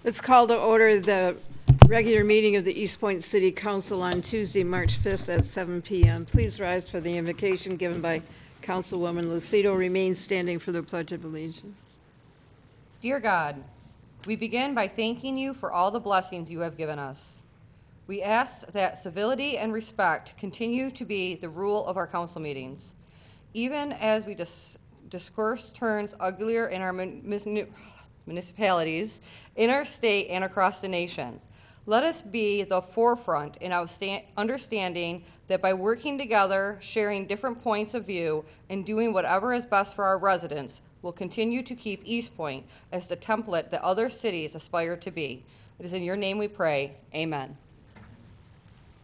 Let's call to order the regular meeting of the Eastpointe City Council on Tuesday, March 5th at 7 p.m. Please rise for the invocation given by Councilwoman Lucido. Remain standing for the Pledge of Allegiance. Dear God, we begin by thanking you for all the blessings you have given us. We ask that civility and respect continue to be the rule of our council meetings, even as we discourse turns uglier in our municipalities, in our state, and across the nation. Let us be the forefront in understanding that by working together, sharing different points of view, and doing whatever is best for our residents, we'll continue to keep Eastpointe as the template that other cities aspire to be. It is in your name we pray. Amen.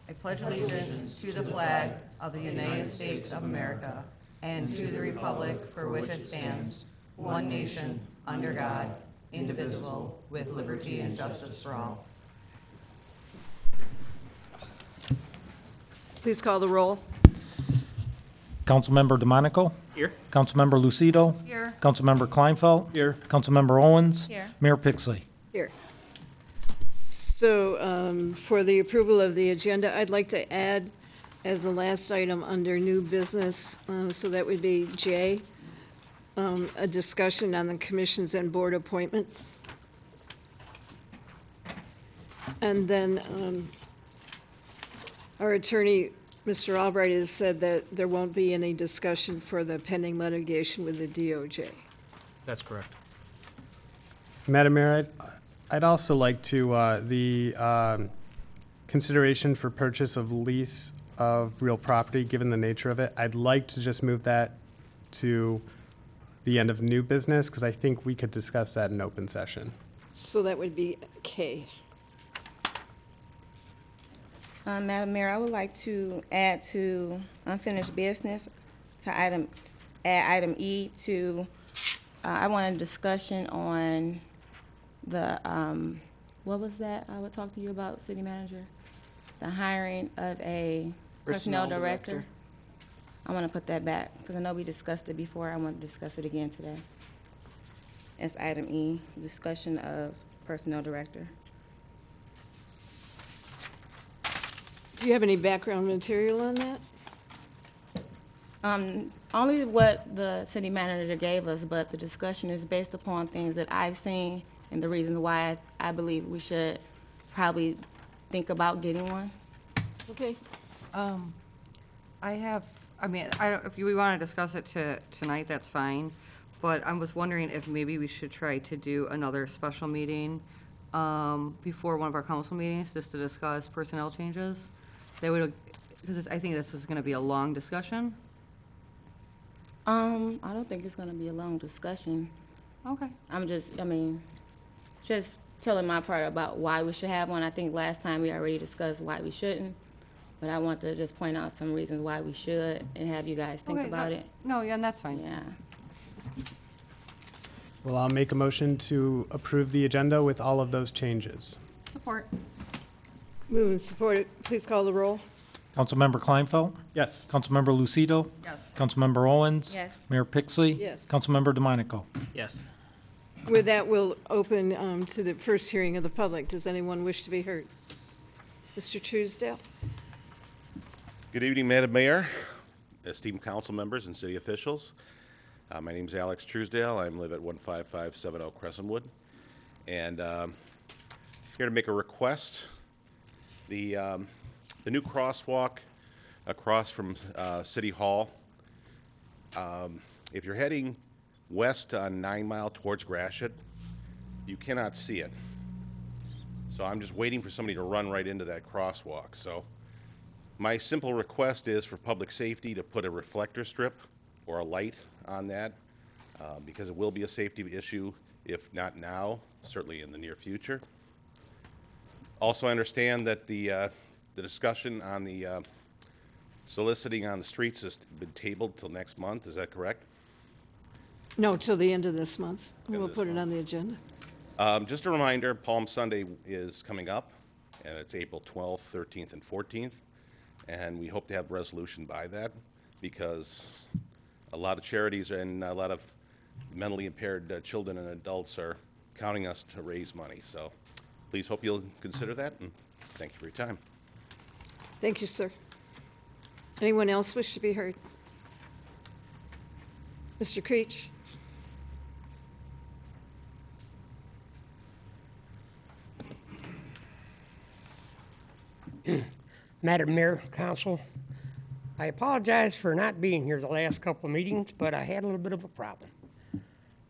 I pledge allegiance to the flag of the United States of America and to the republic for which it stands, one nation, under God, indivisible, with liberty and justice for all. Please call the roll. Councilmember DeMonico? Here. Councilmember Lucido? Here. Councilmember Kleinfeld? Here. Councilmember Owens? Here. Mayor Pixley? Here. So for the approval of the agenda, I'd like to add as the last item under new business, so that would be J, a discussion on the commissions and board appointments. And then our attorney, Mr. Albright, has said that there won't be any discussion for the pending litigation with the DOJ. That's correct. Madam Mayor, I'd also like to, the consideration for purchase of lease of real property, given the nature of it, I'd like to just move that to the end of new business, because I think we could discuss that in open session. So that would be K. Madam Mayor, I would like to add to unfinished business to add item E to, I want a discussion on the, what was that I would talk to you about, City Manager? The hiring of a personnel director. I want to put that back because I know we discussed it before. I want to discuss it again today. It's item E, discussion of personnel director. Do you have any background material on that? Only what the city manager gave us, but the discussion is based upon things that I've seen and the reasons why I believe we should probably think about getting one. Okay. If we want to discuss it tonight, that's fine. But I was wondering if maybe we should try to do another special meeting before one of our council meetings, just to discuss personnel changes. Because I think this is going to be a long discussion. I don't think it's gonna be a long discussion. Okay. Just telling my part about why we should have one. I think last time we already discussed why we shouldn't, but I want to just point out some reasons why we should and have you guys think about it. No, yeah, and that's fine. Yeah. Well, I'll make a motion to approve the agenda with all of those changes. Support. Move and support it. Please call the roll. Councilmember Kleinfeld? Yes. Councilmember Lucido? Yes. Councilmember Owens? Yes. Mayor Pixley? Yes. Councilmember DeMonico? Yes. With that, we'll open to the first hearing of the public. Does anyone wish to be heard? Mr. Truesdale? Good evening, Madam Mayor, esteemed council members and city officials. My name is Alex Truesdale. I live at 15570 Crescentwood. And here to make a request. The new crosswalk across from City Hall, if you're heading west on 9 Mile towards Gratiot, you cannot see it. So I'm just waiting for somebody to run right into that crosswalk. So my simple request is for public safety to put a reflector strip or a light on that, because it will be a safety issue, if not now, certainly in the near future. Also, I understand that the discussion on the soliciting on the streets has been tabled till next month. Is that correct? No, till the end of this month. End of We'll this put it month. on the agenda. Just a reminder, Palm Sunday is coming up, and it's April 12th, 13th, and 14th. And we hope to have resolution by that, because a lot of charities and a lot of mentally impaired children and adults are counting us to raise money. So please hope you'll consider that, and thank you for your time. Thank you, sir. Anyone else wish to be heard? Mr. Creech? Madam Mayor, Council, I apologize for not being here the last couple of meetings, but I had a little bit of a problem.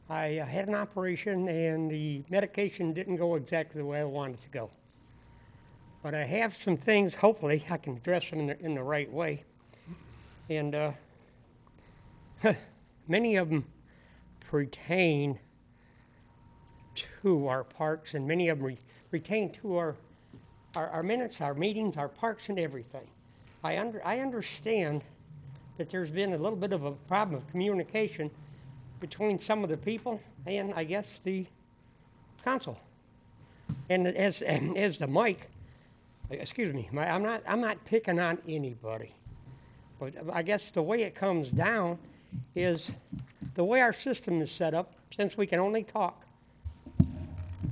I had an operation and the medication didn't go exactly the way I wanted it to go. But I have some things, hopefully I can address them in the right way. And many of them pertain to our parks, and many of them pertain to our minutes, our meetings, our parks, and everything. I understand that there's been a little bit of a problem of communication between some of the people and I guess the council. And as the mic, excuse me, I'm not picking on anybody, but I guess the way it comes down is the way our system is set up. Since we can only talk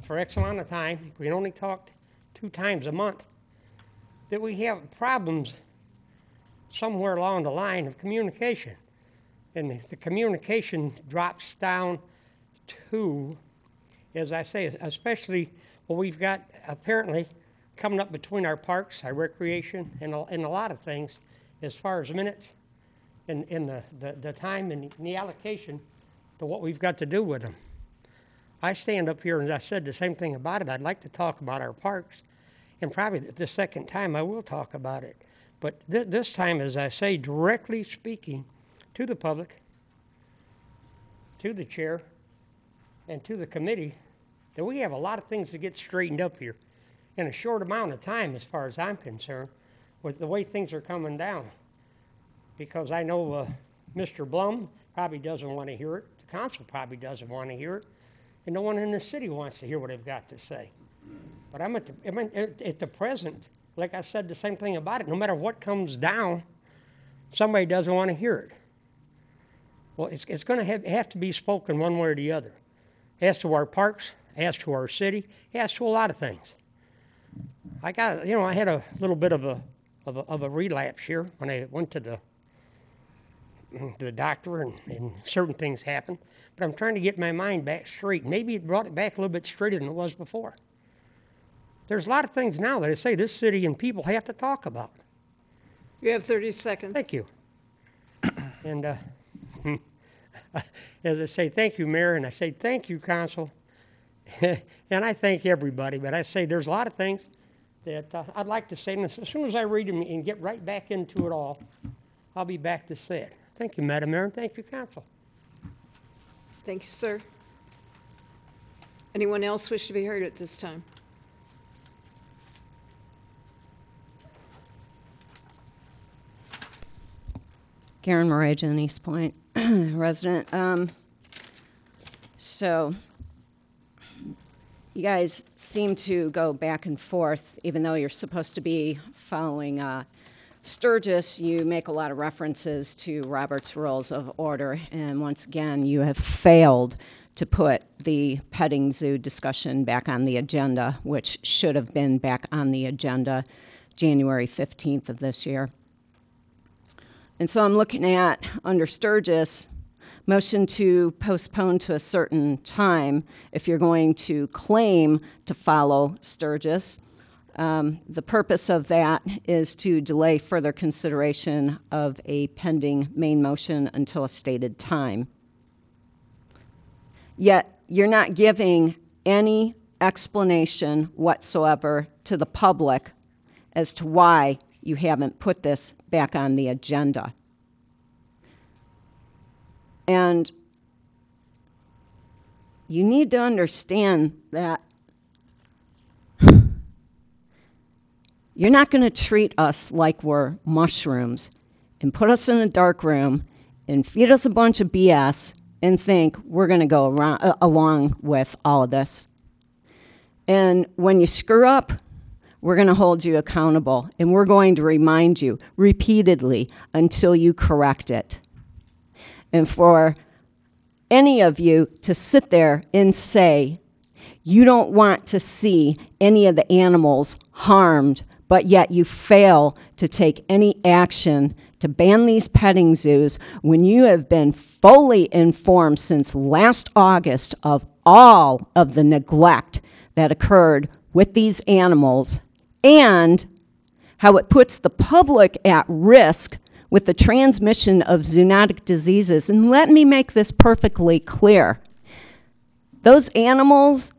for X amount of time, we can only talk 2 times a month, that we have problems somewhere along the line of communication. And the communication drops down to, as I say, especially what we've got apparently coming up between our parks, our recreation, and a lot of things as far as minutes and the time and the allocation to what we've got to do with them. I stand up here and I said the same thing about it. I'd like to talk about our parks, and probably the second time I will talk about it. But this time, as I say, directly speaking to the public, to the chair, and to the committee, that we have a lot of things to get straightened up here in a short amount of time, as far as I'm concerned, with the way things are coming down. Because I know Mr. Blum probably doesn't want to hear it, the council probably doesn't want to hear it, and no one in the city wants to hear what I've got to say. But I'm at the present, like I said, the same thing about it. No matter what comes down, somebody doesn't want to hear it. Well, it's going to have to be spoken one way or the other. As to our parks, as to our city, as to a lot of things. I had a little bit of a relapse here when I went to the doctor, and certain things happened. But I'm trying to get my mind back straight. Maybe it brought it back a little bit straighter than it was before. There's a lot of things now that I say this city and people have to talk about. You have 30 seconds. Thank you. And as I say, thank you, Mayor, and I say thank you, Council, and I thank everybody. But I say there's a lot of things that I'd like to say, and as soon as I read them and get right back into it all, I'll be back to say it. Thank you, Madam Mayor, and thank you, Council. Thank you, sir. Anyone else wish to be heard at this time? Karen Morajan, Eastpointe resident. So you guys seem to go back and forth, even though you're supposed to be following Sturgis. You make a lot of references to Robert's Rules of Order, and once again, you have failed to put the petting zoo discussion back on the agenda, which should have been back on the agenda January 15th of this year. And so I'm looking at, under Sturgis, motion to postpone to a certain time if you're going to claim to follow Sturgis. The purpose of that is to delay further consideration of a pending main motion until a stated time. Yet you're not giving any explanation whatsoever to the public as to why you haven't put this back on the agenda. And you need to understand that you're not going to treat us like we're mushrooms and put us in a dark room and feed us a bunch of BS and think we're going to go along with all of this. And when you screw up, we're going to hold you accountable, and we're going to remind you repeatedly until you correct it. And for any of you to sit there and say You don't want to see any of the animals harmed, but yet you fail to take any action to ban these petting zoos when you have been fully informed since last August of all of the neglect that occurred with these animals and how it puts the public at risk with the transmission of zoonotic diseases. And let me make this perfectly clear. Those animals,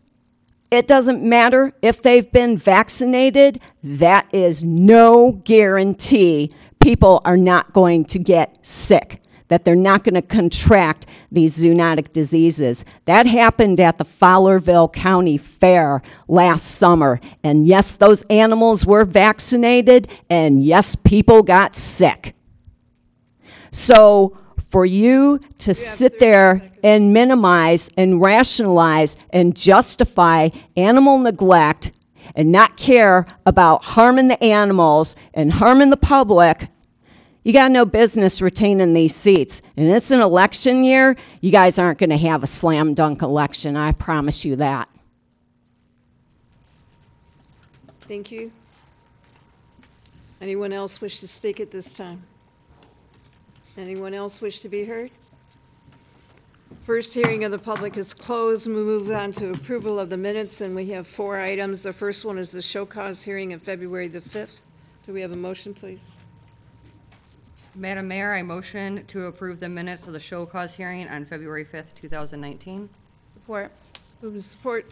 it doesn't matter if they've been vaccinated, that is no guarantee people are not going to get sick, that they're not going to contract these zoonotic diseases. That happened at the Fowlerville County Fair last summer. And yes, those animals were vaccinated, and yes, people got sick. So for you to sit there and minimize and rationalize and justify animal neglect and not care about harming the animals and harming the public, you got no business retaining these seats. And it's an election year. You guys aren't going to have a slam dunk election. I promise you that. Thank you. Anyone else wish to speak at this time? Anyone else wish to be heard? First hearing of the public is closed. We move on to approval of the minutes, and we have 4 items. The first one is the show cause hearing of February the 5th. Do we have a motion, please? Madam Mayor, I motion to approve the minutes of the show cause hearing on February 5th, 2019. Support. Move to support.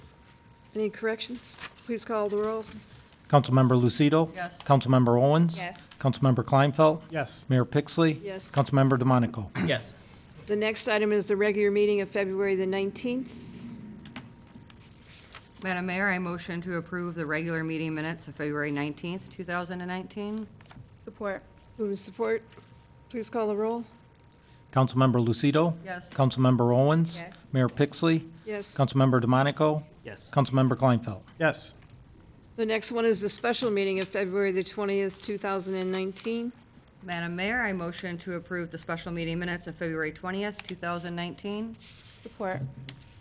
Any corrections? Please call the roll. Councilmember Lucido? Yes. Councilmember Owens? Yes. Councilmember Kleinfeld? Yes. Mayor Pixley? Yes. Councilmember DeMonico? Yes. The next item is the regular meeting of February the 19th. Madam Mayor, I motion to approve the regular meeting minutes of February 19th, 2019. Support. Move to support. Please call the roll. Councilmember Lucido? Yes. Councilmember Owens? Yes. Mayor Pixley? Yes. Councilmember DeMonico? Yes. Councilmember Kleinfeld? Yes. The next one is the special meeting of February the 20th, 2019. Madam Mayor, I motion to approve the special meeting minutes of February 20th, 2019. Support.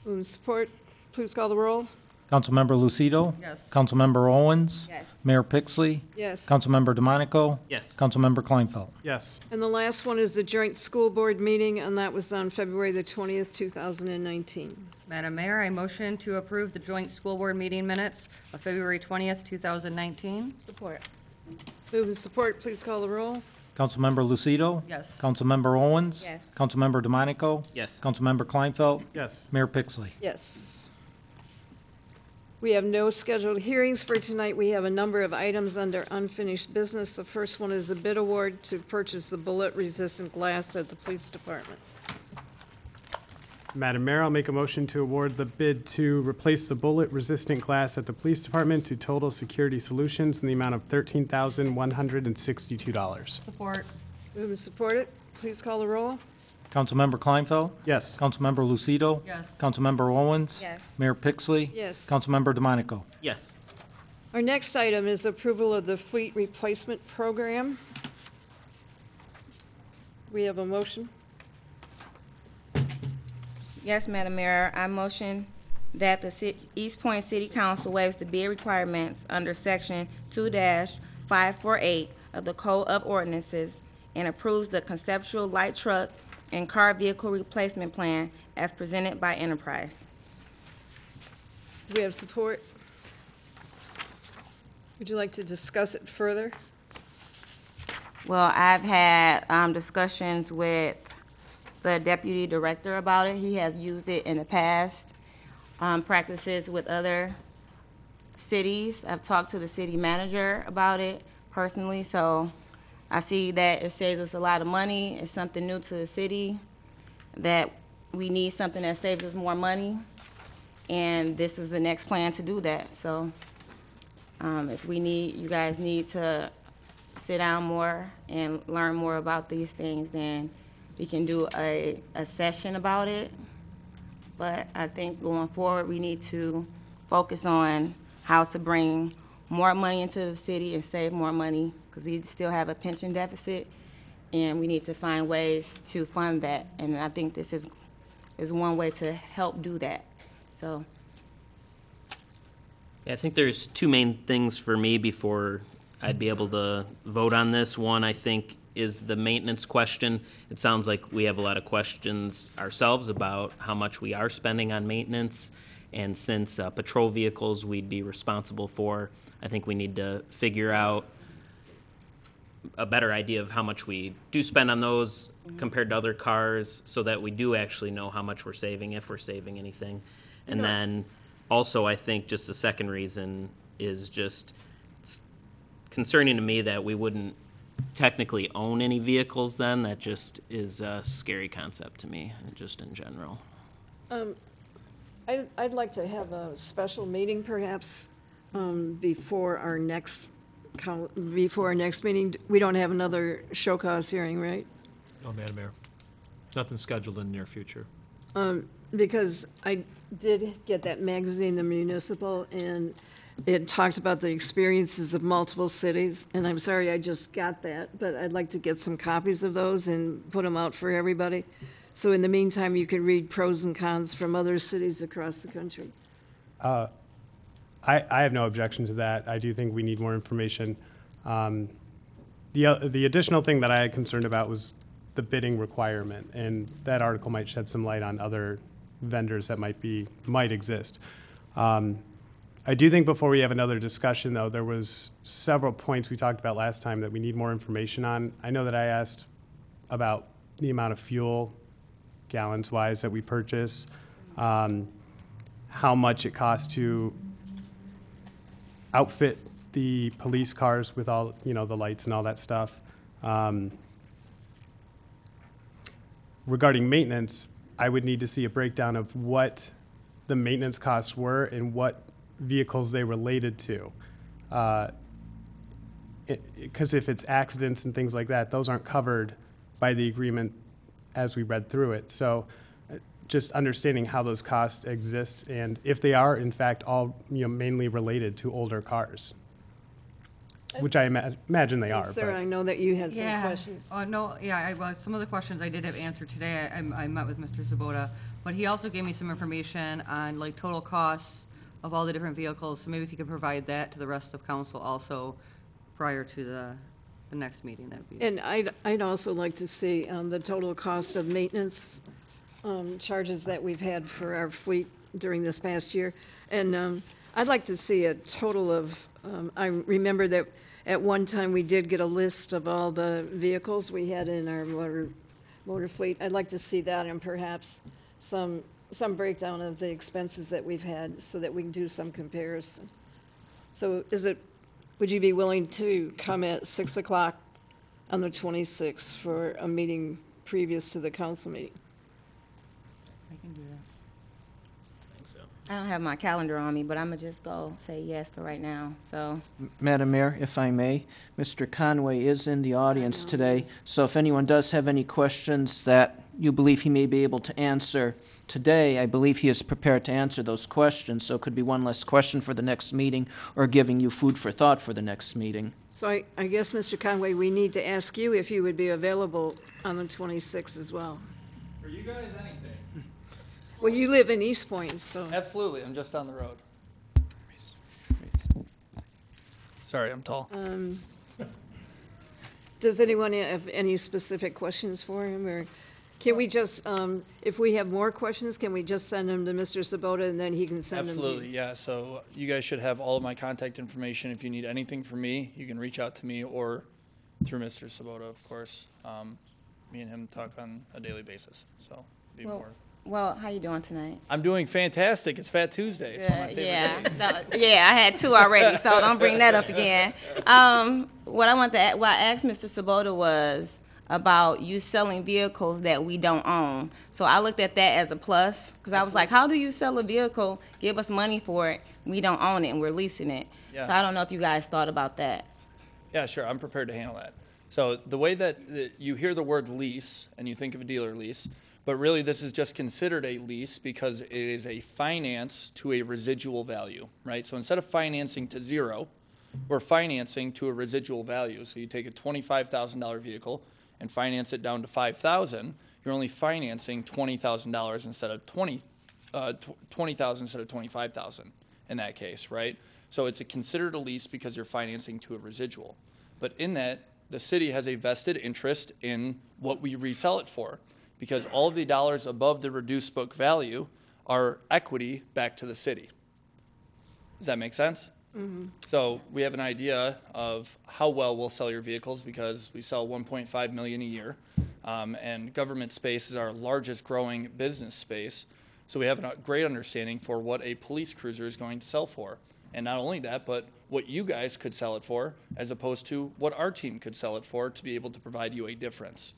Move to support. Please call the roll. Councilmember Lucido? Yes. Councilmember Owens? Yes. Mayor Pixley? Yes. Councilmember DeMonico? Yes. Councilmember Kleinfeld? Yes. And the last one is the joint school board meeting, and that was on February the 20th, 2019. Madam Mayor, I motion to approve the joint school board meeting minutes of February 20th, 2019. Support. Move to support. Please call the roll. Councilmember Lucido? Yes. Councilmember Owens? Yes. Councilmember DeMonico? Yes. Councilmember Kleinfeld? Yes. Mayor Pixley? Yes. We have no scheduled hearings for tonight. We have a number of items under unfinished business. The first one is the bid award to purchase the bullet-resistant glass at the police department. Madam Mayor, I'll make a motion to award the bid to replace the bullet-resistant glass at the police department to Total Security Solutions in the amount of $13,162. Support. Move to support it. Please call the roll. Councilmember Kleinfeld? Yes. Councilmember Lucido? Yes. Councilmember Owens? Yes. Mayor Pixley? Yes. Councilmember DeMonico? Yes. Our next item is approval of the fleet replacement program. We have a motion. Yes, Madam Mayor, I motion that the Eastpointe City Council waives the bid requirements under Section 2-548 of the Code of Ordinances and approves the conceptual light truck and car vehicle replacement plan as presented by Enterprise. We have support. Would you like to discuss it further? Well, I've had discussions with the deputy director about it. He has used it in the past, practices with other cities. I've talked to the city manager about it personally, so I see that it saves us a lot of money. It's something new to the city, that we need something that saves us more money, and this is the next plan to do that. So if you guys need to sit down more and learn more about these things, then we can do a session about it. But I think going forward, we need to focus on how to bring more money into the city and save more money, because we still have a pension deficit, and we need to find ways to fund that. And I think this is one way to help do that. So Yeah, I think there's two main things for me before I'd be able to vote on this. One, I think, is the maintenance question. It sounds like we have a lot of questions ourselves about how much we are spending on maintenance. And since patrol vehicles we'd be responsible for, I think we need to figure out a better idea of how much we do spend on those compared to other cars so that we do actually know how much we're saving, if we're saving anything. And then also, I think just the second reason is just it's concerning to me that we wouldn't technically own any vehicles then. That just is a scary concept to me, just in general. I'd like to have a special meeting perhaps before our next meeting. We don't have another show cause hearing, right? No, Madam Mayor. Nothing scheduled in the near future. Because I did get that magazine, The Municipal, and it talked about the experiences of multiple cities. And I'm sorry I just got that, but I'd like to get some copies of those and put them out for everybody. So in the meantime, you can read pros and cons from other cities across the country. I have no objection to that. I do think we need more information. The additional thing that I had concerned about was the bidding requirement, and that article might shed some light on other vendors that might exist. I do think before we have another discussion, though, there was several points we talked about last time that we need more information on. I know that I asked about the amount of fuel, gallons-wise, that we purchase, how much it costs to outfit the police cars with all, the lights and all that stuff. Regarding maintenance, I would need to see a breakdown of what the maintenance costs were and what vehicles they related to. Because if it's accidents and things like that, those aren't covered by the agreement as we read through it. So just understanding how those costs exist and if they are, in fact, all mainly related to older cars, which I imagine they are. Sarah, but- I know that you had some questions. No, yeah, some of the questions I did have answered today. I met with Mr. Sabota, but he also gave me some information on like total costs of all the different vehicles. So maybe if you could provide that to the rest of council also prior to the next meeting, that'd be. And I'd also like to see the total cost of maintenance charges that we've had for our fleet during this past year. And I'd like to see a total of, I remember that at one time we did get a list of all the vehicles we had in our motor fleet. I'd like to see that and perhaps some breakdown of the expenses that we've had so that we can do some comparison. So would you be willing to come at 6 o'clock on the 26th for a meeting previous to the council meeting? I can do that. I think so. I don't have my calendar on me, but I'm gonna just go say yes for right now, so. Madam Mayor, if I may, Mr. Conway is in the audience today, so if anyone does have any questions that you believe he may be able to answer today, I believe he is prepared to answer those questions, so it could be one less question for the next meeting or giving you food for thought for the next meeting. So I guess, Mr. Conway, we need to ask you if you would be available on the 26th as well. For you guys, anything. Well, you live in Eastpointe, so. Absolutely, I'm just down the road. Sorry, I'm tall. Does anyone have any specific questions for him, or can we just, if we have more questions, can we just send them to Mr. Sabota and then he can send them to you? Absolutely, yeah. So you guys should have all of my contact information. If you need anything from me, you can reach out to me or through Mr. Sabota, of course. Me and him talk on a daily basis, so be more. Well, how you doing tonight? I'm doing fantastic. It's Fat Tuesday. It's one of my favorite Yeah, days. I had two already, so don't bring that up again. What I asked Mr. Sabota was about you selling vehicles that we don't own. So I looked at that as a plus, because I was like, how do you sell a vehicle, give us money for it, we don't own it, and we're leasing it? Yeah. So I don't know if you guys thought about that. Yeah, sure. I'm prepared to handle that. So the way that you hear the word lease and you think of a dealer lease, but really this is just considered a lease because it is a finance to a residual value, right? So instead of financing to zero, we're financing to a residual value. So you take a $25,000 vehicle and finance it down to $5,000, you're only financing $20,000 instead of $20,000 instead of $25,000. in that case, right? So it's considered a lease because you're financing to a residual. But in that, the city has a vested interest in what we resell it for, because all of the dollars above the reduced book value are equity back to the city. Does that make sense? So we have an idea of how well we'll sell your vehicles because we sell 1.5 million a year, and government space is our largest growing business space. So we have a great understanding for what a police cruiser is going to sell for. And not only that, but what you guys could sell it for as opposed to what our team could sell it for to be able to provide you a difference,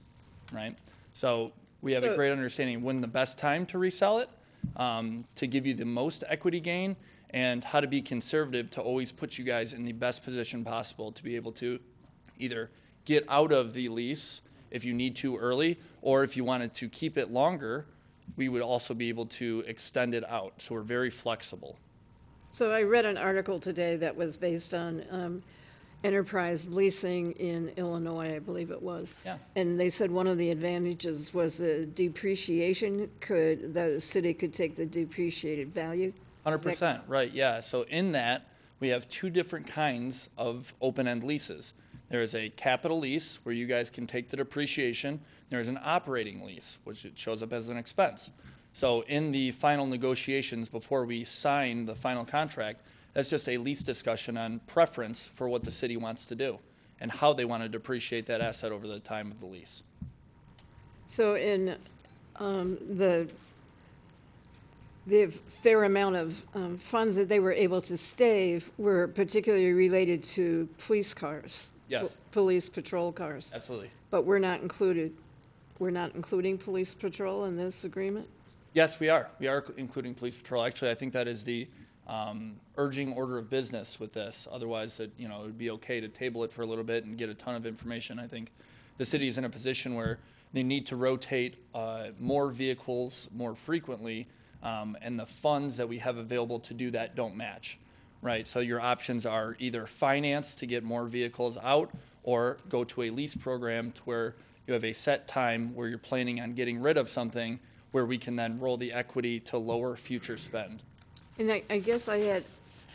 right? So we have a So- great understanding of when the best time to resell it, to give you the most equity gain, and how to be conservative to always put you guys in the best position possible to be able to either get out of the lease if you need to early, or if you wanted to keep it longer, we would also be able to extend it out. So we're very flexible. So I read an article today that was based on enterprise leasing in Illinois, I believe it was. Yeah. And they said one of the advantages was the depreciation, the city could take the depreciated value. 100%, right, yeah. So in that, we have two different kinds of open-end leases. There is a capital lease where you guys can take the depreciation. There's an operating lease, which it shows up as an expense. So in the final negotiations before we sign the final contract, that's just a lease discussion on preference for what the city wants to do and how they want to depreciate that asset over the time of the lease. So in the fair amount of funds that they were able to stave were particularly related to police cars. Yes. Police patrol cars. Absolutely. But we're not including police patrol in this agreement? Yes, we are. We are including police patrol. Actually, I think that is the urging order of business with this. Otherwise, it would be okay to table it for a little bit and get a ton of information. I think the city is in a position where they need to rotate more vehicles more frequently, and the funds that we have available to do that don't match, right? So your options are either finance to get more vehicles out or go to a lease program to where you have a set time where you're planning on getting rid of something where we can then roll the equity to lower future spend. And I guess I had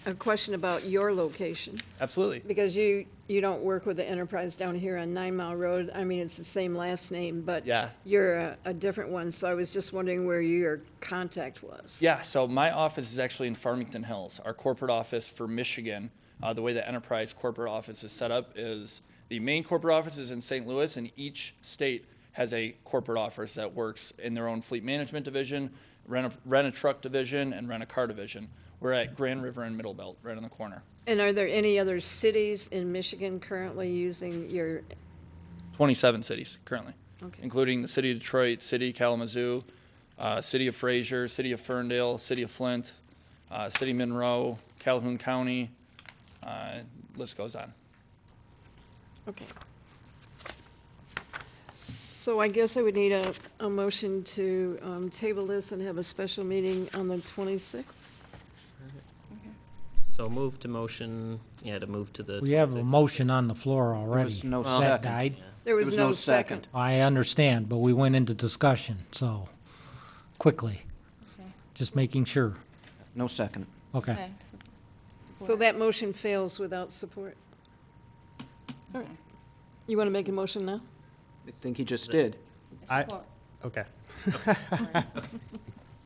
a question about your location, Absolutely. because you don't work with the enterprise down here on 9 Mile Road. I mean, it's the same last name, but Yeah. you're a different one, so I was just wondering where your contact was. Yeah, so my office is actually in Farmington Hills. Our corporate office for Michigan, the way the enterprise corporate office is set up is the main corporate office is in St. Louis, and each state has a corporate office that works in their own fleet management division, rent a truck division, and rent a car division. We're at Grand River and Middle Belt, right on the corner. And are there any other cities in Michigan currently using your, 27 cities currently, Okay. including the city of Detroit, city of Kalamazoo, city of Fraser, city of Ferndale, city of Flint, city of Monroe, Calhoun County, list goes on. okay. So I guess I would need a motion to table this and have a special meeting on the 26th? So move to motion, to move to the. We have a 26th. motion on the floor already. was no That second. died. There was no second. I understand, but we went into discussion, so, quickly. Okay. Just making sure. No second. Okay. Okay. So that motion fails without support. All right. You want to make a motion now? I think he just did. Okay.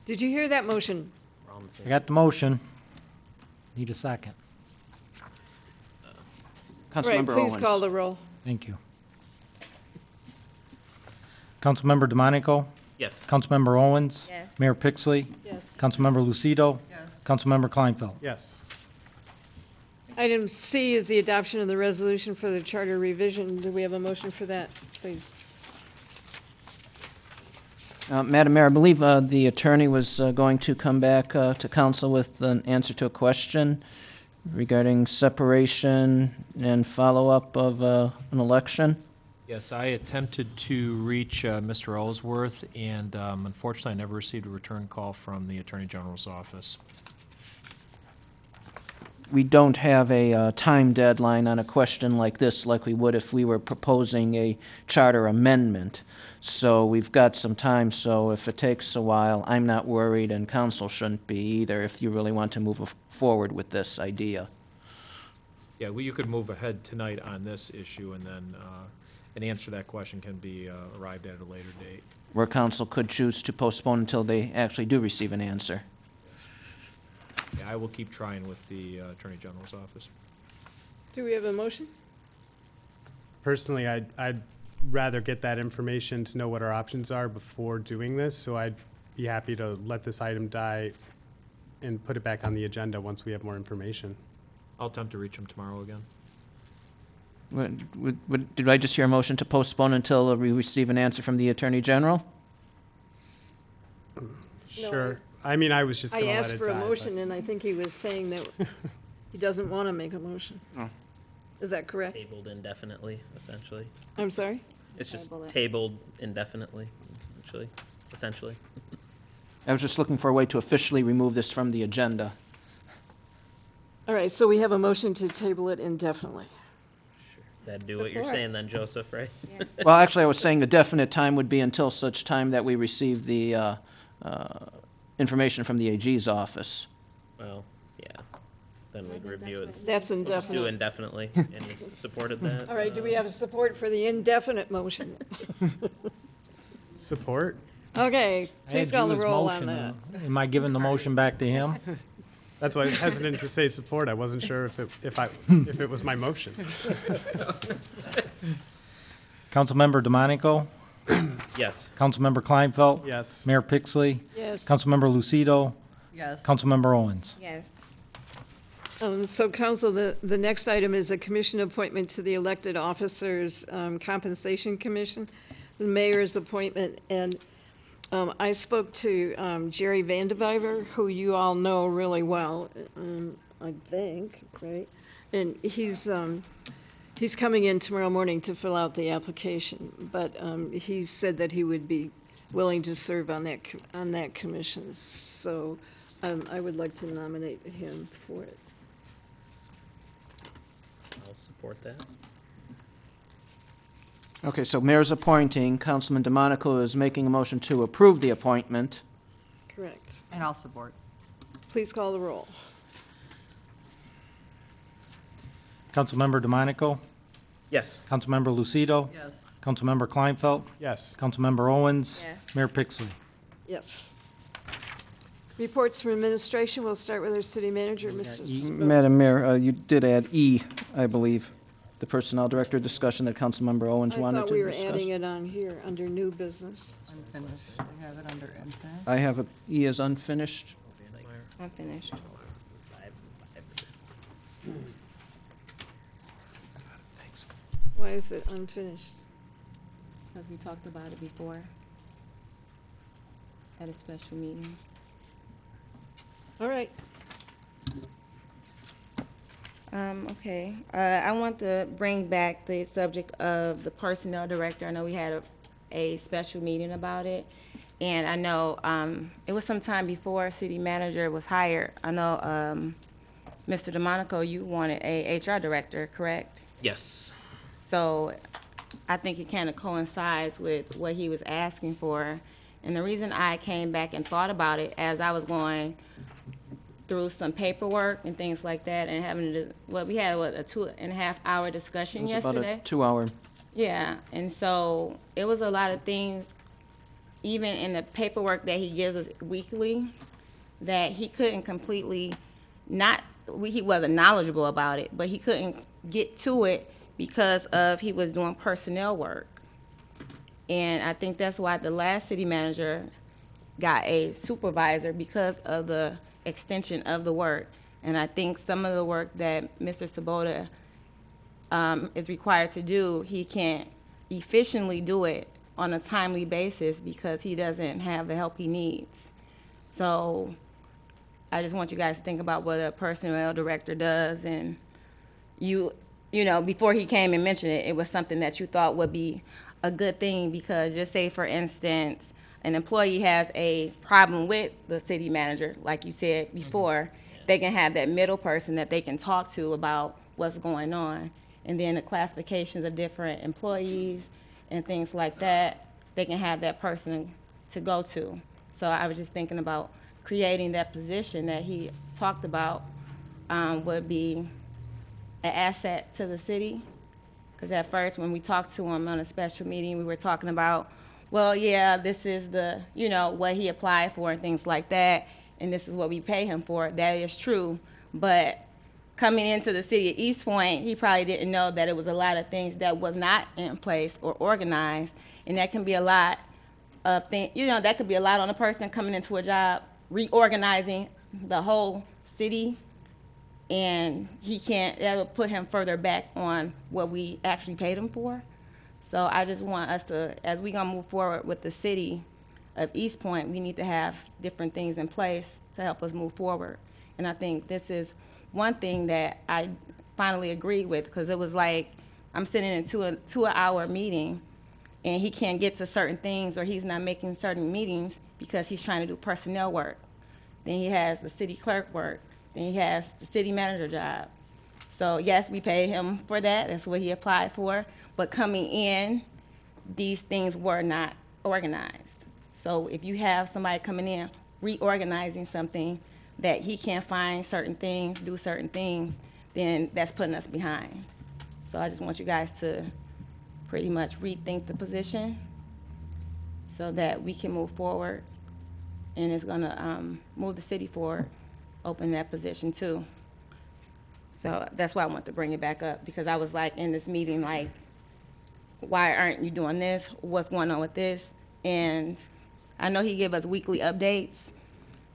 Did you hear that motion? We're all on the same- I got the motion. Need a second. Right, Councilmember please call Owens. the roll. Thank you. Councilmember DeMonico? Yes. Councilmember Owens? Yes. Mayor Pixley? Yes. Councilmember Lucido? Yes. Councilmember Kleinfeld? Yes. Item C is the adoption of the resolution for the charter revision. Do we have a motion for that, please? Madam Mayor, I believe the attorney was going to come back to council with an answer to a question regarding separation and follow-up of an election. Yes, I attempted to reach Mr. Ellsworth, and unfortunately, I never received a return call from the Attorney General's office. we don't have a time deadline on a question like this like we would if we were proposing a charter amendment. So we've got some time, so if it takes a while, I'm not worried, and council shouldn't be either, if you really want to move forward with this idea. Yeah, well, you could move ahead tonight on this issue, and then an answer to that question can be arrived at a later date. Where council could choose to postpone until they actually do receive an answer. Yeah, I will keep trying with the Attorney General's office. Do we have a motion? Personally, I'd rather get that information to know what our options are before doing this, so I'd be happy to let this item die and put it back on the agenda once we have more information. I'll attempt to reach him tomorrow again. Did I just hear a motion to postpone until we receive an answer from the Attorney General? Sure. I mean, I was just I gonna let asked it for a die, motion, and I think he was saying that he doesn't want to make a motion. Oh. Is that correct? Tabled indefinitely, essentially. I'm sorry? It's just Table it. tabled indefinitely, essentially. I was just looking for a way to officially remove this from the agenda. All right, so we have a motion to table it indefinitely. That'd do what you're Support. saying then, Joseph, right? Well, actually, I was saying the definite time would be until such time that we receive the information from the AG's office. Well, yeah. Then we'd review it. That's We'll just do indefinite. indefinitely, and you supported that? All right, do we have support for the indefinite motion? Support? Okay, I please had call you the as roll on motion. that. Am I giving the motion back to him? That's why I was hesitant to say support. I wasn't sure if it was my motion. Councilmember DeMonico, Yes. Councilmember Kleinfeld, Yes. Mayor Pixley, Yes. Councilmember Lucido, Yes. Councilmember Owens. Yes. So council, the next item is a commission appointment to the elected officers compensation commission, the mayor's appointment. And I spoke to Jerry Vandeviver, who you all know really well, I think, right? And he's coming in tomorrow morning to fill out the application, but he said that he would be willing to serve on that commission. So I would like to nominate him for it. I'll support that. Okay, so mayor's appointing, Councilman DeMonico is making a motion to approve the appointment. Correct. And I'll support. Please call the roll. Councilmember DeMonico, Yes. Councilmember Lucido, Yes. Councilmember Kleinfeld, Yes. Councilmember Owens, Yes. Mayor Pixley. Yes. Reports from administration, we'll start with our city manager, Mr. Smoak. Madam Mayor, you did add E, I believe, the personnel director discussion that Councilmember Owens I wanted thought to we were discuss. adding it on here, under new business. Unfinished. We have it under unfinished. I have a E as unfinished. I'm finished. Why is it unfinished? Because we talked about it before at a special meeting. All right. Okay, I want to bring back the subject of the personnel director. I know we had a special meeting about it, and I know, it was some time before city manager was hired. I know, Mr. DeMonico, you wanted a HR director, correct? Yes. So I think it kind of coincides with what he was asking for. And the reason I came back and thought about it as I was going through some paperwork and things like that and having to, we had a 2.5 hour discussion It was about yesterday. a 2-hour. Yeah, and so it was a lot of things, even in the paperwork that he gives us weekly, that he couldn't completely he wasn't knowledgeable about it, but he couldn't get to it because of he was doing personnel work. And I think that's why the last city manager got a supervisor, because of the extension of the work. And I think some of the work that Mr. Sabota is required to do, he can't efficiently do it on a timely basis because he doesn't have the help he needs. So I just want you guys to think about what a personnel director does, and you know, before he came and mentioned it, it was something that you thought would be a good thing, because just say, for instance, an employee has a problem with the city manager, like you said before, they can have that middle person that they can talk to about what's going on. And then the classifications of different employees and things like that, they can have that person to go to. So I was just thinking about creating that position that he talked about would be an asset to the city. Because at first, when we talked to him on a special meeting, we were talking about, well, yeah, this is the, what he applied for and things like that, and this is what we pay him for. That is true. But coming into the city of Eastpointe, he probably didn't know that it was a lot of things that was not in place or organized, and that can be a lot of things, that could be a lot on a person coming into a job, reorganizing the whole city, and that would put him further back on what we actually paid him for. So I just want us to, as we gonna move forward with the city of Eastpointe, we need to have different things in place to help us move forward. And I think this is one thing that I finally agreed with, because it was like, I'm sitting into a 2-hour meeting, and he can't get to certain things, or he's not making certain meetings because he's trying to do personnel work. Then he has the city clerk work. Then he has the city manager job. So yes, we paid him for that. That's what he applied for. But coming in, these things were not organized. So if you have somebody coming in, reorganizing something that he can't find certain things, do certain things, then that's putting us behind. So I just want you guys to pretty much rethink the position so that we can move forward, and it's gonna move the city forward, open that position too. So that's why I want to bring it back up, because I was like in this meeting, like, why aren't you doing this? What's going on with this? And I know he give us weekly updates,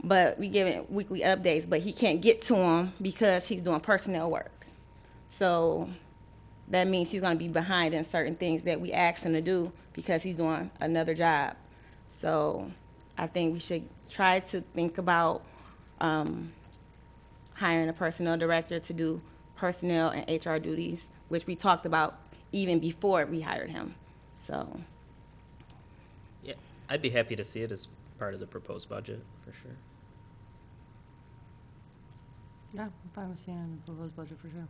but we give it weekly updates, but he can't get to them because he's doing personnel work. So that means he's gonna be behind in certain things that we asked him to do because he's doing another job. So I think we should try to think about hiring a personnel director to do personnel and HR duties, which we talked about even before we hired him. So Yeah, I'd be happy to see it as part of the proposed budget, for sure. Yeah, I'm fine with seeing it in the proposed budget for sure.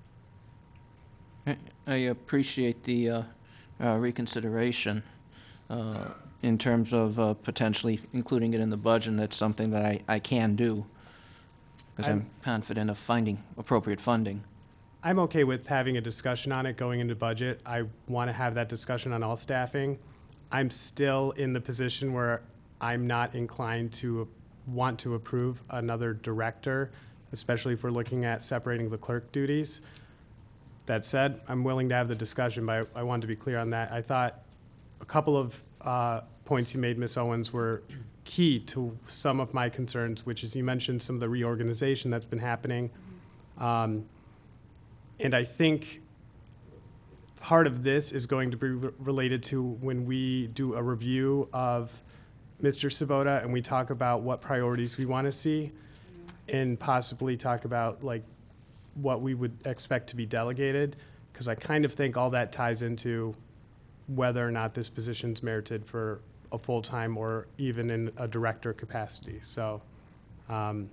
I appreciate the reconsideration in terms of potentially including it in the budget, and that's something that I can do, because I'm confident of finding appropriate funding. I'm okay with having a discussion on it going into budget. I want to have that discussion on all staffing. I'm still in the position where I'm not inclined to want to approve another director, especially if we're looking at separating the clerk duties. That said, I'm willing to have the discussion, but I wanted to be clear on that. I thought a couple of points you made, Ms. Owens, were key to some of my concerns, which is you mentioned some of the reorganization that's been happening. And I think part of this is going to be related to when we do a review of Mr. Sabota and we talk about what priorities we want to see, and possibly talk about like what we would expect to be delegated, because I kind of think all that ties into whether or not this position's merited for a full-time or even in a director capacity. So I'm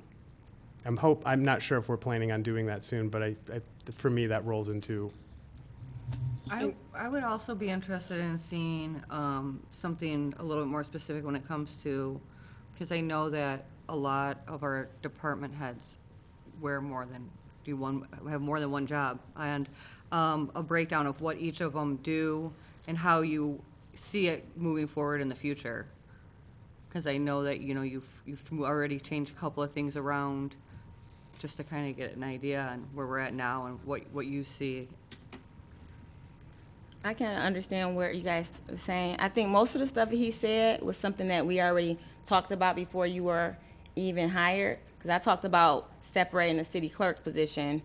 not sure if we're planning on doing that soon, but for me, that rolls into. I would also be interested in seeing something a little bit more specific when it comes to, because I know that a lot of our department heads have more than one job, and a breakdown of what each of them do and how you see it moving forward in the future. Because I know that you've already changed a couple of things around, just to kind of get an idea on where we're at now and what you see. I can understand what you guys are saying. I think most of the stuff that he said was something that we already talked about before you were even hired. Because I talked about separating the city clerk position.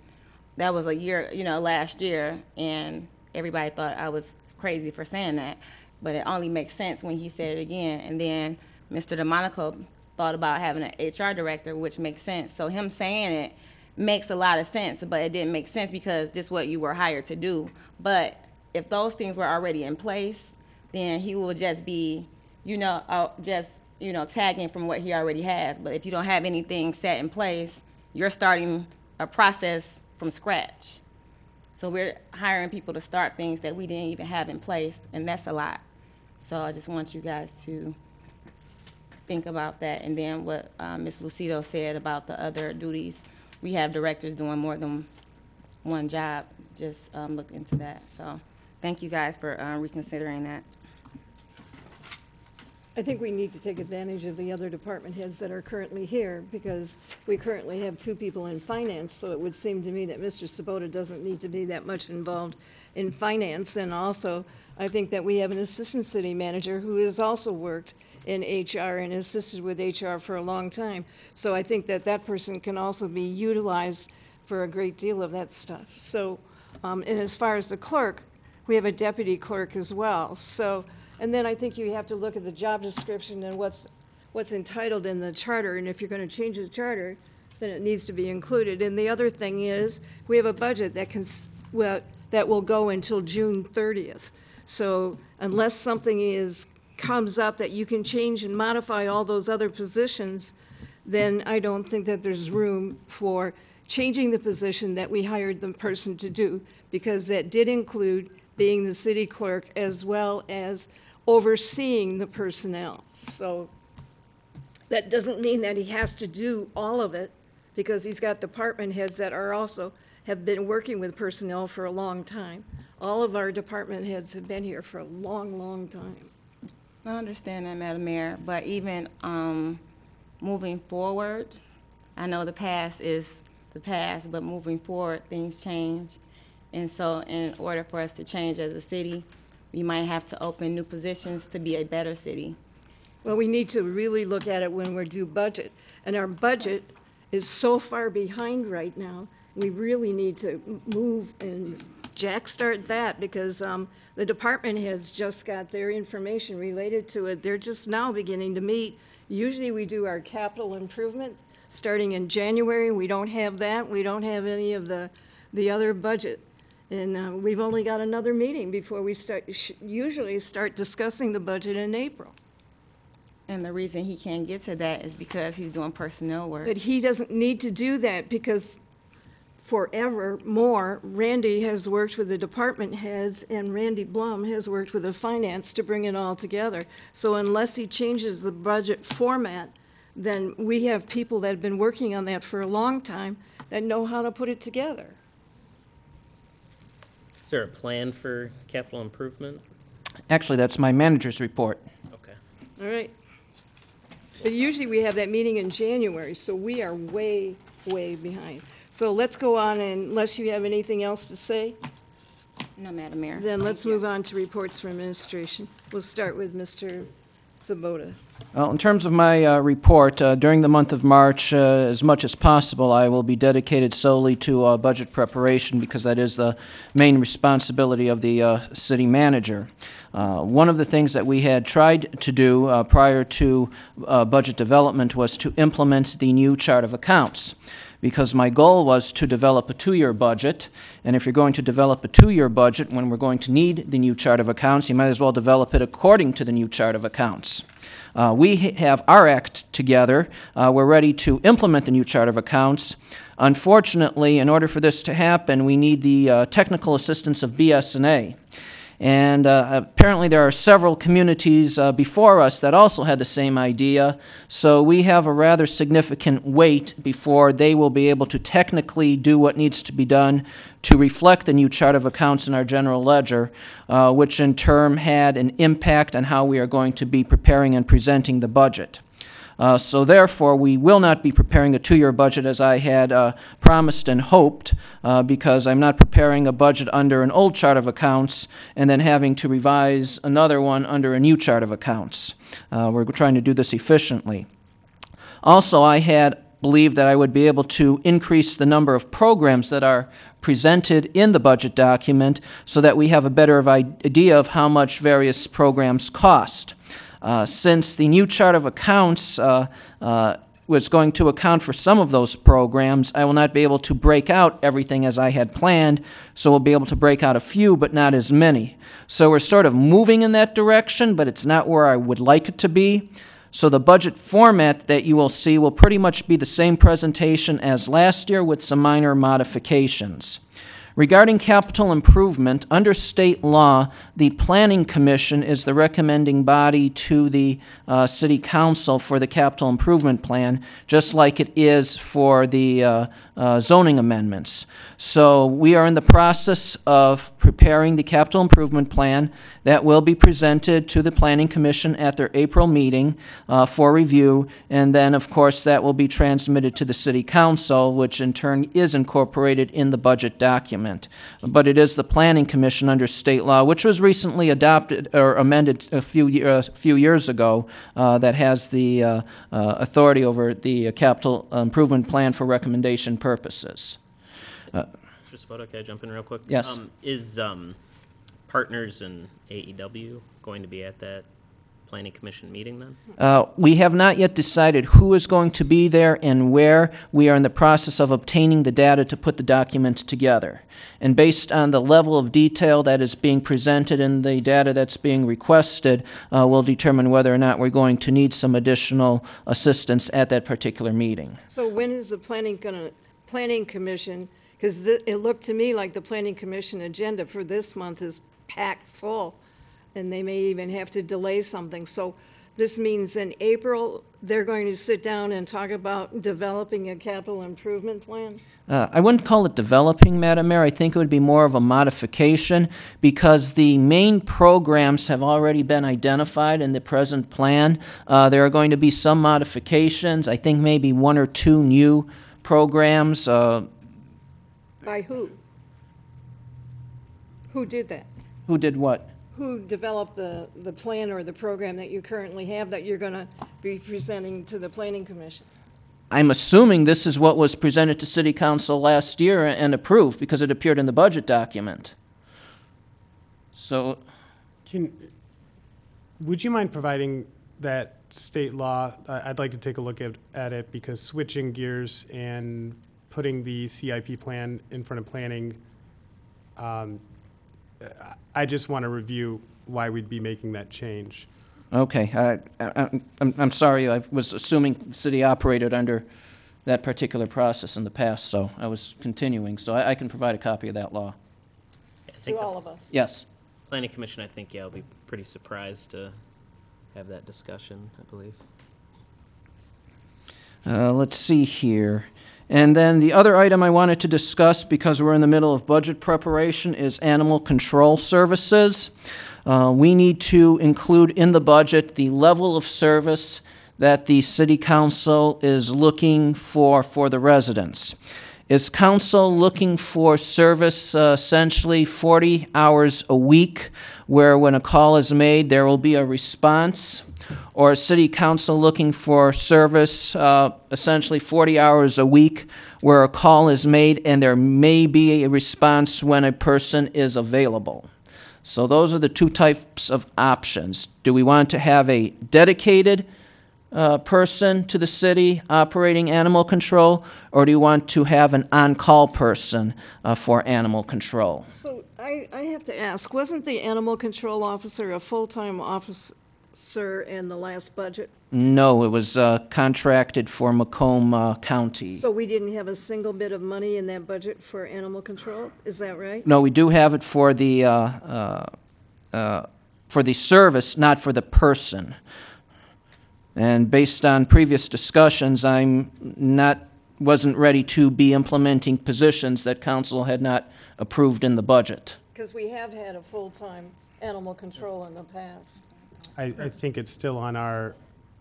That was a year, last year, and everybody thought I was crazy for saying that. But it only makes sense when he said it again. And then Mr. DeMonico thought about having an HR director, which makes sense. So him saying it makes a lot of sense, but it didn't make sense because this is what you were hired to do. But if those things were already in place, then he will just be, tagging from what he already has. But if you don't have anything set in place, you're starting a process from scratch. So we're hiring people to start things that we didn't even have in place, and that's a lot. So I just want you guys to think about that. And then what Ms. Lucido said about the other duties, we have directors doing more than one job. Just look into that. So thank you guys for reconsidering that. I think we need to take advantage of the other department heads that are currently here, because we currently have 2 people in finance, so it would seem to me that Mr. Sabota doesn't need to be that much involved in finance. And also, I think that we have an assistant city manager who has also worked in HR and assisted with HR for a long time. So I think that that person can also be utilized for a great deal of that stuff. So, and as far as the clerk, we have a deputy clerk as well. So, and then I think you have to look at the job description and what's entitled in the charter, and if you're going to change the charter, then it needs to be included. And the other thing is, we have a budget that will go until June 30th. So unless something comes up that you can change and modify all those other positions, then I don't think that there's room for changing the position that we hired the person to do, because that did include being the city clerk as well as overseeing the personnel. So that doesn't mean that he has to do all of it, because he's got department heads that are also have been working with personnel for a long time. All of our department heads have been here for a long, long time. I understand that, Madam Mayor, but even moving forward, I know the past is the past, but moving forward, things change. And so in order for us to change as a city, we might have to open new positions to be a better city. Well, we need to really look at it when we're due budget. And our budget is so far behind right now, we really need to move and jackstart that, because the department heads just got their information related to it. They're just now beginning to meet. Usually we do our capital improvements starting in January. We don't have that. We don't have any of the other budget. And we've only got another meeting before we usually start discussing the budget in April. And the reason he can't get to that is because he's doing personnel work. But he doesn't need to do that, because forever more, Randy has worked with the department heads, and Randy Blum has worked with the finance to bring it all together. So unless he changes the budget format, then we have people that have been working on that for a long time that know how to put it together. Is there a plan for capital improvement? Actually, that's my manager's report. Okay. All right. But usually we have that meeting in January, so we are way, way behind. So let's go on, and unless you have anything else to say, No, Madam Mayor. then let's Thank you. move on to reports from administration. We'll start with Mr. Sabota. Well, in terms of my report, during the month of March, as much as possible, I will be dedicated solely to budget preparation, because that is the main responsibility of the city manager. One of the things that we had tried to do prior to budget development was to implement the new chart of accounts, because my goal was to develop a 2-year budget, and if you're going to develop a 2-year budget when we're going to need the new chart of accounts, you might as well develop it according to the new chart of accounts. We have our act together. We're ready to implement the new chart of accounts. Unfortunately, in order for this to happen, we need the technical assistance of BS&A. And apparently there are several communities before us that also had the same idea, so we have a rather significant wait before they will be able to technically do what needs to be done to reflect the new chart of accounts in our general ledger, which in turn had an impact on how we are going to be preparing and presenting the budget. So therefore, we will not be preparing a 2-year budget as I had promised and hoped, because I'm not preparing a budget under an old chart of accounts and then having to revise another one under a new chart of accounts. We're trying to do this efficiently. Also, I had believed that I would be able to increase the number of programs that are presented in the budget document so that we have a better idea of how much various programs cost. Since the new chart of accounts was going to account for some of those programs, I will not be able to break out everything as I had planned, so we'll be able to break out a few, but not as many. So we're sort of moving in that direction, but it's not where I would like it to be. So the budget format that you will see will pretty much be the same presentation as last year with some minor modifications. Regarding capital improvement, under state law, the Planning Commission is the recommending body to the City Council for the capital improvement plan, just like it is for the zoning amendments. So we are in the process of preparing the capital improvement plan that will be presented to the Planning Commission at their April meeting for review, and then, of course, that will be transmitted to the City Council, which in turn is incorporated in the budget document. But it is the Planning Commission under state law, which was recently adopted or amended a few years ago, that has the authority over the capital improvement plan for recommendation purposes. Mr. Svoboda, can I jump in real quick? Yes. Is Partners in AEW going to be at that Planning Commission meeting then? We have not yet decided who is going to be there and where. We are in the process of obtaining the data to put the document together. And based on the level of detail that is being presented and the data that's being requested, we'll determine whether or not we're going to need some additional assistance at that particular meeting. So when is the planning commission, because it looked to me like the planning commission agenda for this month is packed full, and they may even have to delay something. So this means in April, they're going to sit down and talk about developing a capital improvement plan? I wouldn't call it developing, Madam Mayor. I think it would be more of a modification because the main programs have already been identified in the present plan. There are going to be some modifications, I think maybe one or two new programs. By who? Who did that? Who did what? Who developed the plan or the program that you currently have that you're going to be presenting to the Planning Commission? I'm assuming this is what was presented to City Council last year and approved because it appeared in the budget document. So, Would you mind providing that state law? I'd like to take a look at it because switching gears and putting the CIP plan in front of planning, I just want to review why we'd be making that change. okay, I'm sorry, I was assuming the city operated under that particular process in the past, so I was continuing. So I can provide a copy of that law. I think To the all of us? Yes. Planning Commission, I think, yeah, will be pretty surprised to have that discussion, I believe. Let's see here. And then the other item I wanted to discuss, because we're in the middle of budget preparation, is animal control services. We need to include in the budget the level of service that the City Council is looking for the residents. Is council looking for service essentially 40 hours a week, where when a call is made, there will be a response? Or is City Council looking for service essentially 40 hours a week, where a call is made and there may be a response when a person is available? So those are the two types of options. Do we want to have a dedicated person to the city operating animal control, or do you want to have an on-call person for animal control? So I have to ask, wasn't the animal control officer a full-time officer in the last budget? No, it was contracted for Macomb County. So we didn't have a single bit of money in that budget for animal control? Is that right? No, we do have it for the service, not for the person. And based on previous discussions, wasn't ready to be implementing positions that council had not approved in the budget. Because we have had a full-time animal control in the past. I think it's still on our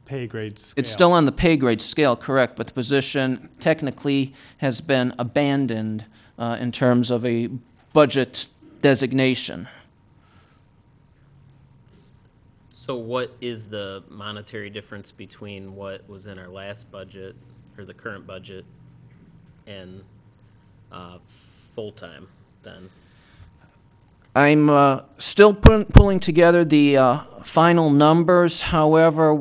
pay grade scale. It's still on the pay grade scale, correct, but the position technically has been abandoned in terms of a budget designation. So what is the monetary difference between what was in our last budget, or the current budget, and full-time then? I'm still pulling together the final numbers. However,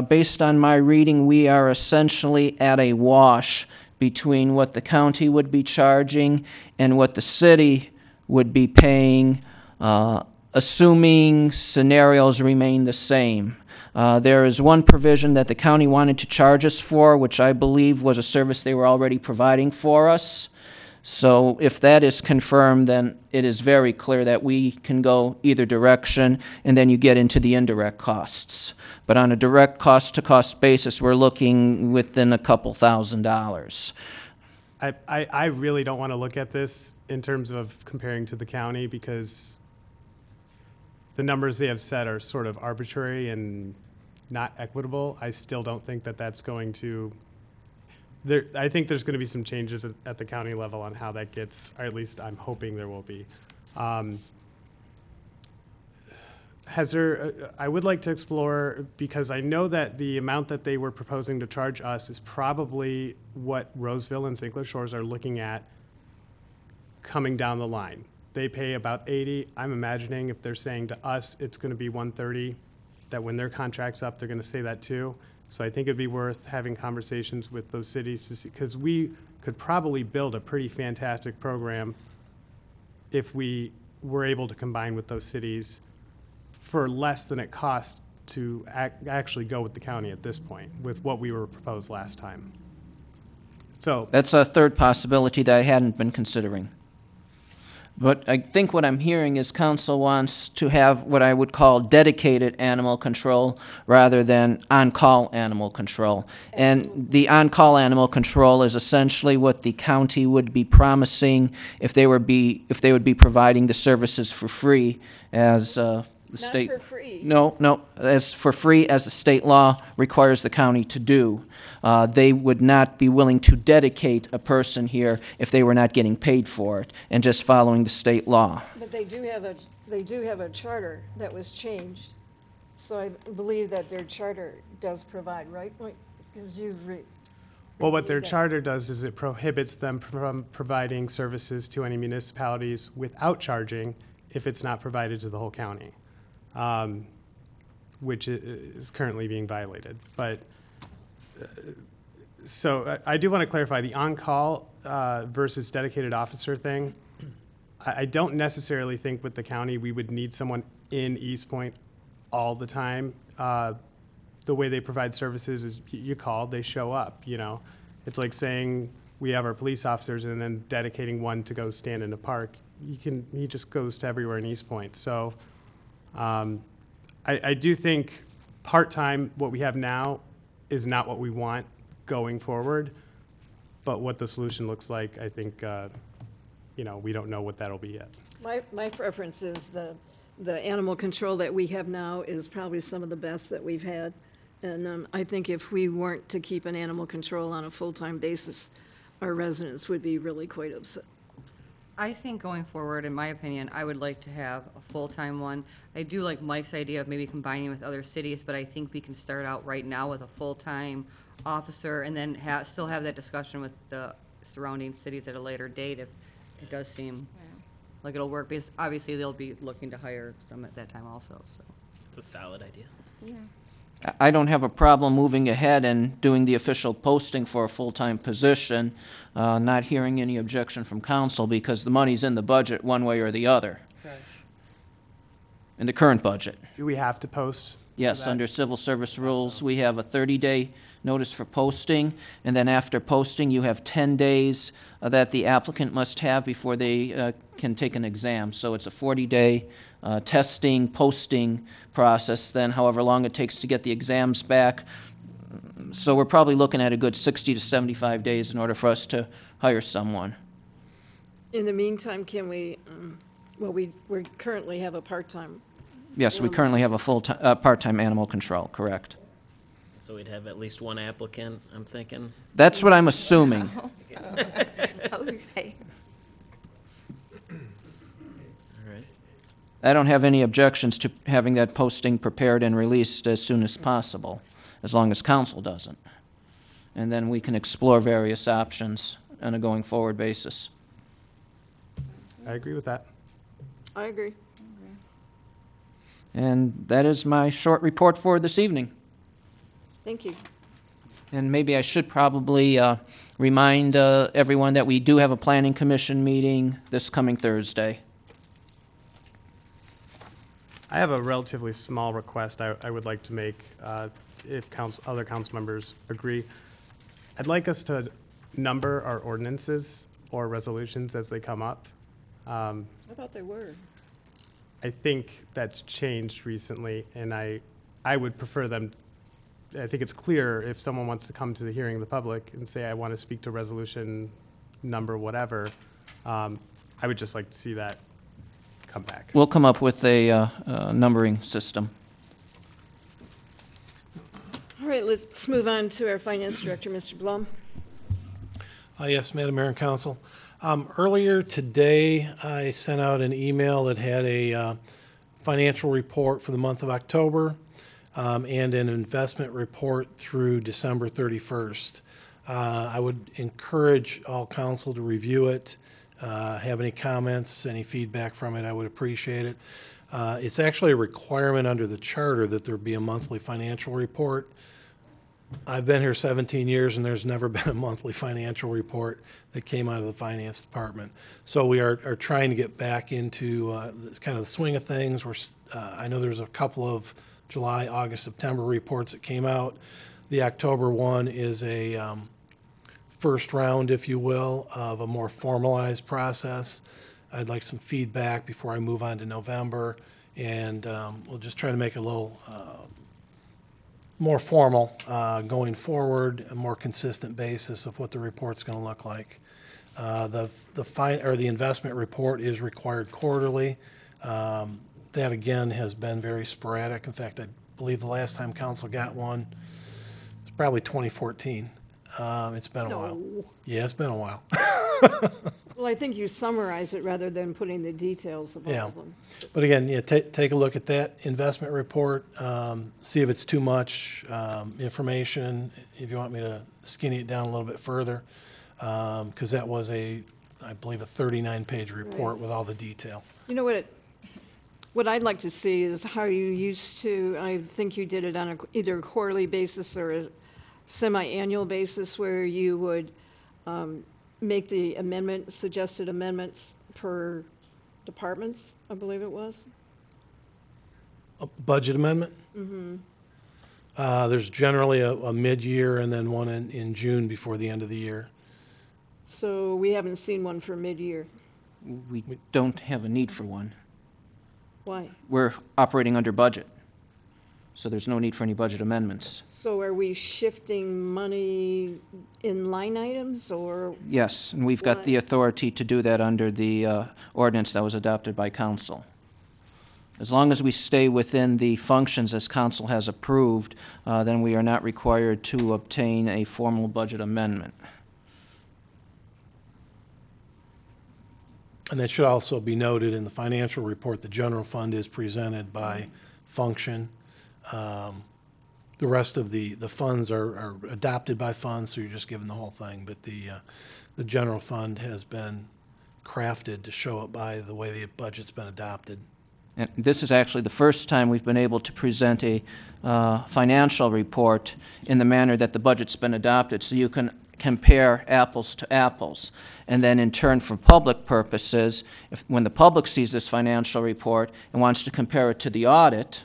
based on my reading, we are essentially at a wash between what the county would be charging and what the city would be paying, assuming scenarios remain the same. There is one provision that the county wanted to charge us for, which I believe was a service they were already providing for us. So if that is confirmed, then it is very clear that we can go either direction, and then you get into the indirect costs. But on a direct cost-to-cost basis, we're looking within a couple $1,000s. I really don't want to look at this in terms of comparing to the county, because the numbers they have set are sort of arbitrary and not equitable. I still don't think that that's going to, I think there's going to be some changes at the county level on how that gets, or at least I'm hoping there will be. I would like to explore, because I know that the amount that they were proposing to charge us is probably what Roseville and St. Clair Shores are looking at coming down the line. They pay about 80. I'm imagining if they're saying to us it's going to be 130, that when their contract's up, they're going to say that too. So I think it'd be worth having conversations with those cities to see, because we could probably build a pretty fantastic program if we were able to combine with those cities for less than it cost to actually go with the county at this point, with what we were proposed last time. So That's a third possibility that I hadn't been considering. But I think what I'm hearing is council wants to have what I would call dedicated animal control rather than on-call animal control. And the on-call animal control is essentially what the county would be promising if they would be providing the services for free, as the state. Not for free. No, as for free as the state law requires the county to do. They would not be willing to dedicate a person here if they were not getting paid for it and just following the state law. But they do have a charter that was changed, so I believe that their charter does provide, right? Because well, what their charter does is it prohibits them from providing services to any municipalities without charging if it's not provided to the whole county, which is currently being violated. But so I do want to clarify the on-call versus dedicated officer thing. I don't necessarily think with the county we would need someone in Eastpointe all the time. The way they provide services is you call, they show up, you know. It's like saying we have our police officers and then dedicating one to go stand in a park. He just goes to everywhere in Eastpointe. So I do think part-time, what we have now, is not what we want going forward, but what the solution looks like, I think, we don't know what that'll be yet. My preference is the animal control that we have now is probably some of the best that we've had. And I think if we weren't to keep an animal control on a full-time basis, our residents would be really quite upset. I think going forward, in my opinion, I would like to have a full-time one. I do like Mike's idea of maybe combining with other cities, but I think we can start out right now with a full-time officer and then still have that discussion with the surrounding cities at a later date if it does seem like it'll work, because obviously they'll be looking to hire some at that time also, so. It's a solid idea. I don't have a problem moving ahead and doing the official posting for a full-time position, not hearing any objection from council, because the money's in the budget one way or the other. In the current budget. Do we have to post? Yes, under civil service rules, we have a 30-day notice for posting, and then after posting, you have 10 days that the applicant must have before they can take an exam. So it's a 40-day testing, posting process, then however long it takes to get the exams back. So we're probably looking at a good 60 to 75 days in order for us to hire someone. In the meantime, can we, we currently have a part-time. Yes, we currently have a full-time, part-time animal control, correct. So we'd have at least one applicant, I'm thinking. That's what I'm assuming. All right. I don't have any objections to having that posting prepared and released as soon as possible, as long as council doesn't. And then we can explore various options on a going forward basis. I agree with that. I agree. And that is my short report for this evening. Thank you. And maybe I should probably remind everyone that we do have a planning commission meeting this coming Thursday. I have a relatively small request I would like to make, if other council members agree. I'd like us to number our ordinances or resolutions as they come up. I thought they were. I think that's changed recently, and I would prefer them, I think it's clear if someone wants to come to the hearing of the public and say, I want to speak to resolution number whatever, I would just like to see that come back. We'll come up with a numbering system. All right, let's move on to our finance director, Mr. Blum. Yes, Madam Mayor and Council. Earlier today, I sent out an email that had a financial report for the month of October and an investment report through December 31st. I would encourage all council to review it. Have any comments, any feedback from it, I would appreciate it. It's actually a requirement under the charter that there be a monthly financial report. I've been here 17 years, and there's never been a monthly financial report that came out of the finance department. So we are trying to get back into kind of the swing of things. I know there's a couple of July, August, September reports that came out. The October one is a first round, if you will, of a more formalized process. I'd like some feedback before I move on to November, and we'll just try to make it a little more formal going forward, a more consistent basis of what the report's going to look like. The investment report is required quarterly. That again has been very sporadic. In fact, I believe the last time council got one was probably 2014. It's been a while. Yeah, it's been a while. Well, I think you summarize it rather than putting the details of all Yeah. of them. But again, yeah, take a look at that investment report, see if it's too much information, if you want me to skinny it down a little bit further, because that was I believe, a 39-page report with all the detail. You know what I'd like to see is how you used to, I think you did it on either a quarterly basis or a semi-annual basis, where you would make the suggested amendments per departments, I believe it was. A budget amendment? Mm-hmm. There's generally a mid-year and then one in June before the end of the year. So we haven't seen one for mid-year. We don't have a need for one. Why? We're operating under budget, so there's no need for any budget amendments. So are we shifting money in line items, or? Yes, and we've got the authority to do that under the ordinance that was adopted by council. As long as we stay within the functions as council has approved, then we are not required to obtain a formal budget amendment. And that should also be noted in the financial report. The general fund is presented by function. The rest of the funds are adopted by funds, so you're just given the whole thing. But the general fund has been crafted to show it by the way the budget's been adopted. And this is actually the first time we've been able to present a financial report in the manner that the budget's been adopted, so you can compare apples to apples. And then in turn, for public purposes, when the public sees this financial report and wants to compare it to the audit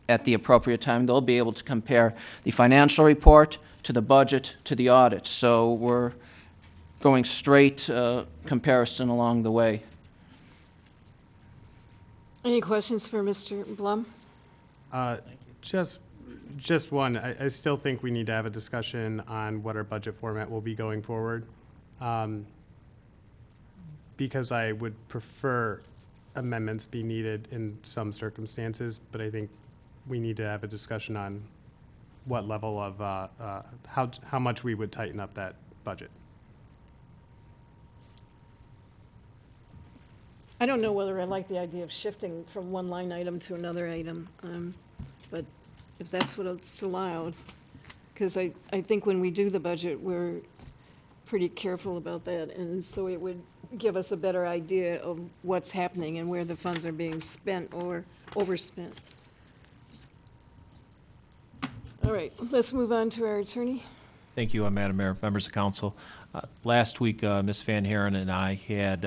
at the appropriate time, they'll be able to compare the financial report to the budget to the audit. So we're going straight comparison along the way. Any questions for Mr. Blum? Just one. I still think we need to have a discussion on what our budget format will be going forward. Because I would prefer amendments be needed in some circumstances, but I think we need to have a discussion on what level of, how much we would tighten up that budget. I don't know whether I like the idea of shifting from one line item to another item, but if that's what it's allowed, because I think when we do the budget, we're pretty careful about that, and so it would give us a better idea of what's happening and where the funds are being spent or overspent. All right, let's move on to our attorney. Thank you, Madam Mayor, members of council. Last week, Ms. Van Haren and I had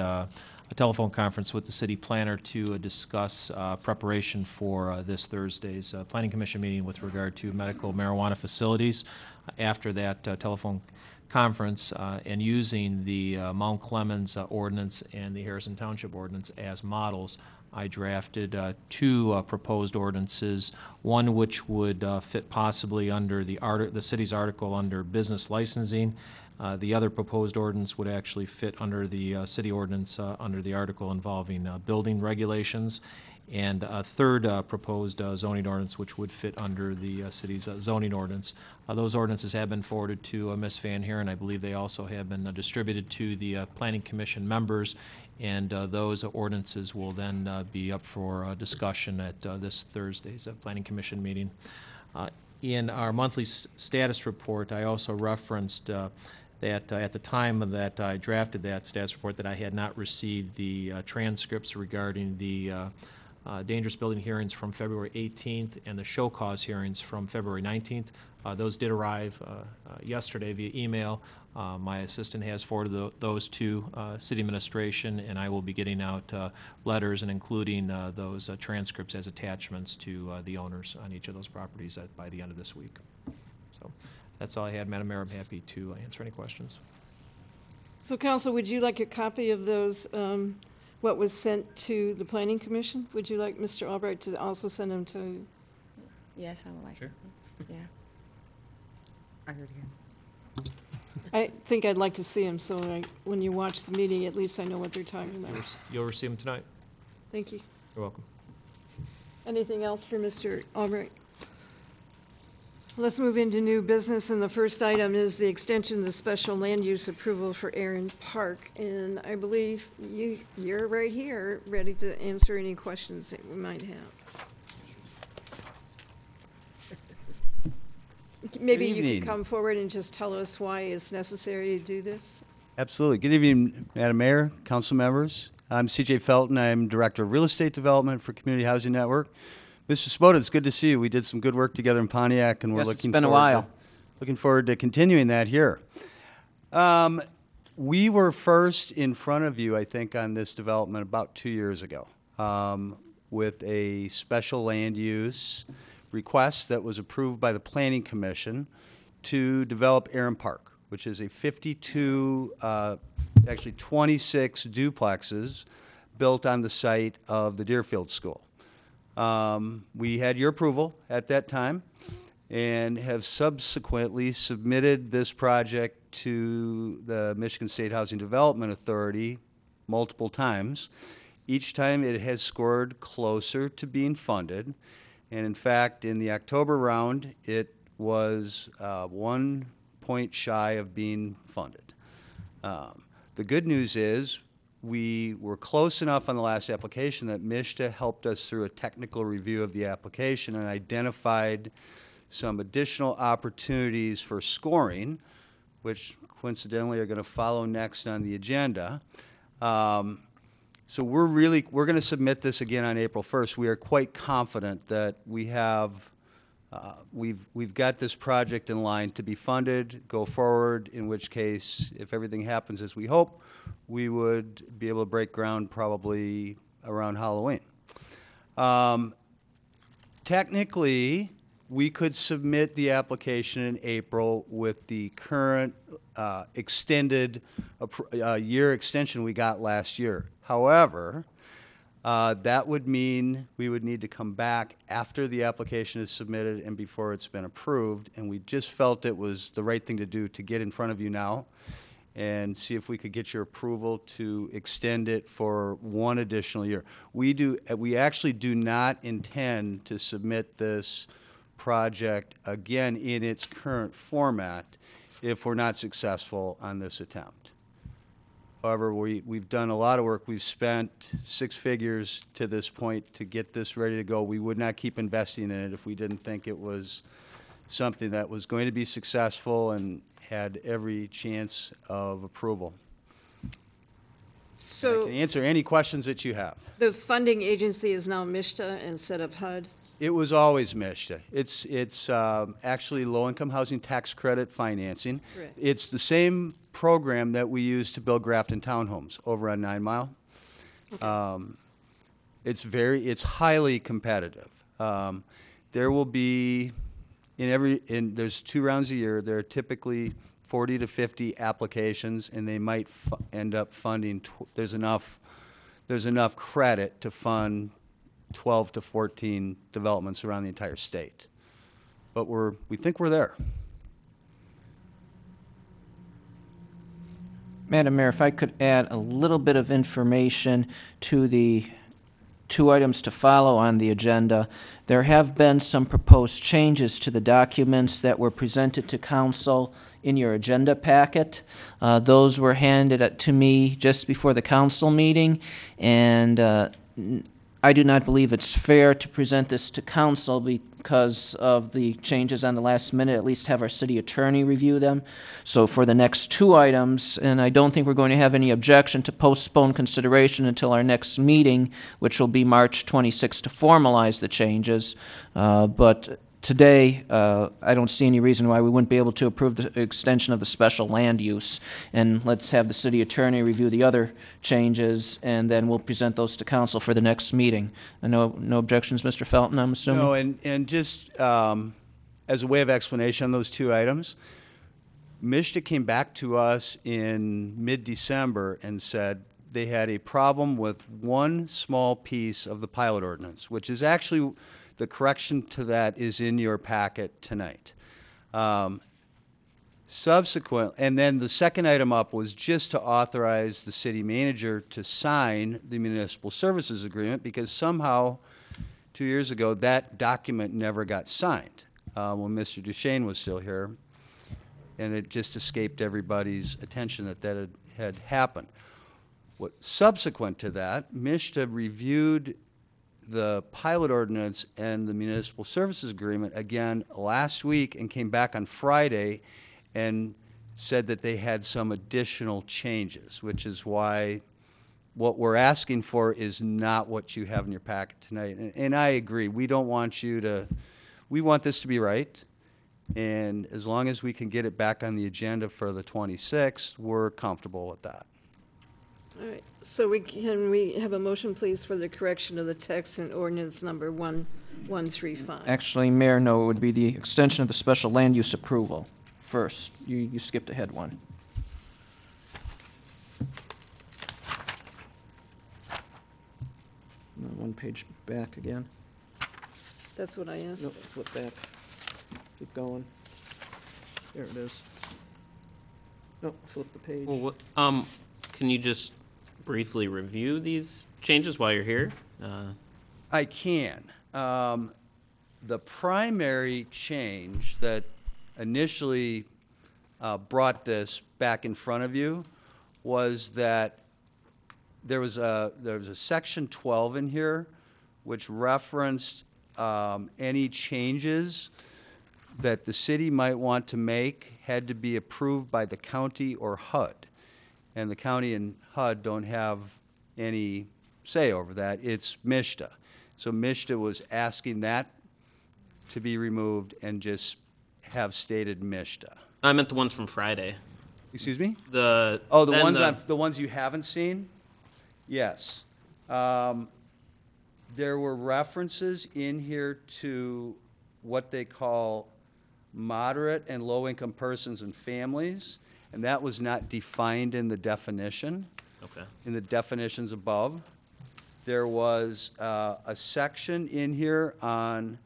a telephone conference with the city planner to discuss preparation for this Thursday's Planning Commission meeting with regard to medical marijuana facilities. After that telephone conference, and using the Mount Clemens ordinance and the Harrison Township ordinance as models, I drafted two proposed ordinances, one which would fit possibly under the city's article under business licensing. The other proposed ordinance would actually fit under the city ordinance under the article involving building regulations. And a third proposed zoning ordinance, which would fit under the city's zoning ordinance. Those ordinances have been forwarded to Ms. Van Heeren. I believe they also have been distributed to the Planning Commission members, and those ordinances will then be up for discussion at this Thursday's Planning Commission meeting. In our monthly status report, I also referenced that at the time that I drafted that status report that I had not received the transcripts regarding the dangerous building hearings from February 18th and the show cause hearings from February 19th. Those did arrive yesterday via email. My assistant has forwarded those to city administration, and I will be getting out letters and including those transcripts as attachments to the owners on each of those properties by the end of this week. So that's all I had, Madam Mayor. I'm happy to answer any questions. So, Council, would you like a copy of those, what was sent to the Planning Commission? Would you like Mr. Albright to also send them to? Yes, I would like. Sure. Yeah. I heard you. I think I'd like to see them, so when you watch the meeting, at least I know what they're talking about. You'll receive them tonight. Thank you. You're welcome. Anything else for Mr. Albright? Let's move into new business, and the first item is the extension of the special land use approval for Aaron Park. And I believe you're right here, ready to answer any questions that we might have. Maybe you could come forward and just tell us why it's necessary to do this? Absolutely. Good evening, Madam Mayor, council members. I'm CJ Felton. I'm Director of Real Estate Development for Community Housing Network. Mr. Spoda, it's good to see you. We did some good work together in Pontiac, and we're Yes, looking it's been a while. looking forward to continuing that here. We were first in front of you, I think, on this development about 2 years ago with a special land use request that was approved by the Planning Commission to develop Aaron Park, which is a 52, actually 26 duplexes built on the site of the Deerfield School. We had your approval at that time and have subsequently submitted this project to the Michigan State Housing Development Authority multiple times. Each time it has scored closer to being funded. And in fact, in the October round, it was 1 point shy of being funded. The good news is we were close enough on the last application that MISTA helped us through a technical review of the application and identified some additional opportunities for scoring, which coincidentally are going to follow next on the agenda. So we're going to submit this again on April 1st. We are quite confident that we have, we've got this project in line to be funded, go forward, in which case, if everything happens as we hope, we would be able to break ground probably around Halloween. Technically, we could submit the application in April with the current extended year extension we got last year. However, that would mean we would need to come back after the application is submitted and before it's been approved, and we just felt it was the right thing to do to get in front of you now and see if we could get your approval to extend it for 1 additional year. We actually do not intend to submit this project again in its current format if we're not successful on this attempt. However, we've done a lot of work. We've spent 6 figures to this point to get this ready to go. We would not keep investing in it if we didn't think it was something that was going to be successful and had every chance of approval. So I can answer any questions that you have. the funding agency is now MISTA instead of HUD? It was always MISTA. It's actually low-income housing tax credit financing. Correct. It's the same program that we use to build Grafton townhomes over on 9 Mile. It's highly competitive. There will be, there's 2 rounds a year, there are typically 40 to 50 applications, and they might end up funding, there's enough credit to fund 12 to 14 developments around the entire state. But we think we're there. Madam Mayor, if I could add a little bit of information to the 2 items to follow on the agenda. There have been some proposed changes to the documents that were presented to council in your agenda packet. Those were handed to me just before the council meeting, and I do not believe it's fair to present this to council because of the changes on the last minute, at least have our city attorney review them. So for the next 2 items, and I don't think we're going to have any objection to postpone consideration until our next meeting, which will be March 26th, to formalize the changes. But today, I don't see any reason why we wouldn't be able to approve the extension of the special land use. And let's have the city attorney review the other changes, and then we'll present those to council for the next meeting. No objections, Mr. Felton, I'm assuming? No, and just as a way of explanation on those 2 items, MISTA came back to us in mid-December and said they had a problem with one small piece of the pilot ordinance, which is actually, the correction to that is in your packet tonight. Subsequent, and then the second item up was just to authorize the city manager to sign the municipal services agreement, because somehow 2 years ago that document never got signed when Mr. Duchesne was still here, and it just escaped everybody's attention that had happened. Subsequent to that, MISTA reviewed the pilot ordinance and the municipal services agreement again last week and came back on Friday and said that they had some additional changes, which is why what we're asking for is not what you have in your packet tonight. And I agree, we don't want you to, we want this to be right, and as long as we can get it back on the agenda for the 26th, we're comfortable with that. All right, so can we have a motion, please, for the correction of the text in ordinance number 1135? Actually, Mayor, no, it would be the extension of the special land use approval first. You skipped ahead one. One page back again. That's what I asked. Nope, flip back. Keep going. There it is. Nope, flip the page. Well, can you just briefly review these changes while you're here? I can. The primary change that initially brought this back in front of you was that there was a section 12 in here which referenced any changes that the city might want to make had to be approved by the county or HUD. And the county and HUD don't have any say over that. It's MISTA. So MISTA was asking that to be removed and just have stated MISTA. I meant the ones from Friday. Excuse me? The ones you haven't seen? Yes. There were references in here to what they call moderate and low-income persons and families, and that was not defined in the definition. Okay. In the definitions above. There was a section in here on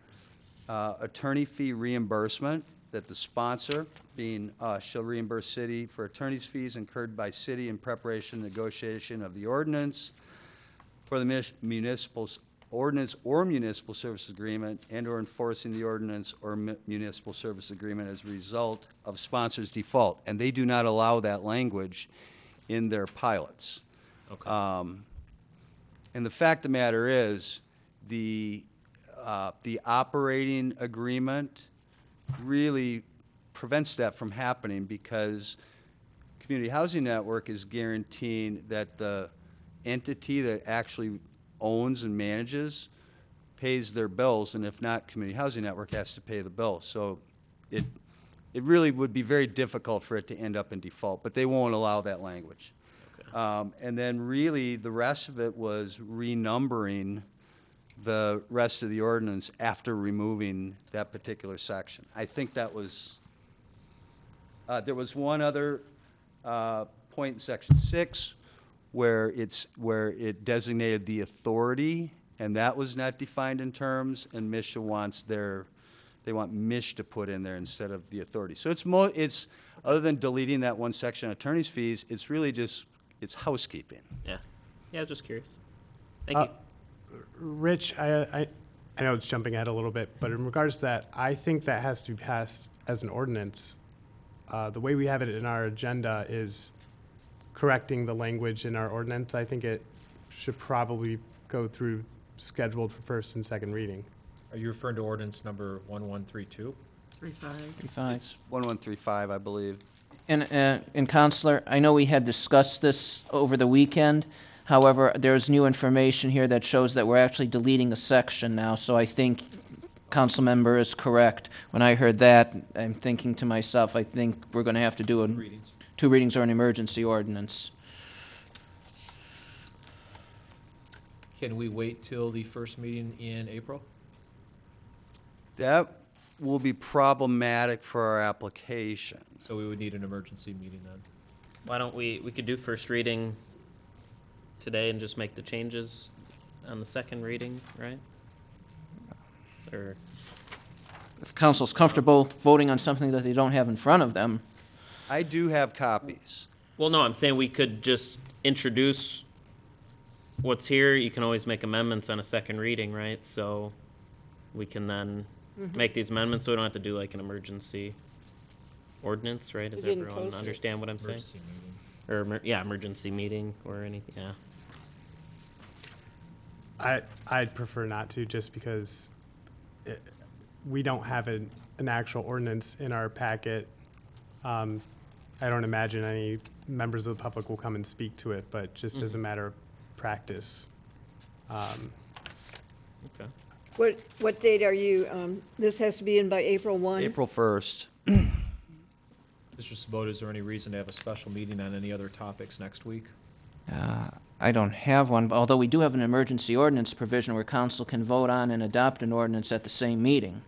attorney fee reimbursement, that the sponsor, being shall reimburse city for attorney's fees incurred by city in preparation and negotiation of the ordinance for the municipal ordinance or municipal service agreement and or enforcing the ordinance or municipal service agreement as a result of sponsor's default. And they do not allow that language in their pilots. Okay. And the fact of the matter is, the operating agreement really prevents that from happening, because Community Housing Network is guaranteeing that the entity that actually owns and manages pays their bills, and if not, Community Housing Network has to pay the bill. So it really would be very difficult for it to end up in default, but they won't allow that language. Okay. And then really, the rest of it was renumbering the rest of the ordinance after removing that particular section. I think that was, there was one other point in section 6 where it designated the authority, and that was not defined in terms, and MISHA wants they want MISH to put in there instead of the authority. So it's other than deleting that one section on attorney's fees, it's really just, it's housekeeping. Yeah. Yeah, I was just curious. Thank you. Rich, I know it's jumping ahead a little bit, but in regards to that, I think that has to be passed as an ordinance. The way we have it in our agenda is correcting the language in our ordinance. I think it should probably go through scheduled for first and second reading. Are you referring to ordinance number 1132? 35. It's 1135, I believe. And Counselor, I know we had discussed this over the weekend. However, there's new information here that shows that we're actually deleting a section now, so I think council member is correct. When I heard that, I'm thinking to myself, I think we're going to have to do two readings or an emergency ordinance. Can we wait till the first meeting in April? That will be problematic for our application. So we would need an emergency meeting then. Why don't we could do first reading today and just make the changes on the second reading, right? Or If council's comfortable voting on something that they don't have in front of them. I do have copies. well, no, I'm saying we could just introduce what's here. You can always make amendments on a second reading, right? So we can then make these amendments, so we don't have to do like an emergency ordinance, right? Does We didn't everyone post it. understand what I'm saying? Emergency meeting. Or, yeah, emergency meeting or anything, yeah. I'd prefer not to, just because we don't have an actual ordinance in our packet. I don't imagine any members of the public will come and speak to it, but just as a matter of practice. Okay. What date are you, this has to be in by April 1? April 1st. Mr. Sabota, is there any reason to have a special meeting on any other topics next week? I don't have one, although we do have an emergency ordinance provision where council can vote on and adopt an ordinance at the same meeting.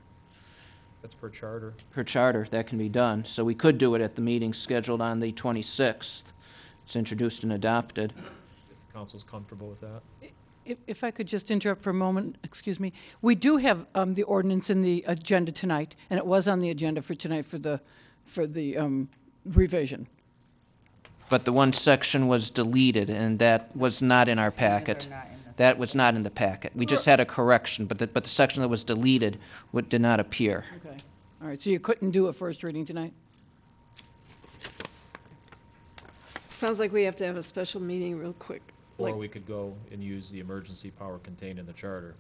That's per charter. Per charter, that can be done. So we could do it at the meeting scheduled on the 26th. It's introduced and adopted. If the council's comfortable with that. If I could just interrupt for a moment, excuse me. We do have the ordinance in the agenda tonight, and it was on the agenda for tonight for the revision. But the one section was deleted, and that was not in our packet. That was not in the packet. We just had a correction, but the section that was deleted did not appear. Okay. All right, so you couldn't do a first reading tonight? Sounds like we have to have a special meeting real quick. Or Like- we could go and use the emergency power contained in the charter.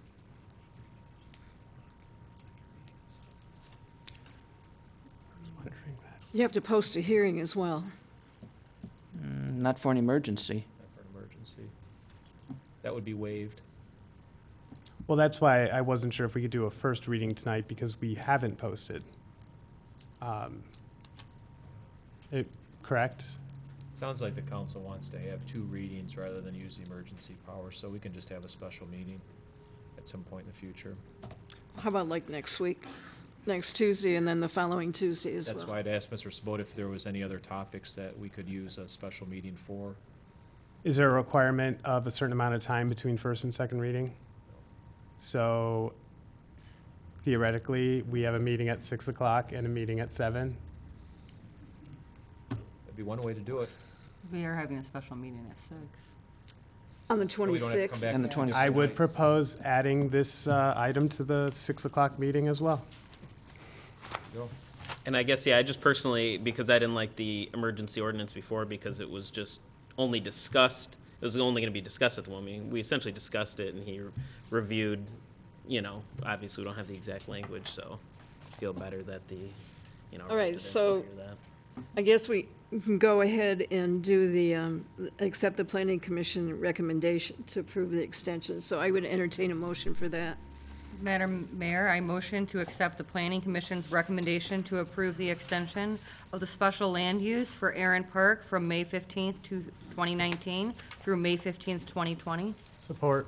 You have to post a hearing as well. Not for an emergency. For an emergency. That would be waived. Well, that's why I wasn't sure if we could do a first reading tonight, because we haven't posted. Correct? Sounds like the council wants to have two readings rather than use the emergency power, so we can just have a special meeting at some point in the future. How about like next week? Next Tuesday and then the following Tuesday as well? That's why I'd asked Mr. Sabota if there was any other topics that we could use a special meeting for. Is there a requirement of a certain amount of time between first and second reading? So theoretically, we have a meeting at 6 o'clock and a meeting at 7. That'd be one way to do it. We are having a special meeting at 6. On the We don't have to come 26th? back And the to 26th. I would nights. propose adding this item to the 6 o'clock meeting as well. Go. And I guess, yeah, I just personally, because I didn't like the emergency ordinance before, because it was just only discussed, it was only gonna be discussed at the one meeting. We essentially discussed it, and he reviewed, obviously we don't have the exact language, so I feel better that the, All right, residents so- will hear that. I guess we can go ahead and do the, accept the planning commission recommendation to approve the extension. So I would entertain a motion for that. Madam Mayor, I motion to accept the Planning Commission's recommendation to approve the extension of the special land use for Aaron Park from May 15th, 2019 through May 15th, 2020. Support.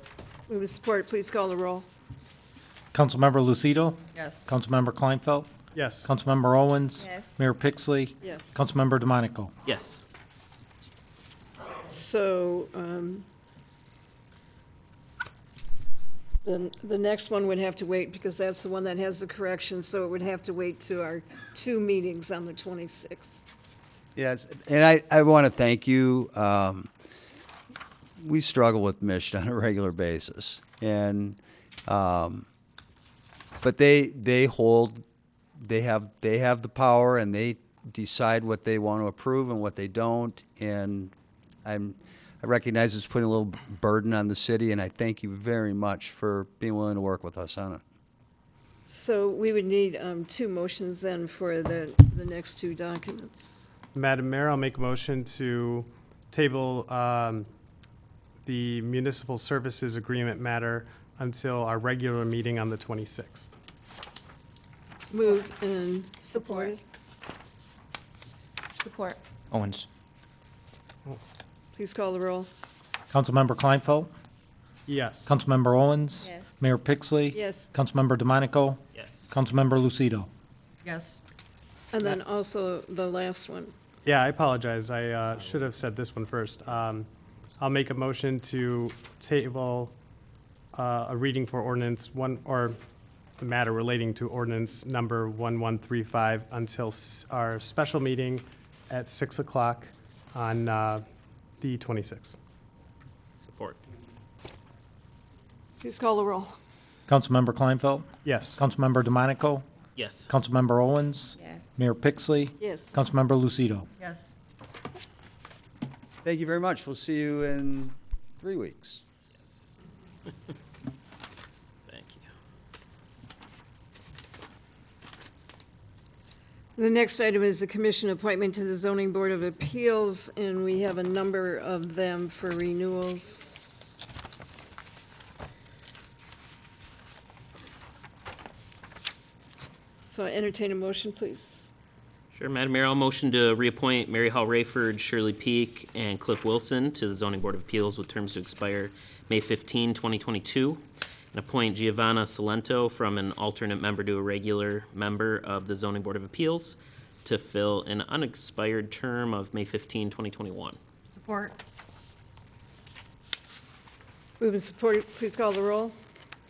Move with support, please call the roll. Councilmember Lucido? Yes. Councilmember Kleinfeld? Yes. Councilmember Owens? Yes. Mayor Pixley? Yes. Councilmember DeMonico? Yes. So, the next one would have to wait because that's the one that has the correction, so it would have to wait to our 2 meetings on the 26th. Yes, and I want to thank you. We struggle with Mich on a regular basis, and but they have the power, and they decide what they want to approve and what they don't. And I recognize it's putting a little burden on the city, and I thank you very much for being willing to work with us on it. So we would need 2 motions then for the next 2 documents. Madam Mayor, I'll make a motion to table the municipal services agreement matter until our regular meeting on the 26th. Moved and supported. Support. Owens. Please call the roll. Councilmember Kleinfeld? Yes. Councilmember Owens? Yes. Mayor Pixley? Yes. Councilmember DeMonico? Yes. Councilmember Lucido? Yes. And then also the last one. Yeah, I apologize. I should have said this one first. I'll make a motion to table a reading for ordinance one, or the matter relating to ordinance number 1135 until our special meeting at 6 o'clock on the 26th. Support. Please call the roll. Councilmember Kleinfeld? Yes. Councilmember DeMonico? Yes. Councilmember Owens? Yes. Mayor Pixley? Yes. Councilmember Lucido? Yes. Thank you very much. We'll see you in 3 weeks. Thank you. The next item is the commission appointment to the Zoning Board of Appeals, and we have a number of them for renewals. So I entertain a motion, please. Sure, Madam Mayor, I'll motion to reappoint Mary Hall Rayford, Shirley Peak, and Cliff Wilson to the Zoning Board of Appeals with terms to expire May 15, 2022, and appoint Giovanna Salento from an alternate member to a regular member of the Zoning Board of Appeals to fill an unexpired term of May 15, 2021. Support. Move and support, please call the roll.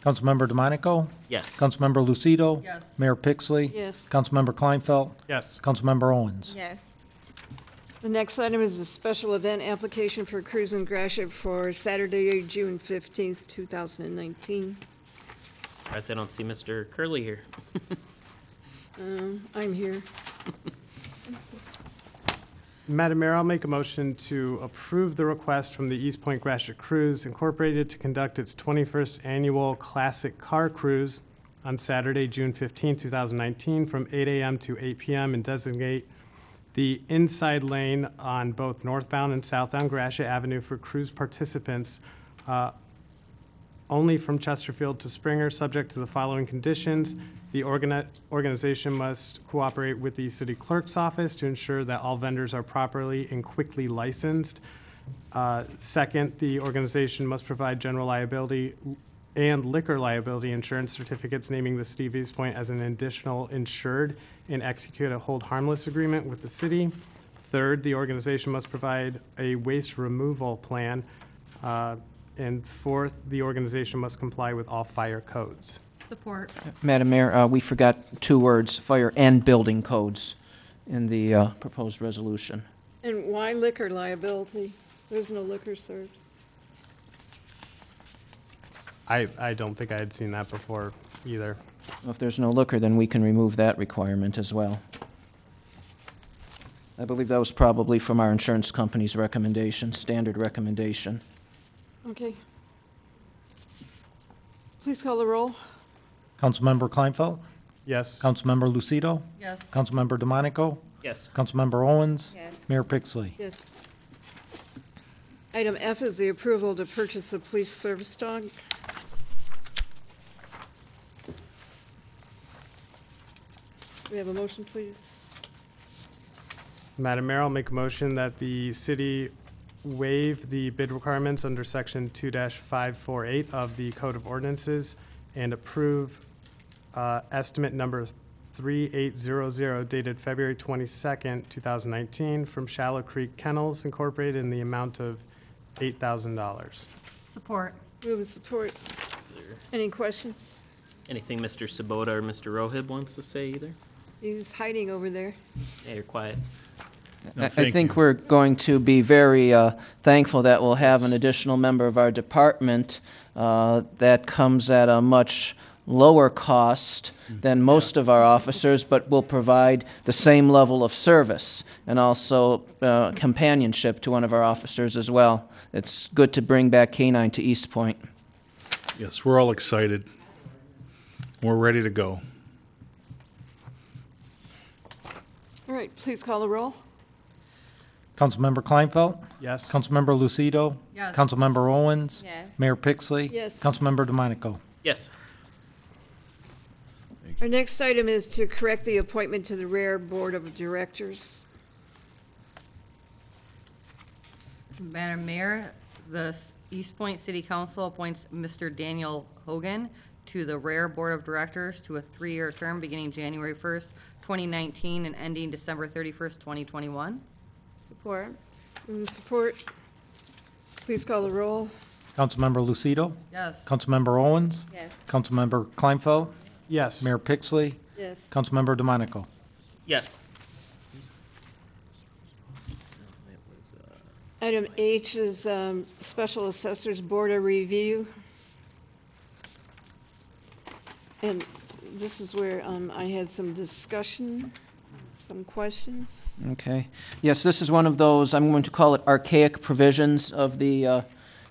Councilmember DeMonico? Yes. Councilmember Lucido? Yes. Mayor Pixley? Yes. Councilmember Kleinfeld? Yes. Councilmember Owens? Yes. The next item is a special event application for Cruise and Gratiot for Saturday, June 15th, 2019. Perhaps I don't see Mr. Curley here. I'm here. Madam Mayor, I'll make a motion to approve the request from the Eastpointe Gratiot Cruise Incorporated to conduct its 21st annual Classic Car Cruise on Saturday, June 15, 2019, from 8 a.m. to 8 p.m. and designate the inside lane on both northbound and southbound Gratiot Avenue for cruise participants only from Chesterfield to Springer, subject to the following conditions. The organization must cooperate with the city clerk's office to ensure that all vendors are properly and quickly licensed. Second, the organization must provide general liability and liquor liability insurance certificates naming the city of Eastpointe as an additional insured and execute a hold harmless agreement with the city. Third, the organization must provide a waste removal plan. And fourth, the organization must comply with all fire codes. Support. Madam Mayor, we forgot 2 words, fire and building codes, in the proposed resolution. And why liquor liability? There's no liquor served. I don't think I had seen that before either. If there's no liquor, then we can remove that requirement as well. I believe that was probably from our insurance company's recommendation, standard recommendation. Okay. Please call the roll. Councilmember Kleinfeld? Yes. Councilmember Lucido? Yes. Councilmember DeMonico? Yes. Councilmember Owens? Yes. Mayor Pixley? Yes. Item F is the approval to purchase a police service dog. We have a motion, please? Madam Mayor, I'll make a motion that the city waive the bid requirements under section 2-548 of the Code of Ordinances and approve estimate number 3800 dated February 22nd, 2019 from Shallow Creek Kennels Incorporated in the amount of $8,000. Support. Move and support. Any questions? Anything Mr. Sabota or Mr. Rohib wants to say either? He's hiding over there. Hey, you're quiet. I think we're going to be very thankful that we'll have an additional member of our department that comes at a much lower cost than most of our officers, but will provide the same level of service and also companionship to one of our officers as well. It's good to bring back K-9 to Eastpointe. Yes, we're all excited. We're ready to go. All right, please call the roll. Councilmember Kleinfeld? Yes. Councilmember Lucido? Yes. Councilmember Owens? Yes. Mayor Pixley? Yes. Councilmember DeMonico? Yes. Our next item is to correct the appointment to the Rare Board of Directors. Madam Mayor, the Eastpointe City Council appoints Mr. Daniel Hogan to the Rare Board of Directors to a 3-year term beginning January 1st, 2019 and ending December 31st, 2021. Support. Move and support. Please call the roll. Councilmember Lucido? Yes. Councilmember Owens? Yes. Councilmember Kleinfeld? Yes. Mayor Pixley? Yes. Councilmember DeMonico? Yes. Item H is Special Assessors Board of Review. And this is where I had some discussion, some questions. Okay. Yes, this is one of those, I'm going to call it archaic provisions of the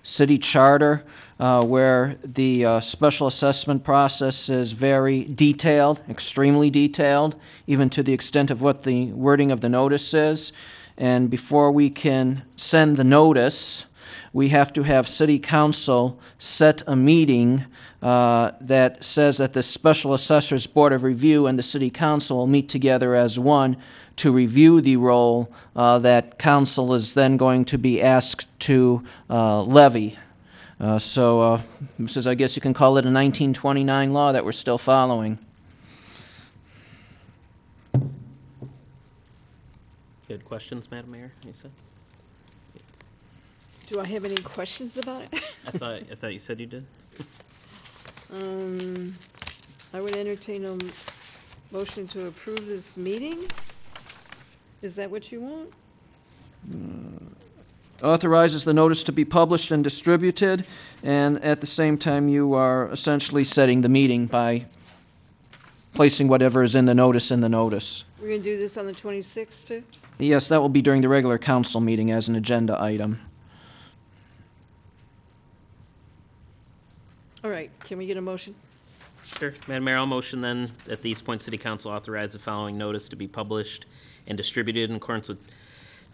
city charter, where the special assessment process is very detailed, extremely detailed, even to the extent of what the wording of the notice is. And before we can send the notice, we have to have city council set a meeting that says that the Special Assessors Board of Review and the city council will meet together as one to review the role that council is then going to be asked to levy. So this is, I guess you can call it a 1929 law that we're still following. Good questions, Madam Mayor, you said? Do I have any questions about it? I thought you said you did. I would entertain a motion to approve this meeting. Is that what you want? Authorizes the notice to be published and distributed, and at the same time, you are essentially setting the meeting by placing whatever is in the notice in the notice. We're going to do this on the 26th, too? Yes, that will be during the regular council meeting as an agenda item. All right, can we get a motion? Sure. Madam Mayor, I'll motion then that the Eastpointe City Council authorize the following notice to be published and distributed in accordance with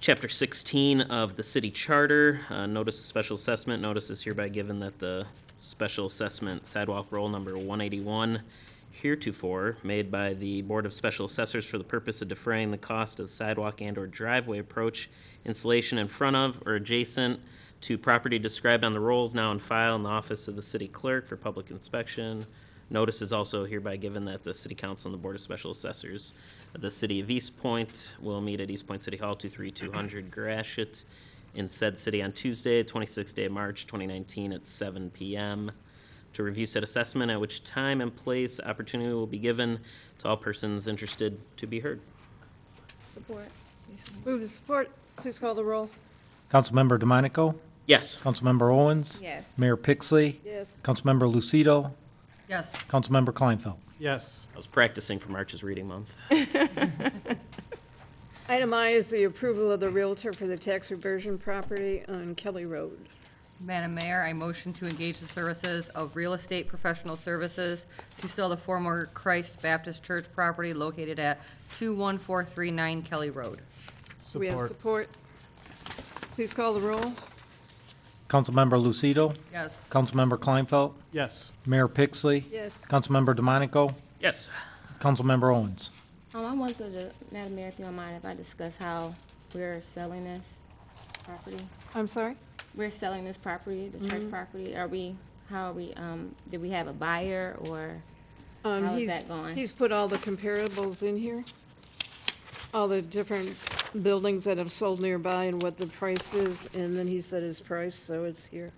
Chapter 16 of the city charter. Notice of special assessment. Notice is hereby given that the special assessment sidewalk roll number 181 heretofore made by the Board of Special Assessors for the purpose of defraying the cost of the sidewalk and or driveway approach installation in front of or adjacent to property described on the rolls now in file in the office of the city clerk for public inspection. Notice is also hereby given that the City Council and the Board of Special Assessors of the City of Eastpointe will meet at Eastpointe City Hall, 23200 Gratiot in said city on Tuesday, 26th day of March, 2019 at 7 p.m. to review said assessment, at which time and place opportunity will be given to all persons interested to be heard. Support. Move to support. Please call the roll. Councilmember DeMonico? Yes. Councilmember Owens? Yes. Mayor Pixley? Yes. Councilmember Lucido? Yes. Councilmember Kleinfeld? Yes. I was practicing for March's reading month. Item I is the approval of the Realtor for the tax reversion property on Kelly Road. Madam Mayor, I motion to engage the services of Real Estate Professional Services to sell the former Christ Baptist Church property located at 21439 Kelly Road. We have support. Please call the roll. Councilmember Lucido? Yes. Councilmember Kleinfeld? Yes. Mayor Pixley? Yes. Councilmember DeMonico? Yes. Councilmember Owens? I wanted to, Madam Mayor, if you don't mind, if I discuss how we're selling this property. I'm sorry? We're selling this property, the church property. Did we have a buyer, or how is that going? He's put all the comparables in here, all the different buildings that have sold nearby and what the price is, and then he said his price, so it's here.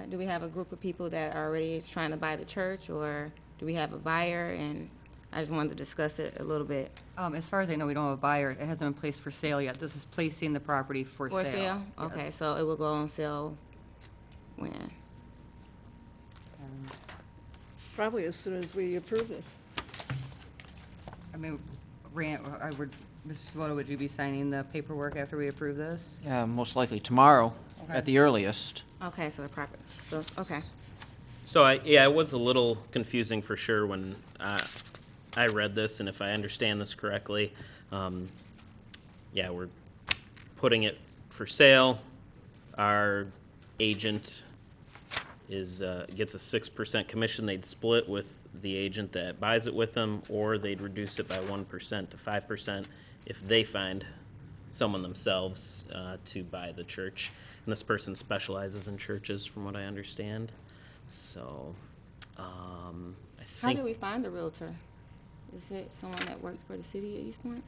Do we have a group of people that are already trying to buy the church, or do we have a buyer? And I just wanted to discuss it a little bit. As far as I know, we don't have a buyer. It hasn't been placed for sale yet. This is placing the property for sale. For sale? Okay, Yes. so it will go on sale when? Probably as soon as we approve this. I mean, Mr. Swoboda, would you be signing the paperwork after we approve this? Yeah, most likely tomorrow, Okay. at the earliest. Okay, so the property, so, okay. So it was a little confusing for sure when I read this, and if I understand this correctly, we're putting it for sale. Our agent gets a 6% commission. They'd split with the agent that buys it with them, or they'd reduce it by 1% to 5% if they find someone themselves to buy the church. And this person specializes in churches, from what I understand. So, I How think. do we find the realtor? Is it someone that works for the city of Eastpointe?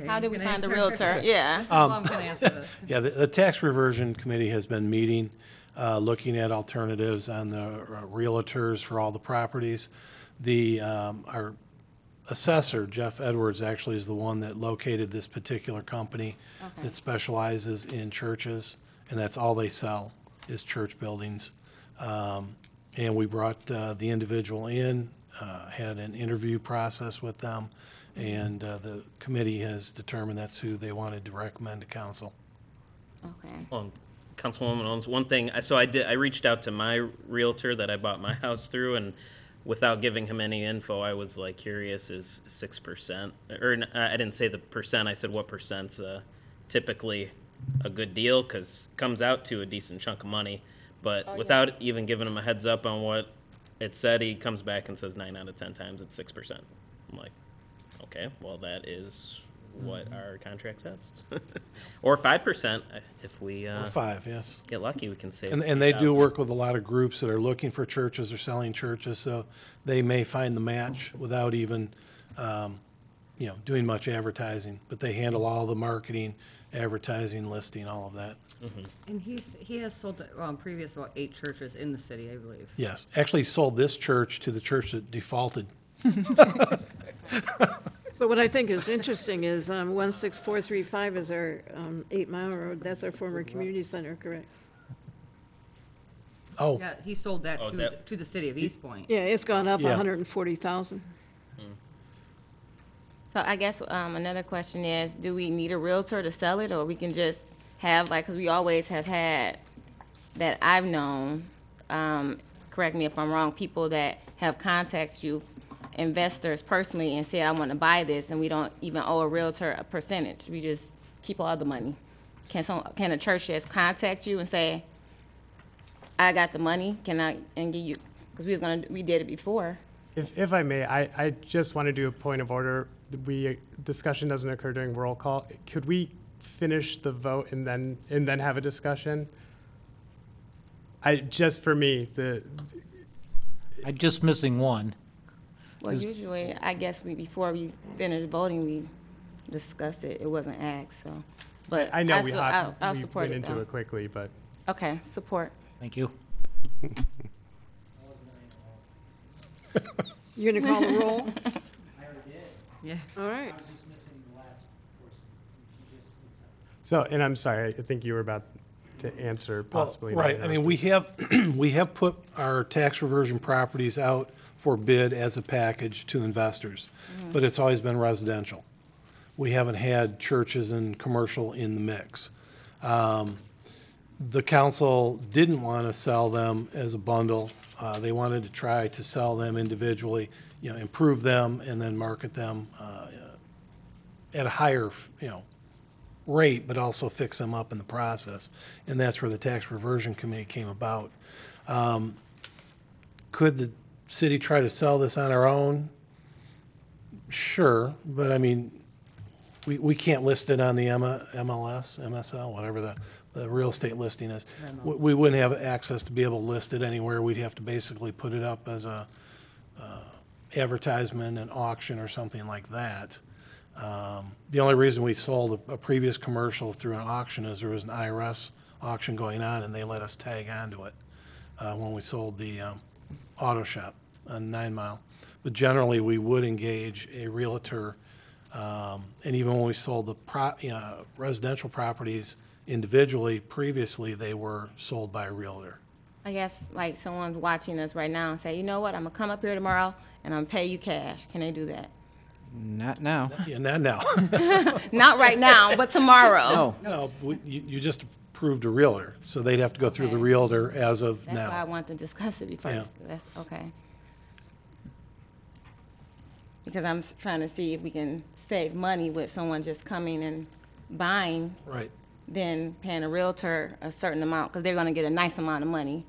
How do we find the realtor? Yeah. I'm going to answer this. Yeah, the Tax Reversion Committee has been meeting, looking at alternatives on the realtors for all the properties. Our assessor, Jeff Edwards, actually is the one that located this particular company that specializes in churches, and that's all they sell is church buildings. And we brought the individual in, had an interview process with them, and the committee has determined that's who they wanted to recommend to council. Okay. Well, Councilwoman owns one thing. I reached out to my realtor that I bought my house through, and without giving him any info, I was like curious, is 6%, or I didn't say the percent, I said what percent's typically a good deal, because it comes out to a decent chunk of money. But without even giving him a heads up on what it said, he comes back and says 9 out of 10 times it's 6%. I'm like, okay, well, that is what our contract says. Or 5%, if we Or 5, yes. get lucky, we can save. And they do 50,000. work with a lot of groups that are looking for churches or selling churches, so they may find the match without even, doing much advertising. But they handle all the marketing, advertising, listing, all of that. And he has sold previous about 8 churches in the city, I believe. Yes, actually sold this church to the church that defaulted. So what I think is interesting is 16435 is our 8 Mile Road. That's our former community center, correct? Oh, Yeah, he sold that Oh, is that- to the city of Eastpointe. Yeah, it's gone up Yeah. 140,000. So I guess another question is, do we need a realtor to sell it, or we can just have, because we always have had, that I've known, correct me if I'm wrong, people that have contacted you, investors personally, and said, I want to buy this, and we don't even owe a realtor a percentage. We just keep all the money. Can a church just contact you and say, I got the money, and give you, because we did it before. If I may, I just want to do a point of order. Discussion doesn't occur during roll call. Could we finish the vote and then have a discussion? For me, I'm just missing one. Well, usually, I guess before we finish voting, we discussed it. It wasn't asked, so. But I know I'll we support went it, into though. it quickly, but Okay, support. Thank you. You gonna call the roll? Yeah. All right. so, and I'm sorry, I think you were about to answer possibly. Well, right, I mean, we have put our tax reversion properties out for bid as a package to investors, but it's always been residential. We haven't had churches and commercial in the mix. The council didn't want to sell them as a bundle. They wanted to try to sell them individually, improve them and then market them at a higher, rate, but also fix them up in the process. And that's where the Tax Reversion Committee came about. Could the city try to sell this on our own? Sure, but I mean, we can't list it on the MLS, MSL, whatever the real estate listing is. We wouldn't have access to be able to list it anywhere. We'd have to basically put it up as a advertisement, an auction or something like that. The only reason we sold a previous commercial through an auction is there was an IRS auction going on, and they let us tag onto it when we sold the auto shop on 9 Mile. But generally, we would engage a realtor, and even when we sold the residential properties individually, previously, they were sold by a realtor. I guess like someone's watching us right now and say, you know what, I'm gonna come up here tomorrow and I'm gonna pay you cash. Can they do that? Not now. Yeah, not now. Not right now, but tomorrow. No. No, you just approved a realtor, so they'd have to go through the realtor as of now. That's why I want to discuss it first. Yeah. That's okay. Because I'm trying to see if we can save money with someone just coming and buying. Right. Than paying a realtor a certain amount, because they're gonna get a nice amount of money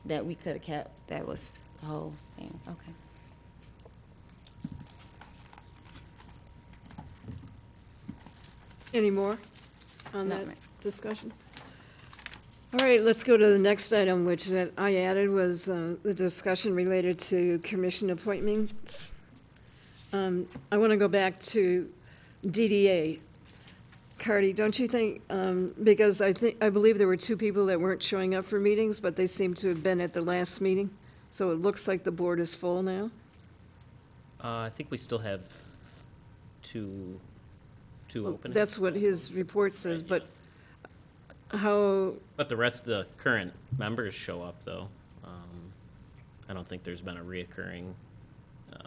that we could have kept. That was the whole thing. Okay. Any more on No, that ma'am. discussion? All right, let's go to the next item, which that I added was the discussion related to commission appointments. I want to go back to DDA. Cardy, don't you think, because I believe there were 2 people that weren't showing up for meetings, but they seem to have been at the last meeting, so it looks like the board is full now? I think we still have two openings. That's what his report says, but how, But the rest of the current members show up, though. I don't think there's been a reoccurring.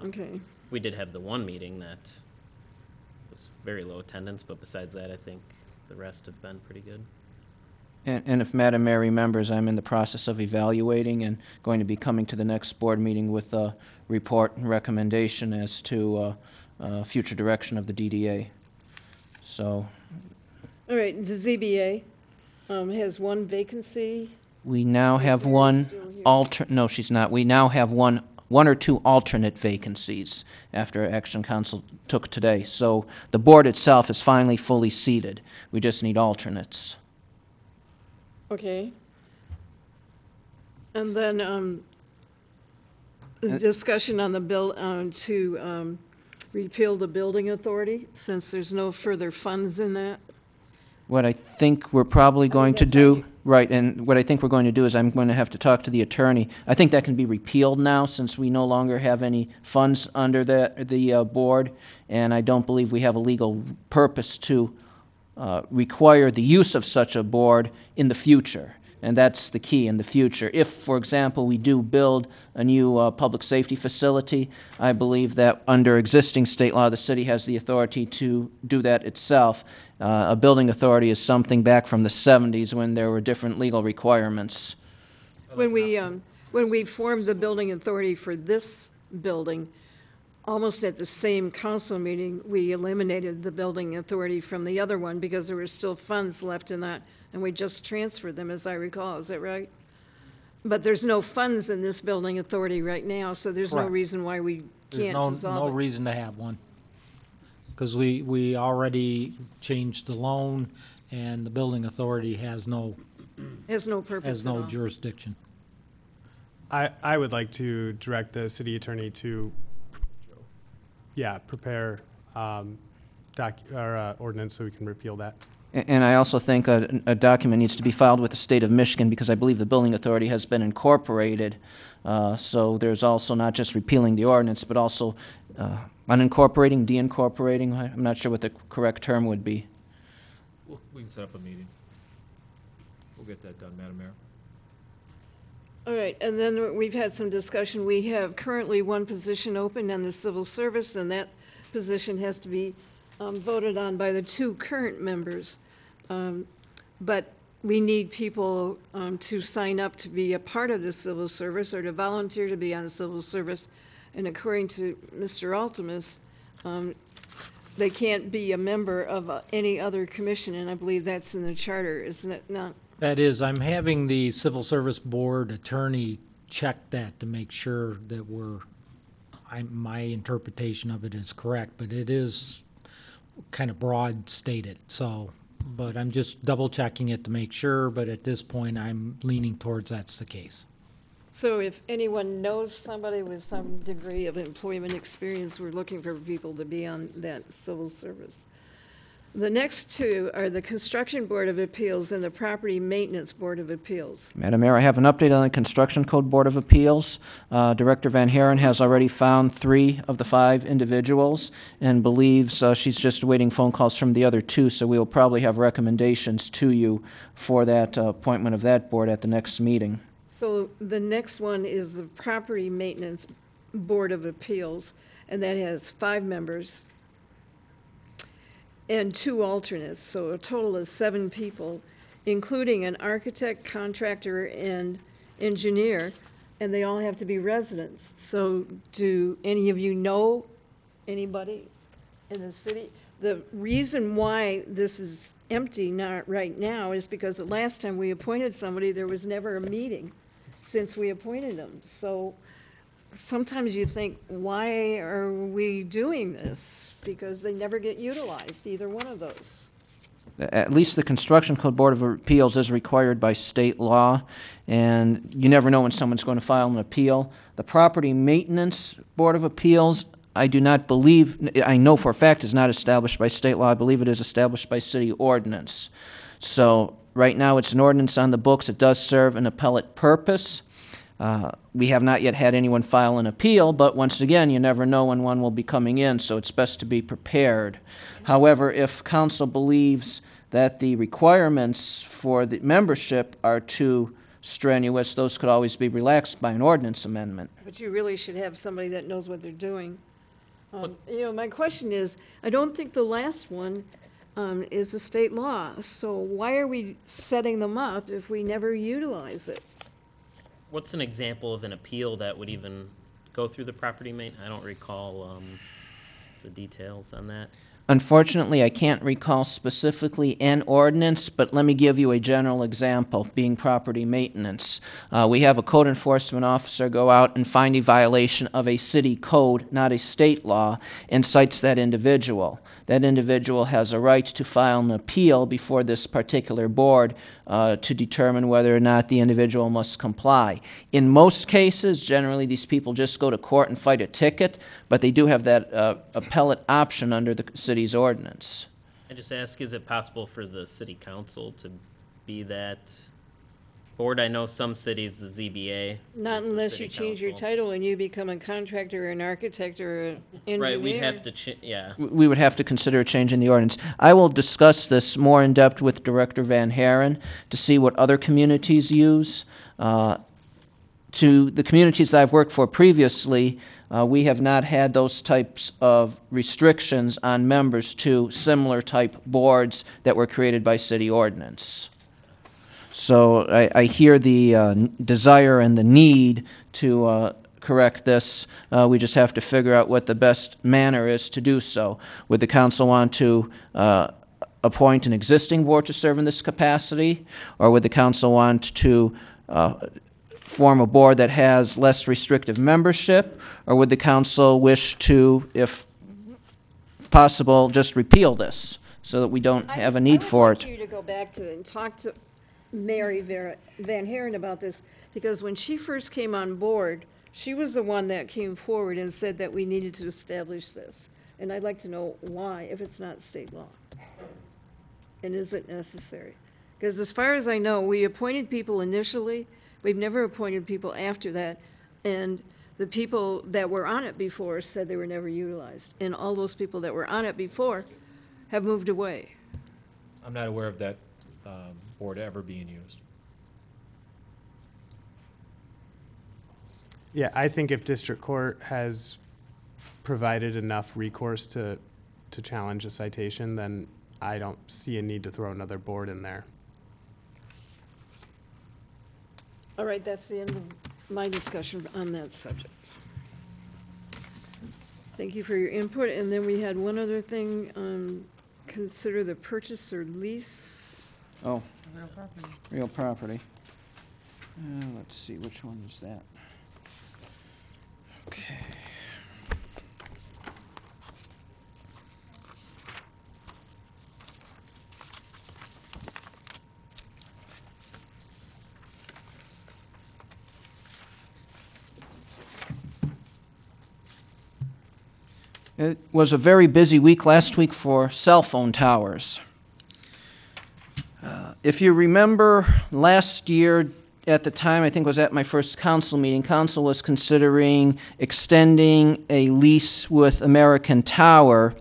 okay. We did have the one meeting that was very low attendance, but besides that, I think the rest have been pretty good. And if Madam Mayor remembers, I'm in the process of evaluating and going to be coming to the next board meeting with a report and recommendation as to future direction of the DDA. So All right, the ZBA has 1 vacancy. we now have Mary one still here? no, she's not. We now have one or 2 alternate vacancies after Action Council took today. So the board itself is finally fully seated. We just need alternates. Okay. And then the discussion on the bill to repeal the building authority, since there's no further funds in that. What I think we're probably going to that's do, right, and what I think we're going to do is I'm going to have to talk to the attorney. I think that can be repealed now since we no longer have any funds under the board, and I don't believe we have a legal purpose to require the use of such a board in the future. And that's the key, in the future. If, for example, we do build a new public safety facility, I believe that under existing state law, the city has the authority to do that itself. A building authority is something back from the 70s when there were different legal requirements. When we formed the building authority for this building, almost at the same council meeting, we eliminated the building authority from the other one because there were still funds left in that, and we just transferred them, as I recall. Is that right? But there's no funds in this building authority right now, so there's no Correct. reason why we There's can't no dissolve it. reason to have one. Because we already changed the loan, and the building authority has no Has no purpose at all. jurisdiction. I would like to direct the city attorney to, prepare ordinance so we can repeal that. And I also think a document needs to be filed with the state of Michigan because I believe the building authority has been incorporated. So there's also not just repealing the ordinance, but also unincorporating, deincorporating. I'm not sure what the correct term would be. We can set up a meeting. We'll get that done, Madam Mayor. All right, and then we've had some discussion. We have currently 1 position open on the civil service, and that position has to be voted on by the 2 current members. But we need people to sign up to be a part of the civil service or to volunteer to be on the civil service. And according to Mr. Altimus, they can't be a member of any other commission, and I believe that's in the charter, isn't it not? That is, I'm having the Civil Service Board attorney check that to make sure that my interpretation of it is correct, but it is kind of broad stated, so, but I'm just double checking it to make sure, but at this point, I'm leaning towards that's the case. So if anyone knows somebody with some degree of employment experience, we're looking for people to be on that civil service. The next two are the Construction Board of Appeals and the Property Maintenance Board of Appeals. Madam Mayor, I have an update on the Construction Code Board of Appeals. Director Van Haren has already found 3 of the 5 individuals and believes she's just awaiting phone calls from the other 2, so we will probably have recommendations to you for that appointment of that board at the next meeting. So the next one is the Property Maintenance Board of Appeals, and that has 5 members and 2 alternates, so a total of 7 people, including an architect, contractor, and engineer, and they all have to be residents. So do any of you know anybody in the city? The reason why this is empty right now is because the last time we appointed somebody, there was never a meeting since we appointed them. So sometimes you think, why are we doing this? Because they never get utilized, either one of those. At least the Construction Code Board of Appeals is required by state law, and you never know when someone's going to file an appeal. The Property Maintenance Board of Appeals, I do not believe, I know for a fact is not established by state law. I believe it is established by city ordinance. So right now it's an ordinance on the books. It does serve an appellate purpose. We have not yet had anyone file an appeal, but once again, you never know when one will be coming in, so it's best to be prepared. However, if council believes that the requirements for the membership are too strenuous, those could always be relaxed by an ordinance amendment. But you really should have somebody that knows what they're doing. My question is, I don't think the last one is the state law, so why are we setting them up if we never utilize it? What's an example of an appeal that would even go through the property maintenance? I don't recall the details on that. Unfortunately, I can't recall specifically an ordinance, but let me give you a general example, being property maintenance. We have a code enforcement officer go out and find a violation of a city code, not a state law, and cites that individual. That individual has a right to file an appeal before this particular board to determine whether or not the individual must comply. In most cases, generally these people just go to court and fight a ticket, but they do have that appellate option under the city's ordinance. I just ask, is it possible for the city council to be that board? I know some cities, the ZBA. Not is the unless city you change your council. title and you become a contractor or an architect or an engineer. Right, we'd have to, yeah. We would have to consider changing the ordinance. I will discuss this more in depth with Director Van Haren to see what other communities use. To the communities that I've worked for previously, we have not had those types of restrictions on members to similar type boards that were created by city ordinance. So I hear the desire and the need to correct this. We just have to figure out what the best manner is to do so. Would the council want to appoint an existing board to serve in this capacity, or would the council want to form a board that has less restrictive membership, or would the council wish to, if possible, just repeal this so that we don't have a need for it? I would like you to go back and talk to Mary Van Haren about this, because when she first came on board, she was the one that came forward and said that we needed to establish this. And I'd like to know why, if it's not state law. And is it necessary? Because as far as I know, we appointed people initially. We've never appointed people after that. And the people that were on it before said they were never utilized. And all those people that were on it before have moved away. I'm not aware of that board ever being used. Yeah, I think if district court has provided enough recourse to challenge a citation, then I don't see a need to throw another board in there. All right, that's the end of my discussion on that subject. Thank you for your input. And then we had one other thing, consider the purchase or lease. Oh, real property. Let's see, which one is that? Okay. It was a very busy week last week for cell phone towers. If you remember last year, at the time, I think it was at my first council meeting, council was considering extending a lease with American Tower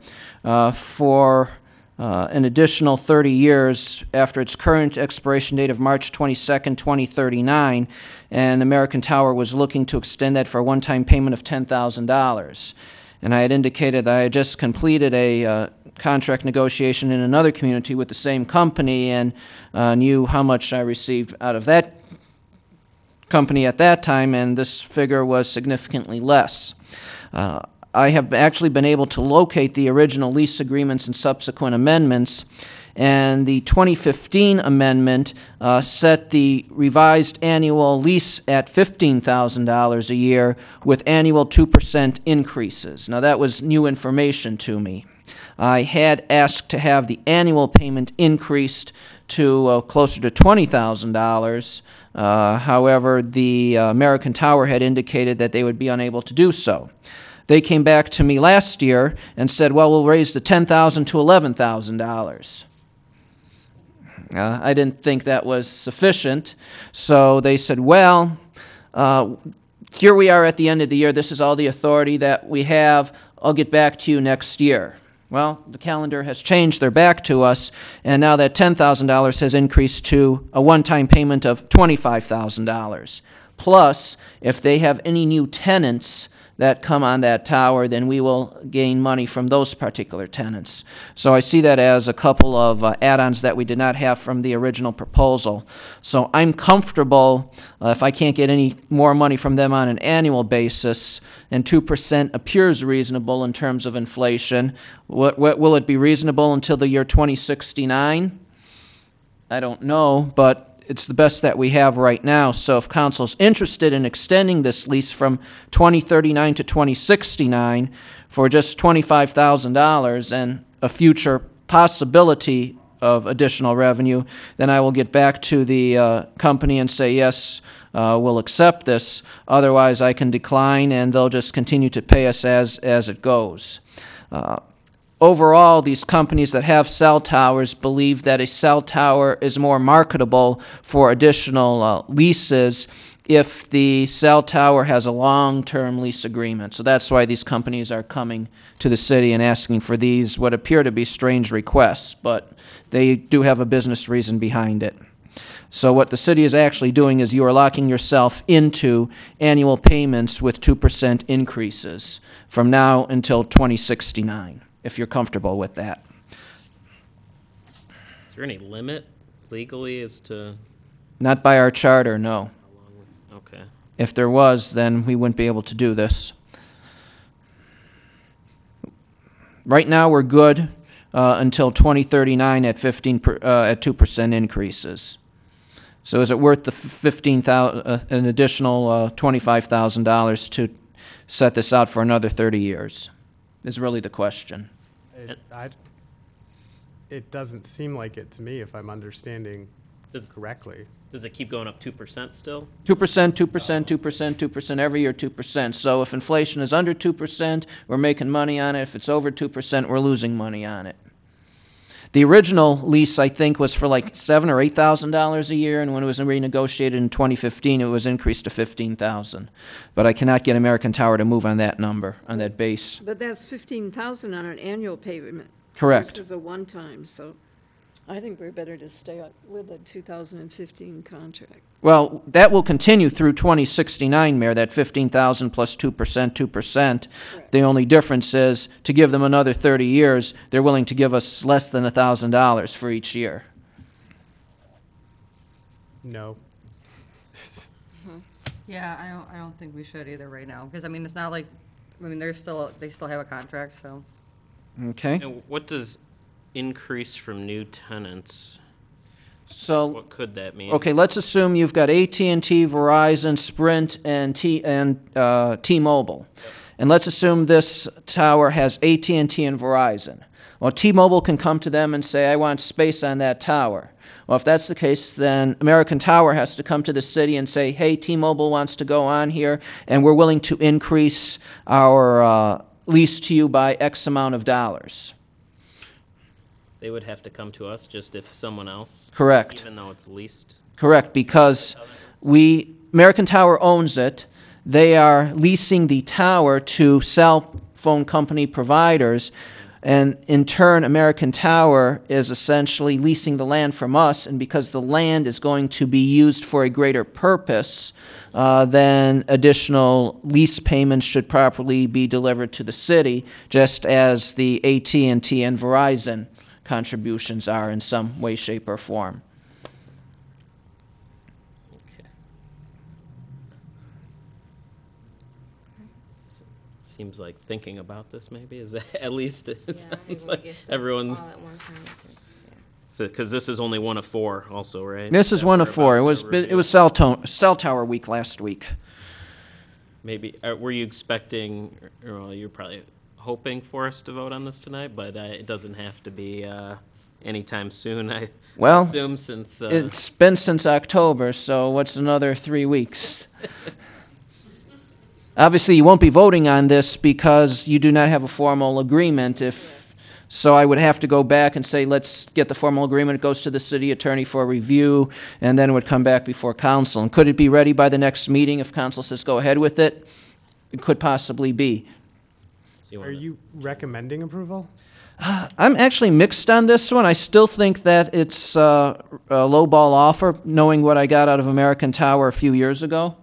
for an additional 30 years after its current expiration date of March 22nd, 2039, and American Tower was looking to extend that for a one-time payment of $10,000. And I had indicated that I had just completed a contract negotiation in another community with the same company and knew how much I received out of that company at that time, and this figure was significantly less. I have actually been able to locate the original lease agreements and subsequent amendments, and the 2015 amendment set the revised annual lease at $15,000 a year with annual 2% increases. Now that was new information to me. I had asked to have the annual payment increased to closer to $20,000. However, the American Tower had indicated that they would be unable to do so. They came back to me last year and said, well, we'll raise the $10,000 to $11,000. I didn't think that was sufficient, so they said, well, here we are at the end of the year. This is all the authority that we have. I'll get back to you next year. Well, the calendar has changed. They're back to us, and now that $10,000 has increased to a one-time payment of $25,000. Plus, if they have any new tenants that come on that tower, then we will gain money from those particular tenants. So I see that as a couple of add-ons that we did not have from the original proposal. So I'm comfortable if I can't get any more money from them on an annual basis, and 2% appears reasonable in terms of inflation. Will it be reasonable until the year 2069? I don't know, but it's the best that we have right now. So if council's interested in extending this lease from 2039 to 2069 for just $25,000 and a future possibility of additional revenue, then I will get back to the company and say, yes, we'll accept this. Otherwise, I can decline, and they'll just continue to pay us as it goes. Overall, these companies that have cell towers believe that a cell tower is more marketable for additional leases if the cell tower has a long-term lease agreement. So that's why these companies are coming to the city and asking for these, what appear to be strange requests, but they do have a business reason behind it. So what the city is actually doing is you are locking yourself into annual payments with 2% increases from now until 2069. If you're comfortable with that. Is there any limit legally as to? Not by our charter, no. How long? Okay. If there was, then we wouldn't be able to do this. Right now, we're good until 2039 at 2% increases. So is it worth the an additional $25,000 to set this out for another 30 years? Is really the question. It doesn't seem like it to me, if I'm understanding correctly. Does it keep going up 2% still? 2%, 2%, 2%, 2%, every year 2%. So if inflation is under 2%, we're making money on it. If it's over 2%, we're losing money on it. The original lease, I think, was for like $7,000 or $8,000 a year, and when it was renegotiated in 2015, it was increased to $15,000. But I cannot get American Tower to move on that number, on that base. But that's $15,000 on an annual payment. Correct. Versus a one-time, so I think we're better to stay with the 2015 contract. Well, that will continue through 2069, Mayor, that $15,000 plus 2%, 2%. Correct. The only difference is, to give them another 30 years, they're willing to give us less than $1,000 for each year. No. Yeah, I don't think we should either right now, because I mean, it's not like, I mean, they still have a contract, so. Okay. And what does increase from new tenants? So, What could that mean? okay, let's assume you've got AT&T, Verizon, Sprint, and T-Mobile. And let's assume this tower has AT&T and Verizon. Well, T-Mobile can come to them and say, I want space on that tower. Well, if that's the case, then American Tower has to come to the city and say, hey, T-Mobile wants to go on here, and we're willing to increase our lease to you by X amount of dollars. They would have to come to us just if someone else. Correct. Even though it's leased. Correct, because American Tower owns it. They are leasing the tower to cell phone company providers, and in turn, American Tower is essentially leasing the land from us, and because the land is going to be used for a greater purpose, then additional lease payments should properly be delivered to the city, just as the AT&T and Verizon contributions are in some way, shape, or form. Okay. Seems like thinking about this maybe is at least it sounds like everyone's. All at one time, Because this is only one of four, also, right? This is That one we're of four. about to It was review. cell tower week last week. Maybe were you expecting? Well, you're probably hoping for us to vote on this tonight, but it doesn't have to be anytime soon. I Well, assume since it's been since October, so what's another 3 weeks? Obviously, you won't be voting on this because you do not have a formal agreement. So I would have to go back and say, let's get the formal agreement. It goes to the city attorney for review, and then it would come back before council. And could it be ready by the next meeting if council says go ahead with it? It could possibly be. Are you recommending approval? I'm actually mixed on this one. I still think that it's a low-ball offer, knowing what I got out of American Tower a few years ago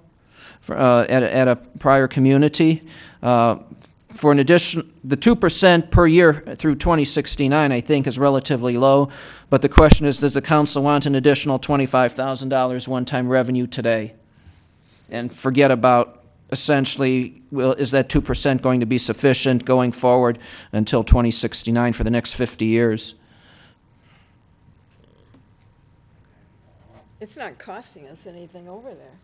at a prior community. For an addition, the 2% per year through 2069, I think, is relatively low. But the question is, does the council want an additional $25,000 one-time revenue today? And forget about essentially, is that 2% going to be sufficient going forward until 2069 for the next 50 years? It's not costing us anything over there.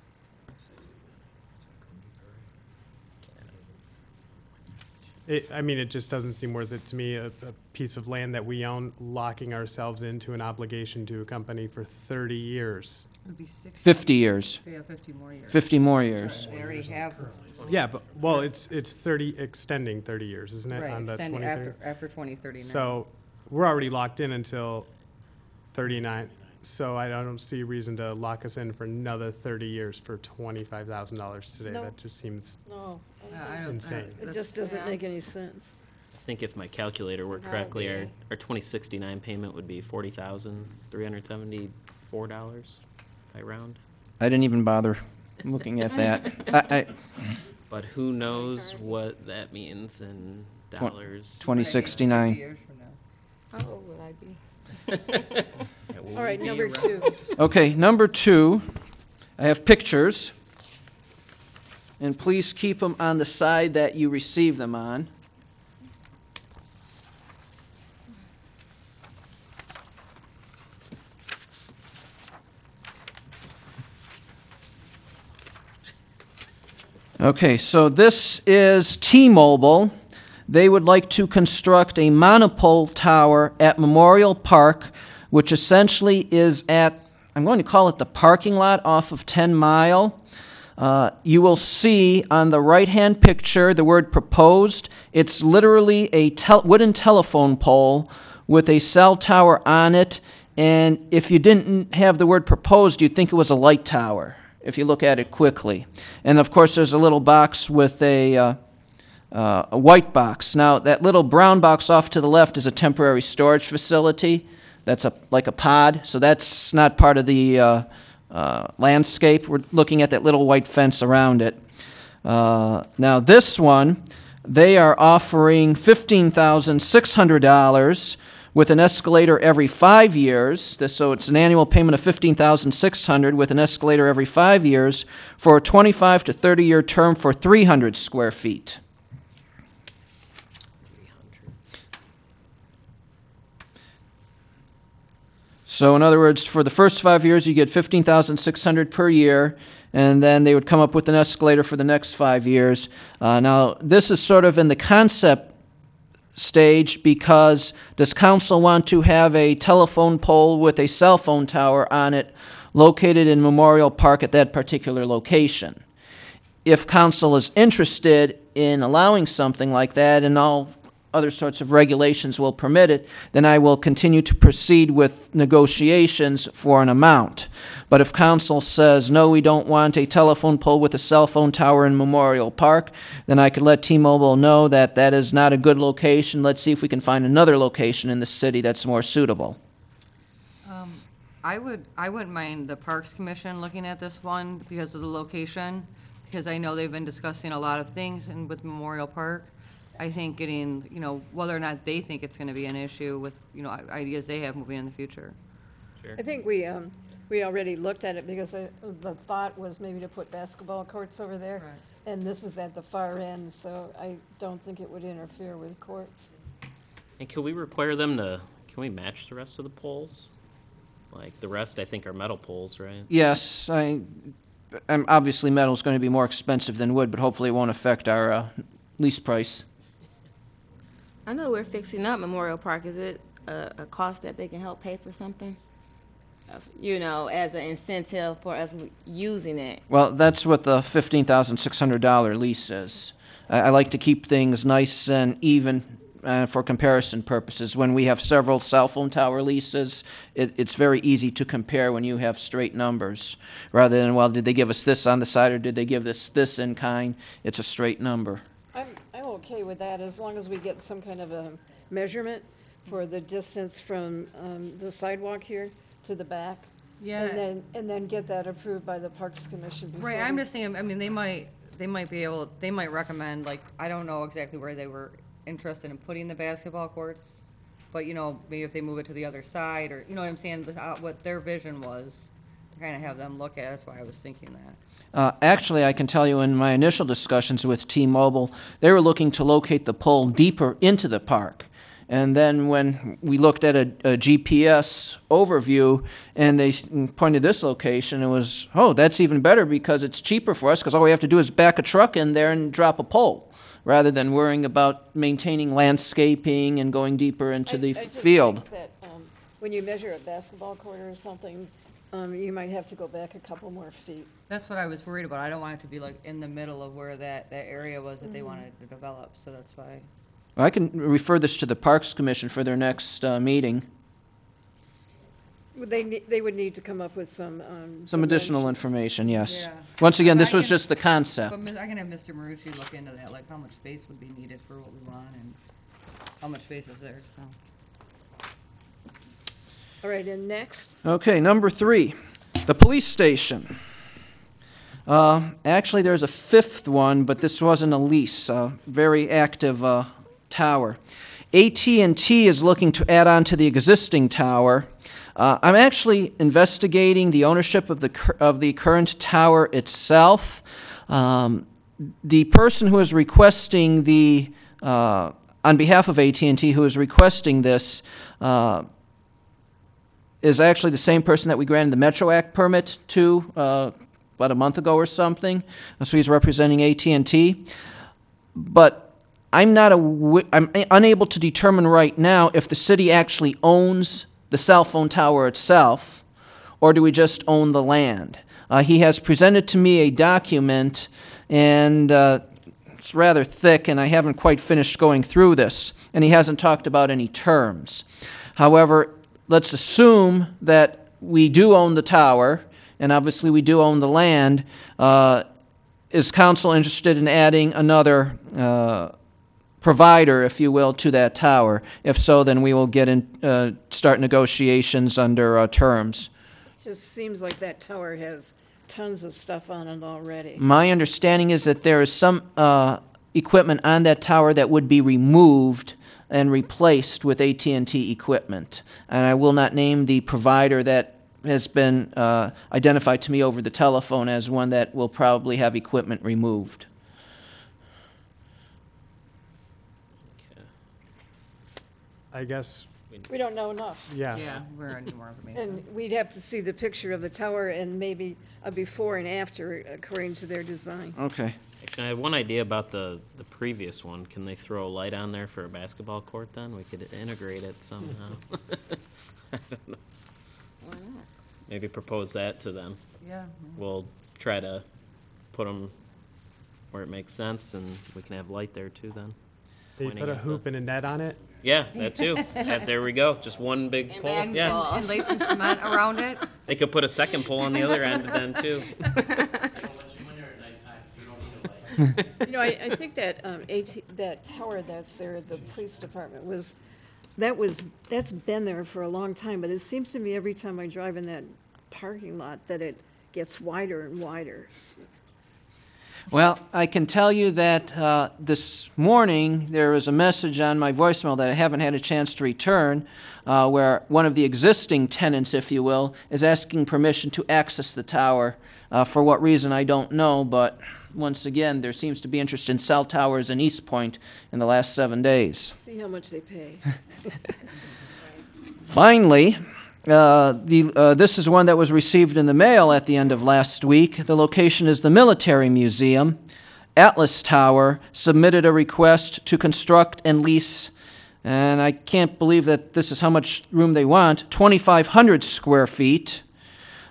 I mean, it just doesn't seem worth it to me, a piece of land that we own, locking ourselves into an obligation to a company for 30 years. It would be 60. 50 years. Yeah, 50 more years. 50 more years. They already have. Yeah, but, well, it's 30, extending 30 years, isn't it? Right, On the extending 2030? after 2039. So we're already locked in until 39. So I don't see a reason to lock us in for another 30 years for $25,000 today. No. That just seems No, insane. it just doesn't make any sense. I think if my calculator worked correctly, our 2069 payment would be $40,374 if I round. I didn't even bother looking at that. But who knows what that means in dollars? 2069. Years from now. How old would I be? All right, number 2. Okay, number 2, I have pictures. And please keep them on the side that you receive them on. Okay, so this is T-Mobile. They would like to construct a monopole tower at Memorial Park, which essentially is at, I'm going to call it the parking lot off of 10 Mile. You will see on the right-hand picture the word proposed. It's literally a wooden telephone pole with a cell tower on it, and if you didn't have the word proposed, you'd think it was a light tower, if you look at it quickly. And of course, there's a little box with a white box. Now, that little brown box off to the left is a temporary storage facility. That's like a pod, so that's not part of the landscape. We're looking at that little white fence around it. Now, this one, they are offering $15,600 with an escalator every 5 years. So it's an annual payment of $15,600 with an escalator every 5 years for a 25 to 30-year term for 300 square feet. So in other words, for the first 5 years, you get $15,600 per year, and then they would come up with an escalator for the next 5 years. Now, this is sort of in the concept stage, because does council want to have a telephone pole with a cell phone tower on it located in Memorial Park at that particular location? If council is interested in allowing something like that, and all other sorts of regulations will permit it, then I will continue to proceed with negotiations for an amount. But if council says, no, we don't want a telephone pole with a cell phone tower in Memorial Park, then I could let T-Mobile know that that is not a good location. Let's see if we can find another location in the city that's more suitable. I wouldn't mind the Parks Commission looking at this one because of the location, because I know they've been discussing a lot of things with Memorial Park. I think getting, whether or not they think it's going to be an issue with, ideas they have moving in the future. I think we already looked at it because the thought was maybe to put basketball courts over there. Right. And this is at the far end, so I don't think it would interfere with courts. And can we require them to, can we match the rest of the poles? Like, the rest, I think, are metal poles, right? Yes, obviously metal's going to be more expensive than wood, but hopefully it won't affect our lease price. I know we're fixing up Memorial Park. Is it a cost that they can help pay for something? As an incentive for us using it. Well, that's what the $15,600 lease is. I like to keep things nice and even for comparison purposes. When we have several cell phone tower leases, it's very easy to compare when you have straight numbers. Rather than, well, did they give us this on the side or did they give us this in kind? It's a straight number. I'm okay with that as long as we get some kind of a measurement for the distance from the sidewalk here to the back. Yeah. And then get that approved by the Parks Commission before. Right, I'm just saying, they might recommend, like, I don't know exactly where they were interested in putting the basketball courts, but, maybe if they move it to the other side, or, what I'm saying, what their vision was, to kind of have them look at it. That's why I was thinking that. Actually, I can tell you in my initial discussions with T-Mobile, they were looking to locate the pole deeper into the park. And then when we looked at a GPS overview and they pointed this location, it was, oh, that's even better because it's cheaper for us because all we have to do is back a truck in there and drop a pole rather than worrying about maintaining landscaping and going deeper into the field. I just think that when you measure a basketball court or something, you might have to go back a couple more feet. That's what I was worried about. I don't want it to be like in the middle of where that area was that they wanted to develop, so that's why. I can refer this to the Parks Commission for their next meeting. They would need to come up with some Additional dimensions. information, yes. Yeah. Once again, But this I was can- just the concept. But I can have Mr. Marucci look into that, like how much space would be needed for what we want and how much space is there, so. All right, and next? Okay, number 3, the police station. Actually, there's a 5th one, but this wasn't a lease, a very active tower. AT&T is looking to add on to the existing tower. I'm actually investigating the ownership of the current tower itself. The person who is requesting the, on behalf of AT&T, who is requesting this, is actually the same person that we granted the Metro Act permit to about a month ago or something. So he's representing AT&T. But I'm unable to determine right now if the city actually owns the cell phone tower itself, or do we just own the land? He has presented to me a document, and it's rather thick, and I haven't quite finished going through this, and he hasn't talked about any terms. However, let's assume that we do own the tower, and obviously we do own the land. Is council interested in adding another provider, if you will, to that tower? If so, then we will start negotiations under terms. Just seems like that tower has tons of stuff on it already. My understanding is that there is some equipment on that tower that would be removed and replaced with AT&T equipment. And I will not name the provider that has been identified to me over the telephone as one that will probably have equipment removed. I guess We don't know enough. Yeah, we're gonna need more information. And we'd have to see the picture of the tower and maybe a before and after according to their design. Okay. Actually, I have one idea about the previous one. Can they throw a light on there for a basketball court then? We could integrate it somehow. I don't know. Why not? Maybe propose that to them. Yeah. We'll try to put them where it makes sense, and we can have light there too then. They Pointing put a at the- hoop and a net on it. Yeah, that too. There we go. Just one big pole. Yeah. And lay some cement around it. They could put a second pole on the other end then too. You know, I think that, that tower that's there at the police department that's been there for a long time, but it seems to me every time I drive in that parking lot that it gets wider and wider. Well, I can tell you that this morning there was a message on my voicemail that I haven't had a chance to return, where one of the existing tenants, if you will, is asking permission to access the tower. For what reason, I don't know, but once again, there seems to be interest in cell towers in Eastpointe in the last 7 days. See how much they pay. Finally, this is one that was received in the mail at the end of last week. The location is the Military Museum. Atlas Tower submitted a request to construct and lease, and I can't believe that this is how much room they want, 2,500 square feet.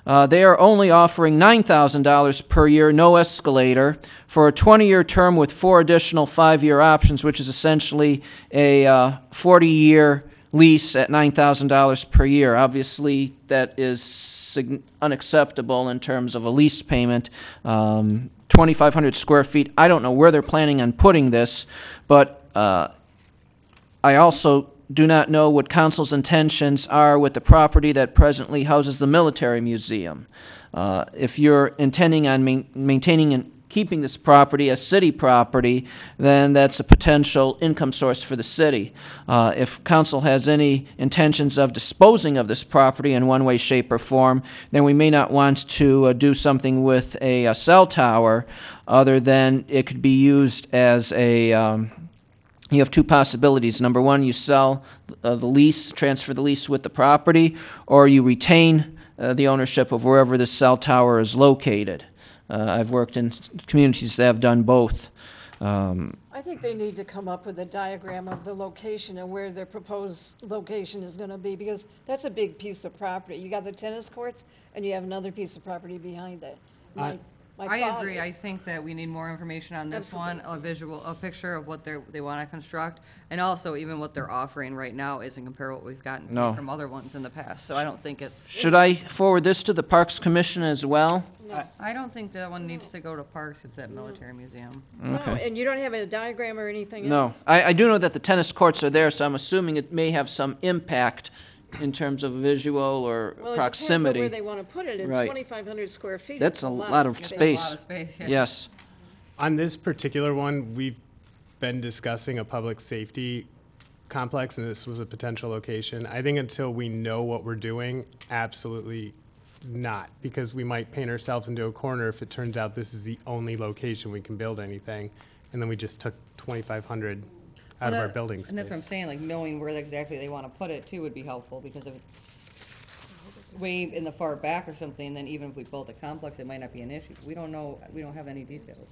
They are only offering $9,000 per year, no escalator, for a 20-year term with 4 additional 5-year options, which is essentially a 40-year lease at $9,000 per year. Obviously, that is unacceptable in terms of a lease payment. 2,500 square feet. I don't know where they're planning on putting this, but I also do not know what council's intentions are with the property that presently houses the Military Museum. If you're intending on maintaining and keeping this property as city property, then that's a potential income source for the city. If council has any intentions of disposing of this property in one way, shape, or form, then we may not want to do something with a cell tower other than it could be used as a you have 2 possibilities. Number 1, you sell the lease, transfer the lease with the property, or you retain the ownership of wherever the cell tower is located. I've worked in communities that have done both. I think they need to come up with a diagram of the location and where their proposed location is going to be, because that's a big piece of property. You got the tennis courts, and you have another piece of property behind it. I agree. I think that we need more information on this one, a picture of what they want to construct, and also even what they're offering right now isn't comparable to what we've gotten from other ones in the past, so I don't think it's. Should I forward this to the Parks Commission as well? No, I don't think that one needs to go to Parks, it's at Military Museum. No, and you don't have a diagram or anything No. else? I do know that the tennis courts are there, so I'm assuming it may have some impact in terms of visual or proximity. Well, it depends on where they want to put it. At Right. 2,500 square feet, That's a lot of space. Yeah. Yes. On this particular one, we've been discussing a public safety complex, and this was a potential location. I think until we know what we're doing, absolutely not, because we might paint ourselves into a corner if it turns out this is the only location we can build anything, and then we just took 2,500 out of our building space. And that's what I'm saying, like, knowing where exactly they want to put it, too, would be helpful, because if it's way in the far back or something, then even if we built a complex, it might not be an issue. We don't know, we don't have any details.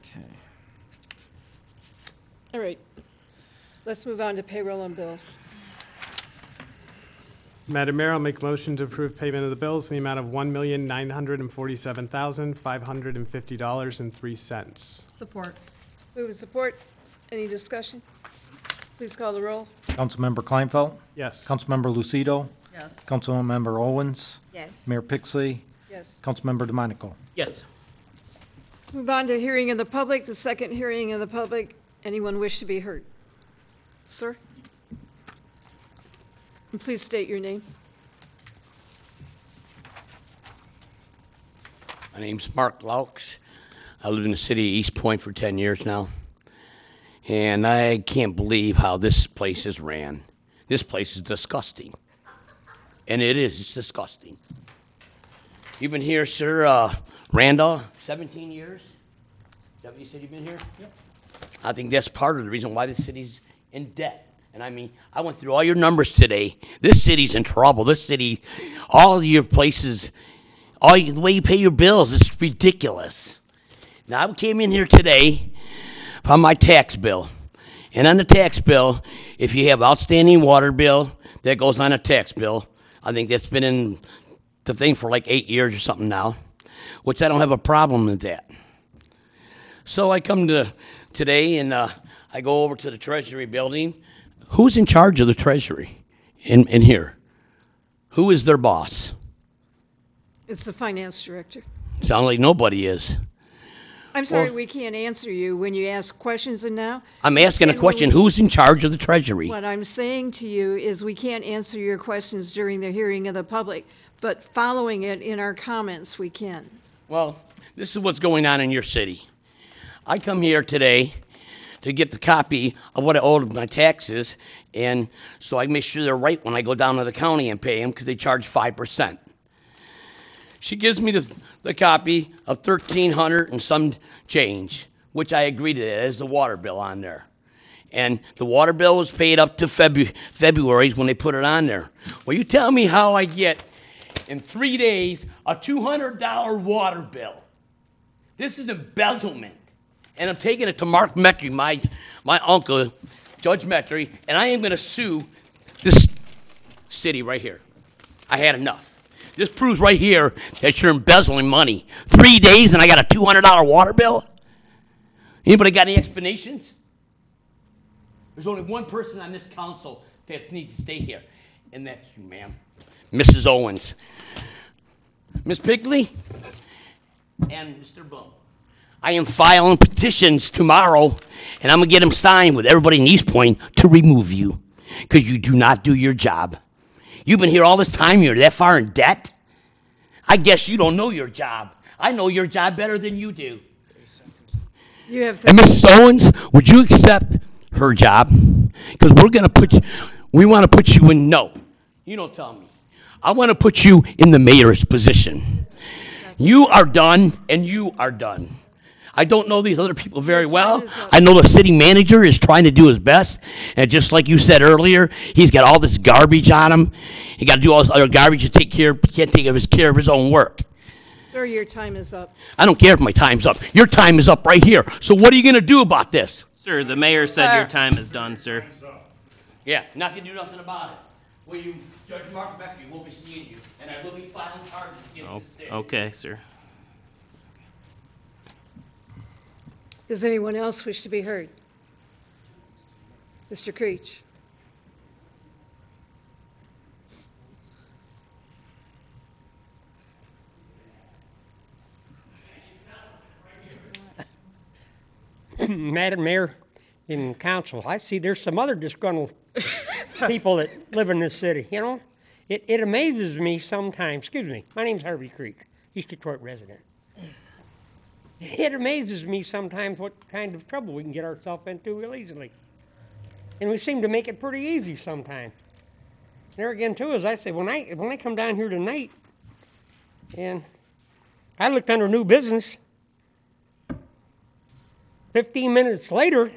Okay. All right. Let's move on to payroll and bills. Madam Mayor, I'll make a motion to approve payment of the bills in the amount of $1,947,550.03. Support. Move with support. Any discussion? Please call the roll. Councilmember Kleinfeld? Yes. Councilmember Lucido? Yes. Councilmember Owens? Yes. Mayor Pixley? Yes. Councilmember DeMonico? Yes. Move on to hearing of the public, the second hearing of the public. Anyone wish to be heard? Sir? And please state your name. My name's Mark Laux. I live in the city of Eastpointe for 10 years now. And I can't believe how this place is ran. This place is disgusting. And it is, it's disgusting. You've been here, sir, Randall, 17 years? Is that what you said you've been here? Yep. I think that's part of the reason why the city's in debt. And I mean, I went through all your numbers today. This city's in trouble. This city, all of your places, the way you pay your bills is ridiculous. Now, I came in here today on my tax bill. And on the tax bill, if you have outstanding water bill, that goes on a tax bill. I think that's been in the thing for like 8 years or something now, which I don't have a problem with that. So I come to today and I go over to the Treasury building. Who's in charge of the Treasury in here? Who is their boss? It's the finance director. Sounds like nobody is. I'm sorry, we can't answer you when you ask questions and now. I'm asking a question. Who's in charge of the Treasury? What I'm saying to you is we can't answer your questions during the hearing of the public, but following it in our comments, we can. Well, this is what's going on in your city. I come here today to get the copy of what I owed my taxes, and so I make sure they're right when I go down to the county and pay them because they charge 5%. She gives me the copy of $1,300 and some change, which I agree to that as the water bill on there. And the water bill was paid up to February when they put it on there. Well, you tell me how I get in 3 days a $200 water bill. This is embezzlement. And I'm taking it to Mark Metry, my uncle, Judge Metry, and I am going to sue this city right here. I had enough. This proves right here that you're embezzling money. 3 days and I got a $200 water bill? Anybody got any explanations? There's only one person on this council that needs to stay here, and that's you, ma'am. Mrs. Owens. Ms. Pigley and Mr. Bloom. I am filing petitions tomorrow, and I'm going to get them signed with everybody in Eastpointe to remove you because you do not do your job. You've been here all this time. You're that far in debt? I guess you don't know your job. I know your job better than you do. You have And Mrs. Owens, would you accept her job? Because we want to put you in, no. You don't tell me. I want to put you in the mayor's position. You are done, and you are done. I don't know these other people very well. I know the city manager is trying to do his best, and just like you said earlier, he's got all this garbage on him. He got to do all this other garbage to take care. Can't take care of his own work. Sir, your time is up. I don't care if my time's up. Your time is up right here. So what are you going to do about this? Sir, the mayor said your time is done, sir. Yeah, not going to do nothing about it. Will you, Judge Mark Becky will be seeing you, and I will be filing charges against the city. Okay, sir. Does anyone else wish to be heard? Mr. Creech. Madam Mayor and Council, I see there's some other disgruntled people that live in this city, you know? It amazes me sometimes, excuse me, my name's Harvey Creech, East Detroit resident. It amazes me sometimes what kind of trouble we can get ourselves into real easily. And we seem to make it pretty easy sometimes. There again, too, as I say, when I come down here tonight, and I looked under new business, 15 minutes later,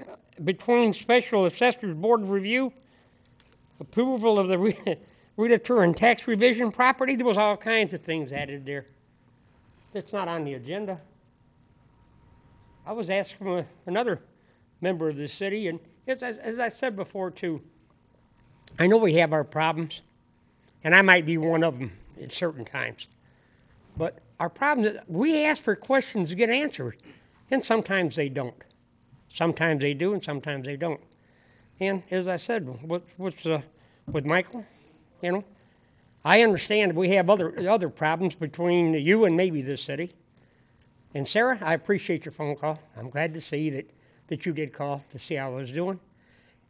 between Special Assessors Board of Review, approval of the realtor and tax revision property, there was all kinds of things added there. That's not on the agenda. I was asking another member of the city, and as I said before, too, I know we have our problems, and I might be one of them at certain times. But our problem is we ask for questions to get answered, and sometimes they don't. Sometimes they do, and sometimes they don't. And as I said, with Michael, you know, I understand we have other problems between you and maybe this city. And Sarah, I appreciate your phone call. I'm glad to see that you did call to see how I was doing.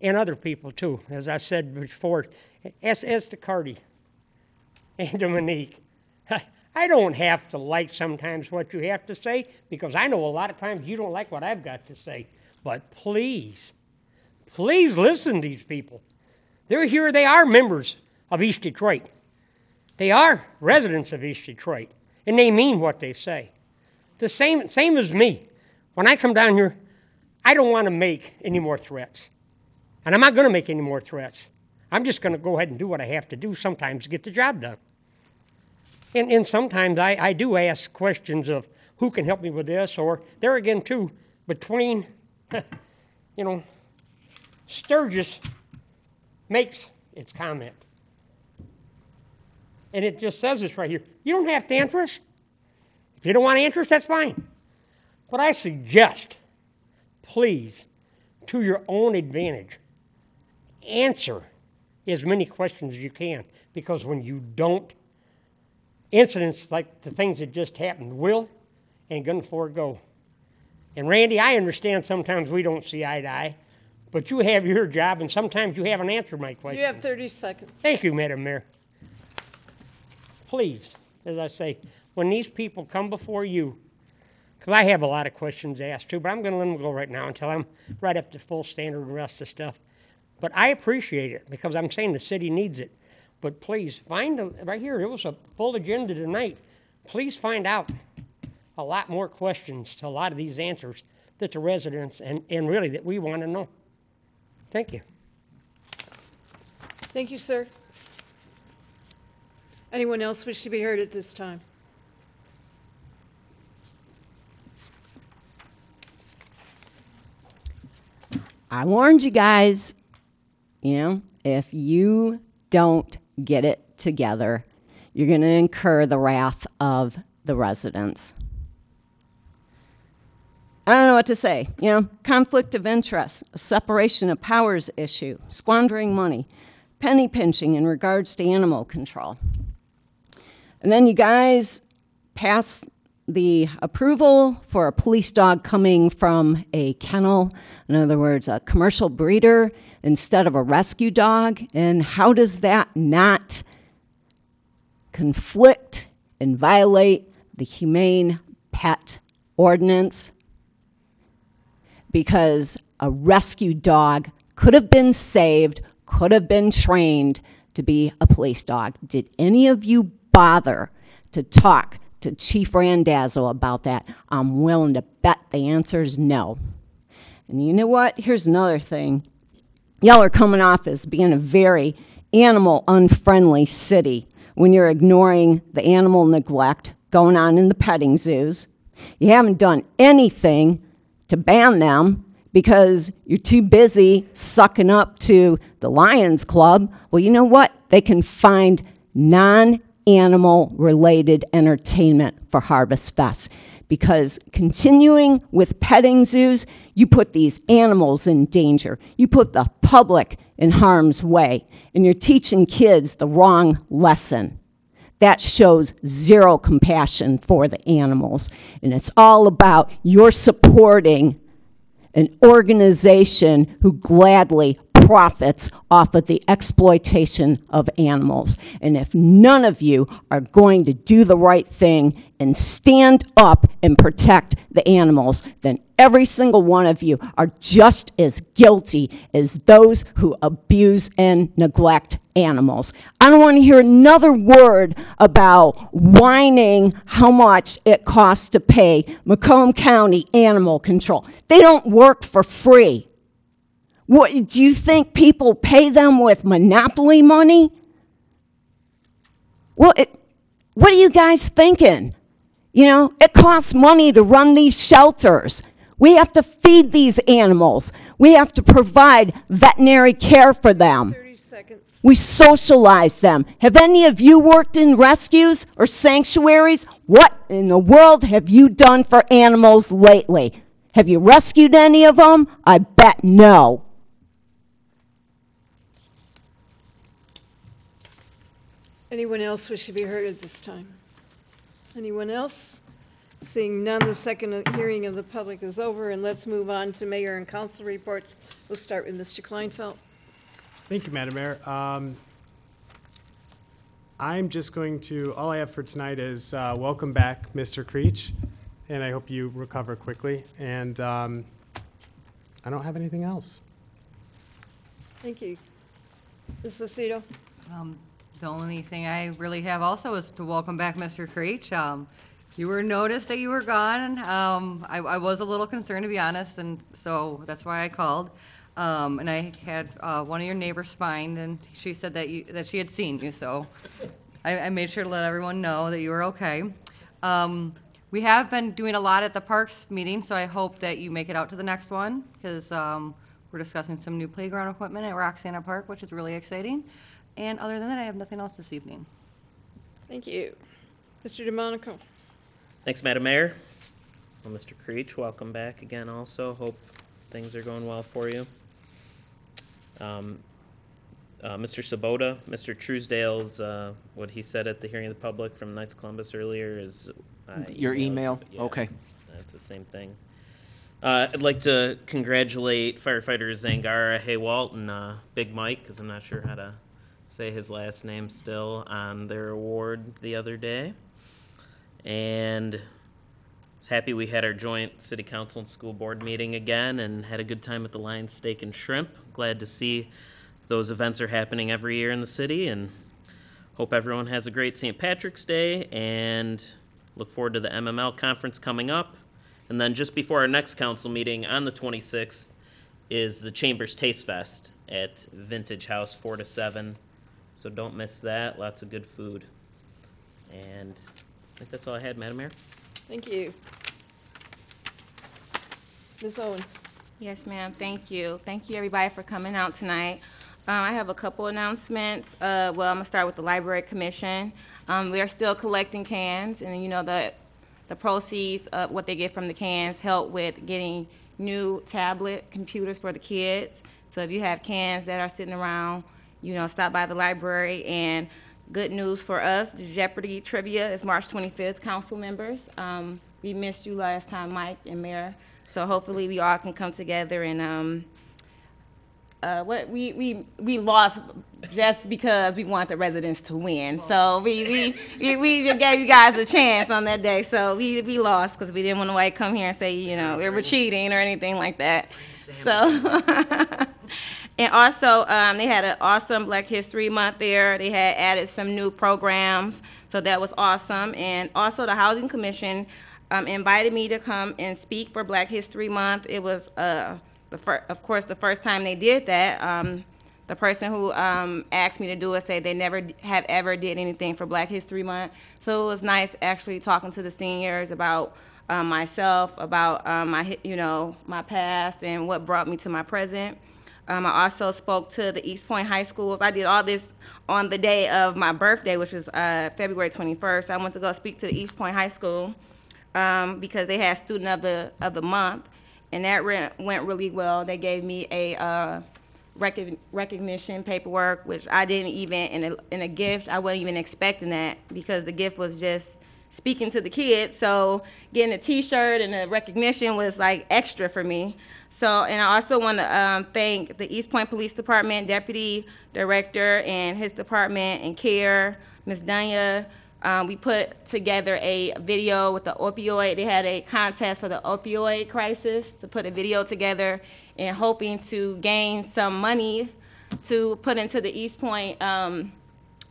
And other people, too. As I said before, as to Cardi and Dominique, I don't have to like sometimes what you have to say, because I know a lot of times you don't like what I've got to say. But please, please listen to these people. They're here, they are members of East Detroit. They are residents of East Detroit, and they mean what they say. The same as me. When I come down here, I don't want to make any more threats. And I'm not going to make any more threats. I'm just going to go ahead and do what I have to do sometimes to get the job done. And sometimes I do ask questions of who can help me with this, or there again, too, between, you know, Sturgis makes its comment. And it just says this right here. You don't have to answer us. If you don't want to answer us, that's fine. But I suggest, please, to your own advantage, answer as many questions as you can. Because when you don't, incidents like the things that just happened will and going to forego. And Randy, I understand sometimes we don't see eye to eye, but you have your job, and sometimes you haven't answered my question. You have 30 seconds. Thank you, Madam Mayor. Please, as I say, when these people come before you, because I have a lot of questions asked too, but I'm going to let them go right now until I'm right up to full standard and the rest of the stuff. But I appreciate it because I'm saying the city needs it. But please, find them right here. It was a full agenda tonight. Please find out a lot more questions to a lot of these answers that the residents and really that we want to know. Thank you. Thank you, sir. Anyone else wish to be heard at this time? I warned you guys, if you don't get it together, you're going to incur the wrath of the residents. I don't know what to say. Conflict of interest, a separation of powers issue, squandering money, penny pinching in regards to animal control. And then you guys pass the approval for a police dog coming from a kennel, in other words, a commercial breeder instead of a rescue dog. And how does that not conflict and violate the humane pet ordinance? Because a rescue dog could have been saved, could have been trained to be a police dog. Did any of you bother to talk to Chief Randazzo about that? I'm willing to bet the answer is no. And you know what? Here's another thing. Y'all are coming off as being a very animal-unfriendly city when you're ignoring the animal neglect going on in the petting zoos. You haven't done anything to ban them because you're too busy sucking up to the Lions Club. Well, you know what? They can find non-animal-related entertainment for Harvest Fest, because continuing with petting zoos, you put these animals in danger. You put the public in harm's way, and you're teaching kids the wrong lesson. That shows zero compassion for the animals, and it's all about you're supporting an organization who gladly profits off of the exploitation of animals. And if none of you are going to do the right thing and stand up and protect the animals, then every single one of you are just as guilty as those who abuse and neglect animals. I don't want to hear another word about whining how much it costs to pay Macomb County Animal Control. They don't work for free. What, do you think people pay them with monopoly money? What are you guys thinking? It costs money to run these shelters. We have to feed these animals. We have to provide veterinary care for them. 30 seconds. We socialize them. Have any of you worked in rescues or sanctuaries? What in the world have you done for animals lately? Have you rescued any of them? I bet no. Anyone else wish to be heard at this time? Anyone else? Seeing none, the second hearing of the public is over, and let's move on to mayor and council reports. We'll start with Mr. Kleinfeld. Thank you, Madam Mayor. I'm just going to, all I have for tonight is welcome back, Mr. Creech, and I hope you recover quickly. And I don't have anything else. Thank you. Ms. Lucido? The only thing I really have also is to welcome back Mr. Creech. You were noticed that you were gone. I was a little concerned, to be honest, and so that's why I called. And I had one of your neighbors find, and she said that she had seen you, so I made sure to let everyone know that you were okay. We have been doing a lot at the Parks meeting, so I hope that you make it out to the next one, because we're discussing some new playground equipment at Roxana Park, which is really exciting. And other than that, I have nothing else this evening. Thank you. Mr. DeMonico. Thanks, Madam Mayor. Well, Mr. Creech, welcome back again also. Hope things are going well for you. Mr. Sabota, Mr. Truesdale's, what he said at the hearing of the public from Knights of Columbus earlier is... Your email? Yeah, Okay. That's the same thing. I'd like to congratulate firefighters Zangara, Haywalt, and Big Mike, because I'm not sure how to say his last name still, on their award the other day. And I was happy we had our joint city council and school board meeting again and had a good time at the Lion Steak and Shrimp. Glad to see those events are happening every year in the city, and hope everyone has a great St. Patrick's Day, and look forward to the MML conference coming up. And then just before our next council meeting on the 26th is the Chambers Taste Fest at Vintage House 4 to 7. So don't miss that. Lots of good food. And I think that's all I had, Madam Mayor. Thank you. Ms. Owens. Yes, ma'am. Thank you. Thank you, everybody, for coming out tonight. I have a couple announcements. Well, I'm going to start with the Library Commission. We are still collecting cans, and you know the proceeds of what they get from the cans help with getting new tablet computers for the kids. So if you have cans that are sitting around, you know, stop by the library. And good news for us, the Jeopardy trivia is March 25th, council members. We missed you last time, Mike and Mayor. So hopefully we all can come together and we lost just because we want the residents to win. So we just gave you guys a chance on that day. So we lost because we didn't want nobody to come here and say, you know, we were cheating or anything like that. So and also they had an awesome Black History Month there. They had added some new programs, so that was awesome. And also the Housing Commission invited me to come and speak for Black History Month. It was of course, the first time they did that. The person who asked me to do it said they never have ever did anything for Black History Month. So it was nice actually talking to the seniors about myself, about my past and what brought me to my present. I also spoke to the Eastpointe high schools. I did all this on the day of my birthday, which was February 21st. I went to go speak to the Eastpointe High School because they had Student of the Month. And that went really well. They gave me a recognition paperwork, which I didn't even, in a gift, I wasn't even expecting that because the gift was just speaking to the kids. So getting a T-shirt and a recognition was like extra for me. So, and I also want to thank the Eastpointe Police Department Deputy Director and his department and CARE, Ms. Dunya. We put together a video with the opioid. They had a contest for the opioid crisis to put a video together and hoping to gain some money to put into the Eastpointe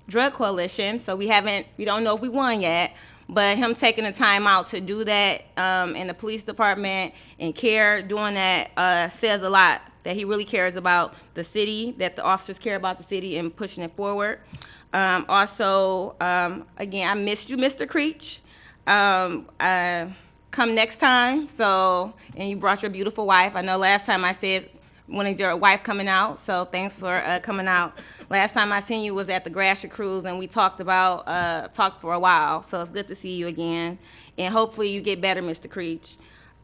Drug Coalition. So we don't know if we won yet, but him taking the time out to do that and the police department and CARE doing that says a lot, that he really cares about the city, that the officers care about the city and pushing it forward. Also, again, I missed you, Mr. Creech. Come next time. So, and you brought your beautiful wife. I know last time I said, when is your wife coming out? So thanks for coming out. Last time I seen you was at the Gratiot Cruise, and we talked for a while. So it's good to see you again. And hopefully you get better, Mr. Creech.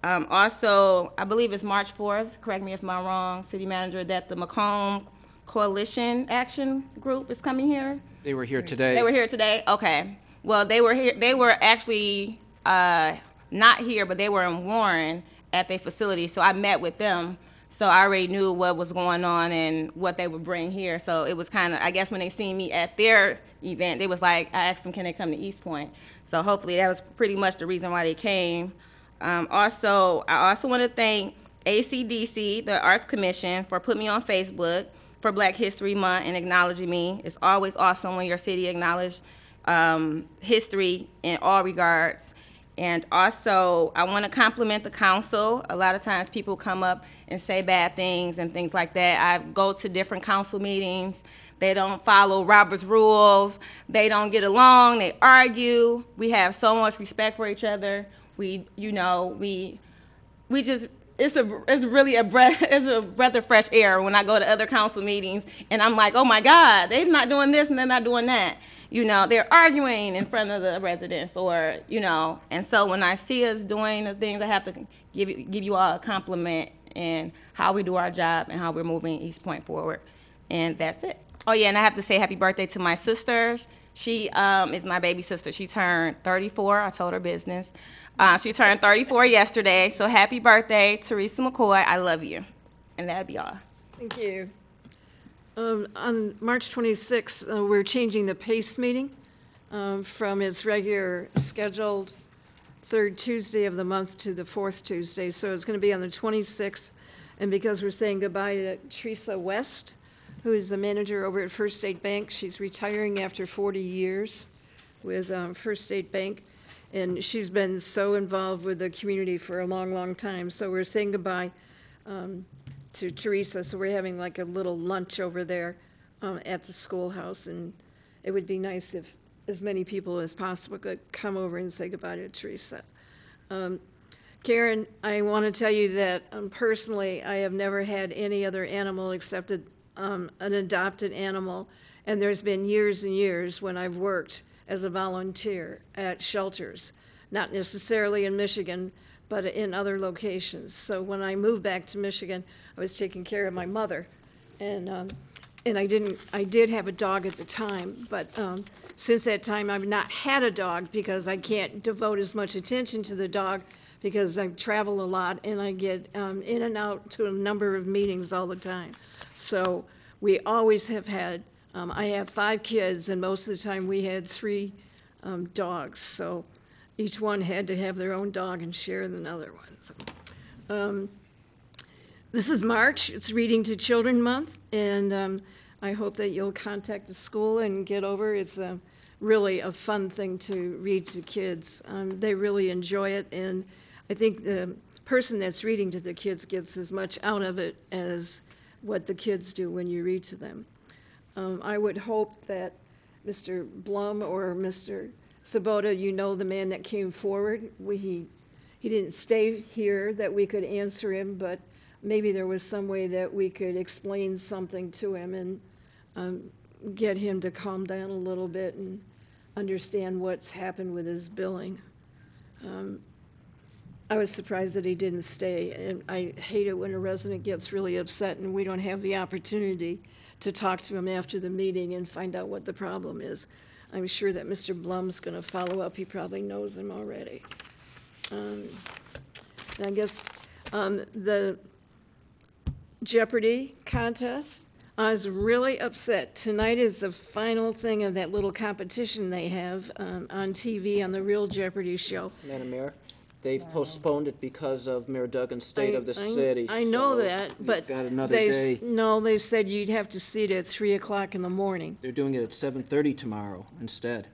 Also, I believe it's March 4th, correct me if I'm wrong, City Manager, that the Macomb Coalition Action Group is coming here. They were here today. They were here today? Okay. Well, they were here. They were actually not here, but they were in Warren at their facility. So I met with them. So I already knew what was going on and what they would bring here. So it was kind of, I guess when they seen me at their event, they was like, I asked them, can they come to Eastpointe? So hopefully that was pretty much the reason why they came. I also want to thank ACDC, the Arts Commission, for putting me on Facebook for Black History Month and acknowledging me. It's always awesome when your city acknowledges history in all regards. And also, I want to compliment the council. A lot of times people come up and say bad things and things like that. I go to different council meetings. They don't follow Robert's rules. They don't get along. They argue. We have so much respect for each other. We just, it's really a breath, it's a breath of fresh air when I go to other council meetings and I'm like, oh my God, they're not doing this and they're not doing that. They're arguing in front of the residents or, and so when I see us doing the things, I have to give you all a compliment in how we do our job and how we're moving Eastpointe forward. And that's it. Oh yeah, and I have to say happy birthday to my sister. She is my baby sister. She turned 34. I told her business. She turned 34 yesterday, so happy birthday, Teresa McCoy. I love you. And that'd be all. Thank you. On March 26th, we're changing the PACE meeting from its regular scheduled third Tuesday of the month to the fourth Tuesday. So it's going to be on the 26th. And because we're saying goodbye to Teresa West, who is the manager over at First State Bank, she's retiring after 40 years with First State Bank. And she's been so involved with the community for a long, long time. So we're saying goodbye to Teresa. So we're having like a little lunch over there at the schoolhouse. And it would be nice if as many people as possible could come over and say goodbye to Teresa. Karen, I want to tell you that personally, I have never had any other animal except an adopted animal. And there's been years and years when I've worked as a volunteer at shelters, not necessarily in Michigan, but in other locations. So when I moved back to Michigan, I was taking care of my mother, and I did have a dog at the time, but since that time I've not had a dog because I can't devote as much attention to the dog because I travel a lot and I get in and out to a number of meetings all the time. So we always have had I have 5 kids, and most of the time we had 3 dogs. So each one had to have their own dog and share another one. So, this is March. It's Reading to Children Month, and I hope that you'll contact the school and get over. It's really a fun thing to read to kids. They really enjoy it, and I think the person that's reading to the kids gets as much out of it as what the kids do when you read to them. I would hope that Mr. Blum or Mr. Sabota, the man that came forward. He didn't stay here that we could answer him, but maybe there was some way that we could explain something to him and get him to calm down a little bit and understand what's happened with his billing. I was surprised that he didn't stay, and I hate it when a resident gets really upset and we don't have the opportunity to talk to him after the meeting and find out what the problem is. I'm sure that Mr. Blum's going to follow up. He probably knows him already. And I guess the Jeopardy contest, I was really upset. Tonight is the final thing of that little competition they have on TV on the Real Jeopardy show. Madam Mayor, they've postponed it because of Mayor Duggan's state of the city. I know so that, but got another day. No, they said you'd have to see it at 3 o'clock in the morning. They're doing it at 7:30 tomorrow instead.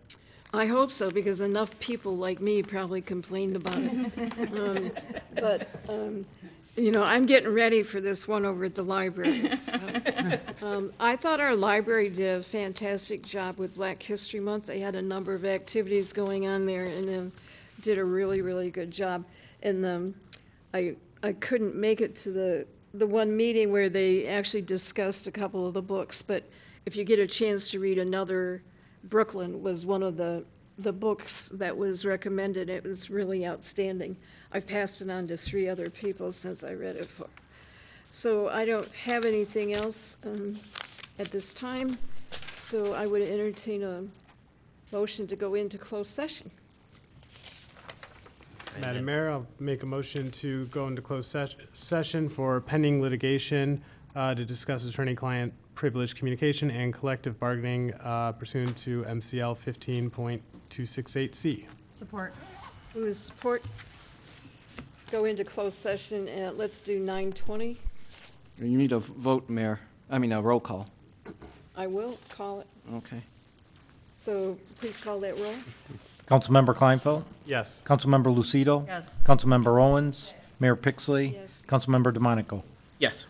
I hope so, because enough people like me probably complained about it. I'm getting ready for this one over at the library. So. I thought our library did a fantastic job with Black History Month. They had a number of activities going on there and did a really, really good job. And I couldn't make it to the one meeting where they actually discussed a couple of the books, but if you get a chance to read Another Brooklyn was one of the books that was recommended. It was really outstanding. I've passed it on to 3 other people since I read it. So I don't have anything else at this time, so I would entertain a motion to go into closed session. Madam Mayor, I'll make a motion to go into closed session for pending litigation to discuss attorney-client privilege communication and collective bargaining pursuant to MCL 15.268C. Support. Who is support? Go into closed session at, let's do 9:20. You need a vote, Mayor. I mean, a roll call. I will call it. Okay. So please call that roll. Councilmember Kleinfeld? Yes. Councilmember Lucido? Yes. Councilmember Owens? Mayor Pixley? Yes. Councilmember DeMonico? Yes.